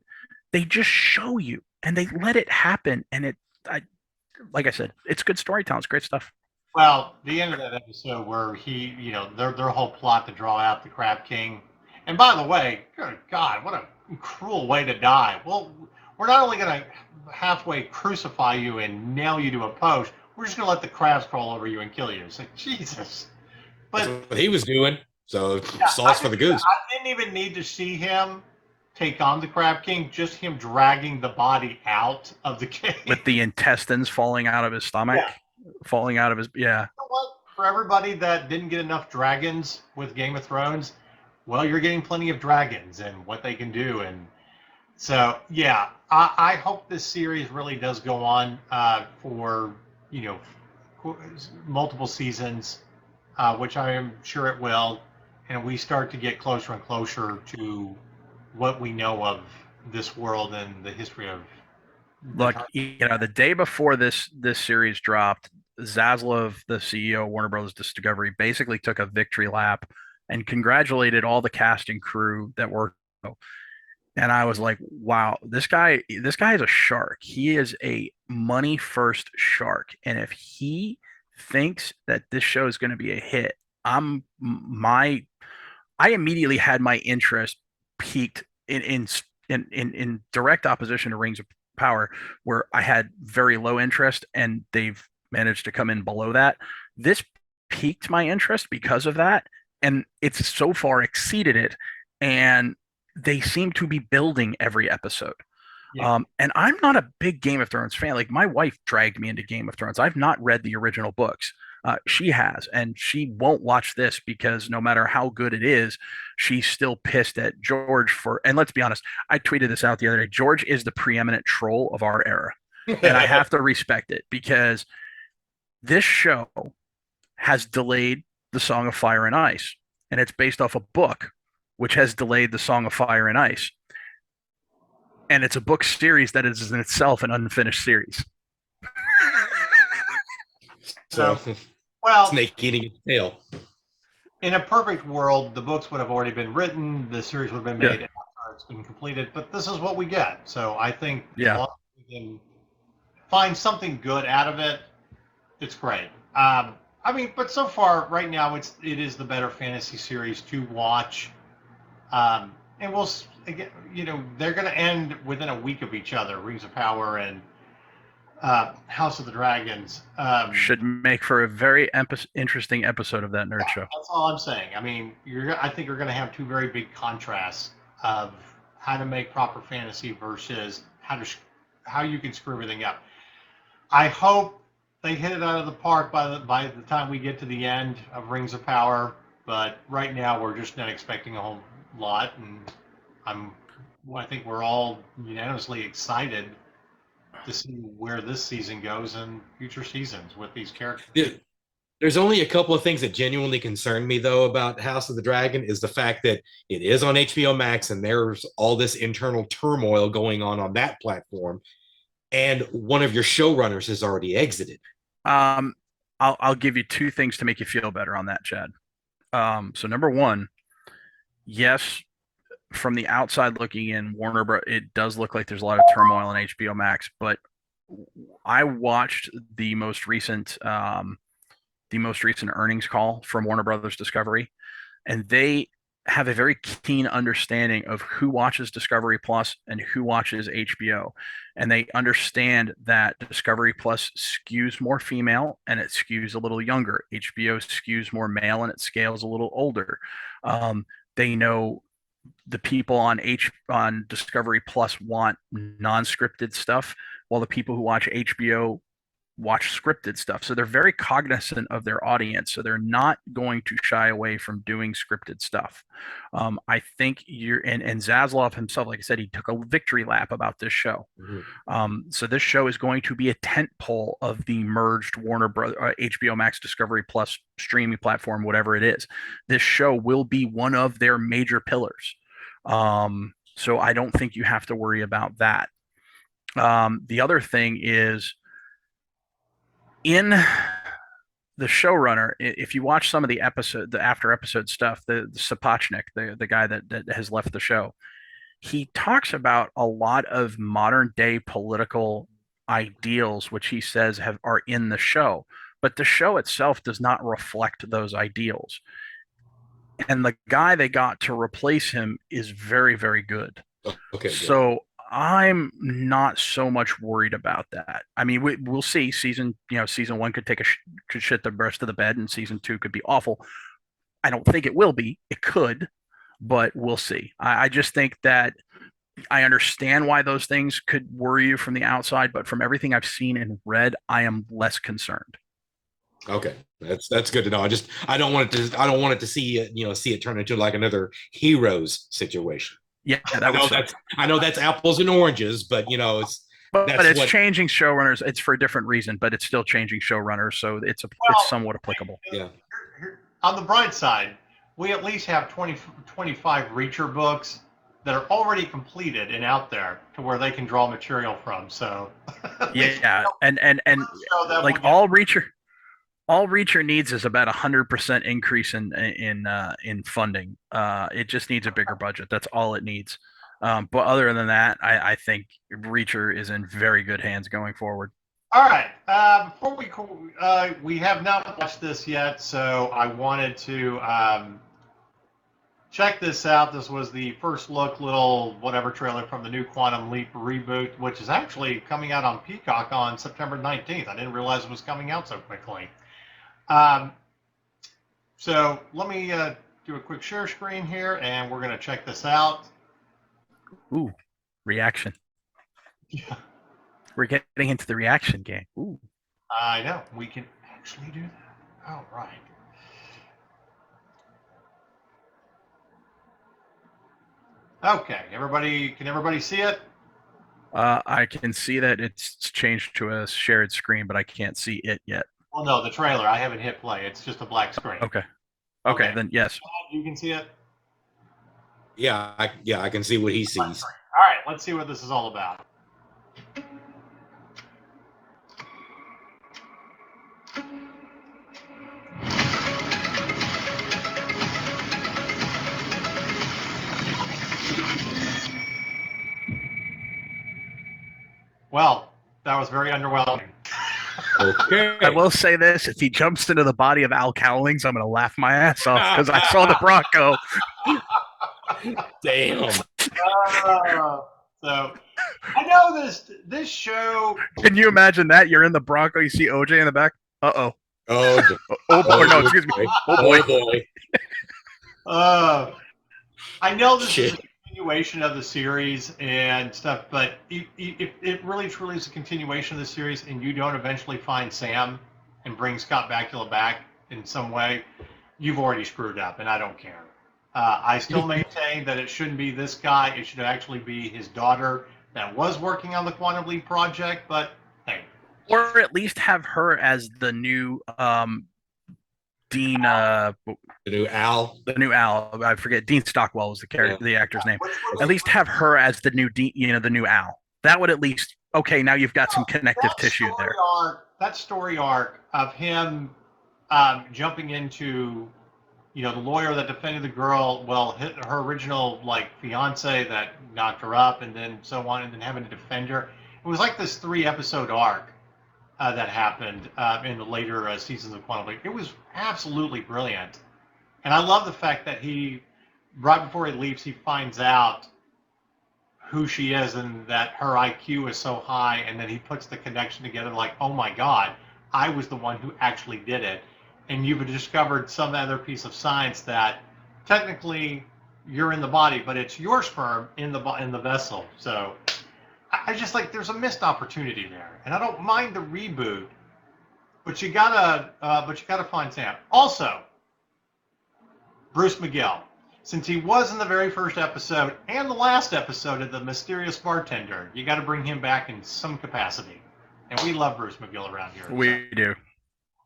they just show you, and they let it happen, and like I said, it's good storytelling. It's great stuff. Well, the end of that episode where he, their whole plot to draw out the Crab King. And by the way, good God, what a cruel way to die. Well, we're not only going to halfway crucify you and nail you to a post, we're just going to let the crabs crawl over you and kill you. It's like, Jesus. But that's what he was doing. So sauce for the goose. I didn't even need to see him take on the Crab King, just him dragging the body out of the cave. With the intestines falling out of his stomach, falling out of his, You know what? For everybody that didn't get enough dragons with Game of Thrones, well, you're getting plenty of dragons and what they can do. And so, yeah, I hope this series really does go on for, multiple seasons, which I am sure it will. And we start to get closer and closer to what we know of this world and the history of. Look, the day before this series dropped, Zaslav, the CEO of Warner Brothers Discovery, basically took a victory lap and congratulated all the cast and crew that worked. And I was like, wow, this guy is a shark. He is a money first shark. And if he thinks that this show is going to be a hit, I immediately had my interest peaked in direct opposition to Rings of Power, where I had very low interest, and they've managed to come in below that. This piqued my interest because of that, and it's so far exceeded it, and they seem to be building every episode. Yeah. And I'm not a big Game of Thrones fan. Like, my wife dragged me into Game of Thrones. I've not read the original books. She has, and she won't watch this because no matter how good it is, she's still pissed at George and let's be honest, I tweeted this out the other day. George is the preeminent troll of our era. And I have to respect it because This show has delayed the Song of Fire and Ice, and it's based off a book which has delayed the Song of Fire and Ice. And it's a book series that is in itself an unfinished series. So, well, snake eating its tail. in a perfect world, the books would have already been written, the series would have been made after it's been completed, but this is what we get. So I think as long as we can find something good out of it, it's great. I mean, but so far, right now, it is the better fantasy series to watch. And we'll, again, they're going to end within a week of each other, Rings of Power and House of the Dragons. Should make for a very interesting episode of that nerd show. That's all I'm saying. I mean, I think you're going to have two very big contrasts of how to make proper fantasy versus how you can screw everything up. I hope they hit it out of the park by the time we get to the end of Rings of Power, but right now we're just not expecting a whole lot, and I think we're all unanimously excited to see where this season goes and future seasons with these characters. There's only a couple of things that genuinely concern me, though, about House of the Dragon is the fact that it is on HBO Max and there's all this internal turmoil going on that platform, and one of your showrunners has already exited. I'll give you two things to make you feel better on that, Chad. So number one, yes, from the outside looking in, Warner Bros. It does look like there's a lot of turmoil on HBO Max, but I watched the most recent earnings call from Warner Brothers Discovery, and they have a very keen understanding of who watches Discovery Plus and who watches HBO. And they understand that Discovery Plus skews more female and it skews a little younger. HBO skews more male and it scales a little older. They know the people on Discovery Plus want non-scripted stuff, while the people who watch HBO watch scripted stuff. So they're very cognizant of their audience. So they're not going to shy away from doing scripted stuff. I think and Zaslav himself, like I said, he took a victory lap about this show. Mm-hmm. So this show is going to be a tentpole of the merged Warner Bros. HBO Max Discovery Plus streaming platform, whatever it is. This show will be one of their major pillars. So I don't think you have to worry about that. The other thing is, in the showrunner, if you watch some of the after episode stuff, the Sapochnik, the guy that has left the show, he talks about a lot of modern day political ideals, which he says are in the show, but the show itself does not reflect those ideals. And the guy they got to replace him is very, very good. Okay. So I'm not so much worried about that. I mean, we'll see. Season one could could shit the rest of the bed, and season two could be awful. I don't think it will be. It could, but we'll see. I just think that I understand why those things could worry you from the outside, but from everything I've seen and read, I am less concerned. Okay, that's good to know. I don't want it to see it turn into like another Heroes situation. Yeah, I know that's apples and oranges, but it's changing showrunners. It's for a different reason, but it's still changing showrunners, so it's somewhat applicable. Yeah. On the bright side, we at least have 25 Reacher books that are already completed and out there to where they can draw material from. So yeah, and like all Reacher needs is about 100% increase in funding. It just needs a bigger budget. That's all it needs. But other than that, I think Reacher is in very good hands going forward. All right. Before we have not watched this yet, so I wanted to check this out. This was the first look, little whatever trailer from the new Quantum Leap reboot, which is actually coming out on Peacock on September 19th. I didn't realize it was coming out so quickly. So let me do a quick share screen here, and we're going to check this out. Ooh, reaction. Yeah. We're getting into the reaction game. Ooh. I know. We can actually do that. All right. Okay. Can everybody see it? I can see that it's changed to a shared screen, but I can't see it yet. Well, no, the trailer. I haven't hit play. It's just a black screen. Okay. Okay. Then yes. You can see it? Yeah, I can see what he sees. All right, let's see what this is all about. Well, that was very underwhelming. Okay. I will say this: if he jumps into the body of Al Cowlings, I'm going to laugh my ass off because I saw the Bronco. Damn. So I know this show. Can you imagine that? You're in the Bronco, you see OJ in the back. Oh, No, excuse me. Oh boy. I know this is a continuation of the series and stuff, but if it really truly is a continuation of the series and you don't eventually find Sam and bring Scott Bakula back in some way, you've already screwed up, and I don't care. I still maintain that it shouldn't be this guy. It should actually be his daughter that was working on the Quantum Leap project, but hey. Or at least have her as the new Dean. The new Al. The new Al. I forget. Dean Stockwell was the character, the actor's name. At least have her as the new Dean. The new Al. That would at least. Okay, now you've got some connective tissue there. That story arc of him jumping into, the lawyer that defended the girl, her original fiance that knocked her up, and then so on, and then having to defend her. It was like this 3-episode arc that happened in the later seasons of Quantum Leap. It was absolutely brilliant, and I love the fact that right before he leaves, he finds out who she is and that her IQ is so high, and then he puts the connection together like, oh my God, I was the one who actually did it. And you've discovered some other piece of science that technically you're in the body, but it's your sperm in the vessel. So I just there's a missed opportunity there, and I don't mind the reboot, but you gotta find Sam. Also, Bruce McGill, since he was in the very first episode and the last episode of The Mysterious Bartender, you got to bring him back in some capacity, and we love Bruce McGill around here. We do.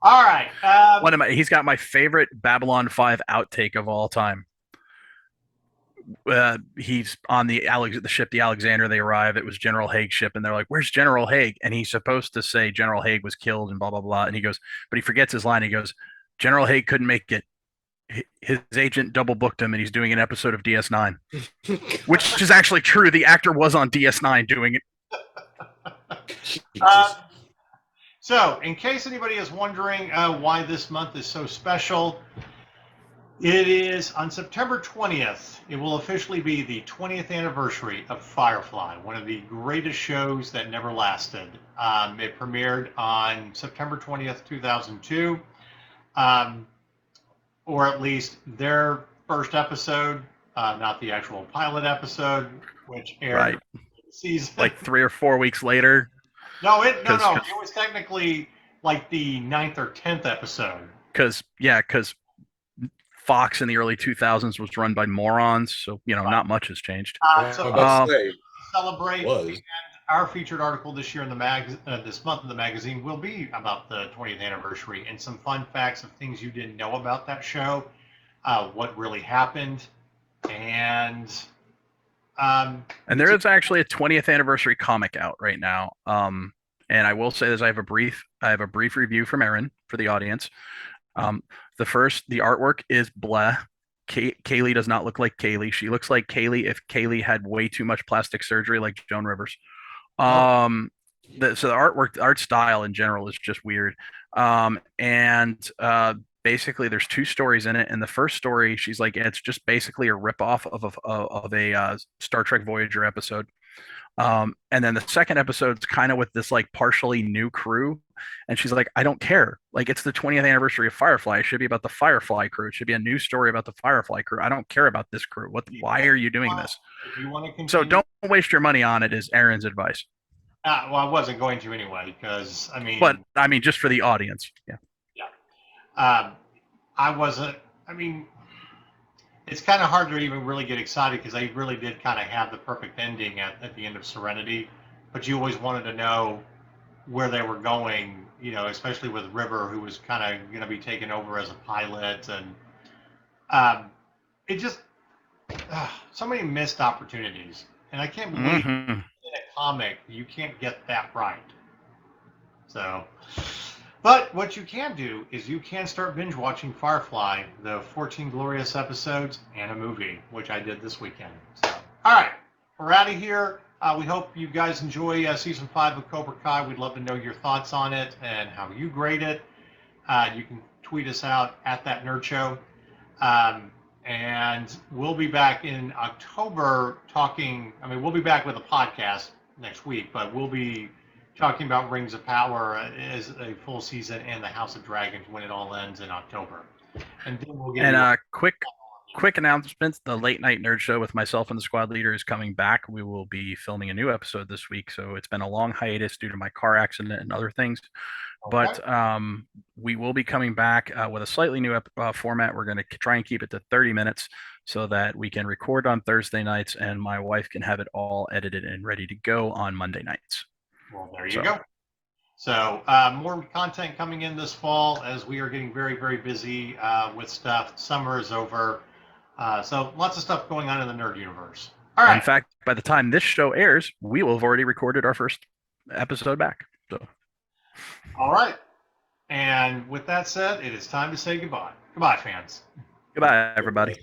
All right. He's got my favorite Babylon 5 outtake of all time. He's on the ship, the Alexander. They arrive. It was General Haig's ship, and they're like, "Where's General Haig?" And he's supposed to say General Haig was killed and blah blah blah. And he goes, but he forgets his line. He goes, "General Haig couldn't make it. His agent double booked him, and he's doing an episode of DS9," which is actually true. The actor was on DS9 doing it. So, in case anybody is wondering why this month is so special, it is on September 20th. It will officially be the 20th anniversary of Firefly, one of the greatest shows that never lasted. It premiered on September 20th, 2002, or at least their first episode, not the actual pilot episode, which aired season 3 or 4 weeks later. No, it was technically the 9th or 10th episode. Because Fox in the early 2000s was run by morons, so not much has changed. Celebrate, and our featured article this year in the this month in the magazine will be about the 20th anniversary and some fun facts of things you didn't know about that show, what really happened, and there is actually a 20th anniversary comic out right now. And I will say this: I have a brief review from Aaron for the audience. The artwork is blah. Kaylee does not look like Kaylee. She looks like Kaylee if Kaylee had way too much plastic surgery, like Joan Rivers. So the art style in general is just weird. Basically, there's 2 stories in it, and the first story, she's like, it's just basically a ripoff of a Star Trek Voyager episode. And then the second episode's kind of with this partially new crew, and she's like, I don't care. It's the 20th anniversary of Firefly. It should be about the Firefly crew. It should be a new story about the Firefly crew. I don't care about this crew. Why are you doing this? So don't waste your money on it, is Aaron's advice. Well, I wasn't going to anyway, because But just for the audience, yeah. I wasn't. It's kind of hard to even really get excited because I really did kind of have the perfect ending at the end of Serenity, but you always wanted to know where they were going, especially with River, who was kind of going to be taken over as a pilot, and it just so many missed opportunities, and I can't believe in a comic you can't get that right. So, but what you can do is you can start binge watching Firefly, the 14 glorious episodes and a movie, which I did this weekend. So, all right, we're out of here. We hope you guys enjoy season 5 of Cobra Kai. We'd love to know your thoughts on it and how you grade it. You can tweet us out at That Nerd Show. And we'll be back in October we'll be back with a podcast next week, but we'll be talking about Rings of Power as a full season and the House of Dragons when it all ends in October. And then we'll get quick announcements. The Late Night Nerd Show with myself and the squad leader is coming back. We will be filming a new episode this week. So it's been a long hiatus due to my car accident and other things. Okay. But we will be coming back with a slightly new format. We're going to try and keep it to 30 minutes so that we can record on Thursday nights and my wife can have it all edited and ready to go on Monday nights. Well, there you go. So more content coming in this fall as we are getting very, very busy with stuff. Summer is over. So lots of stuff going on in the nerd universe. All right. In fact, by the time this show airs, we will have already recorded our first episode back. So. All right. And with that said, it is time to say goodbye. Goodbye, fans. Goodbye, everybody.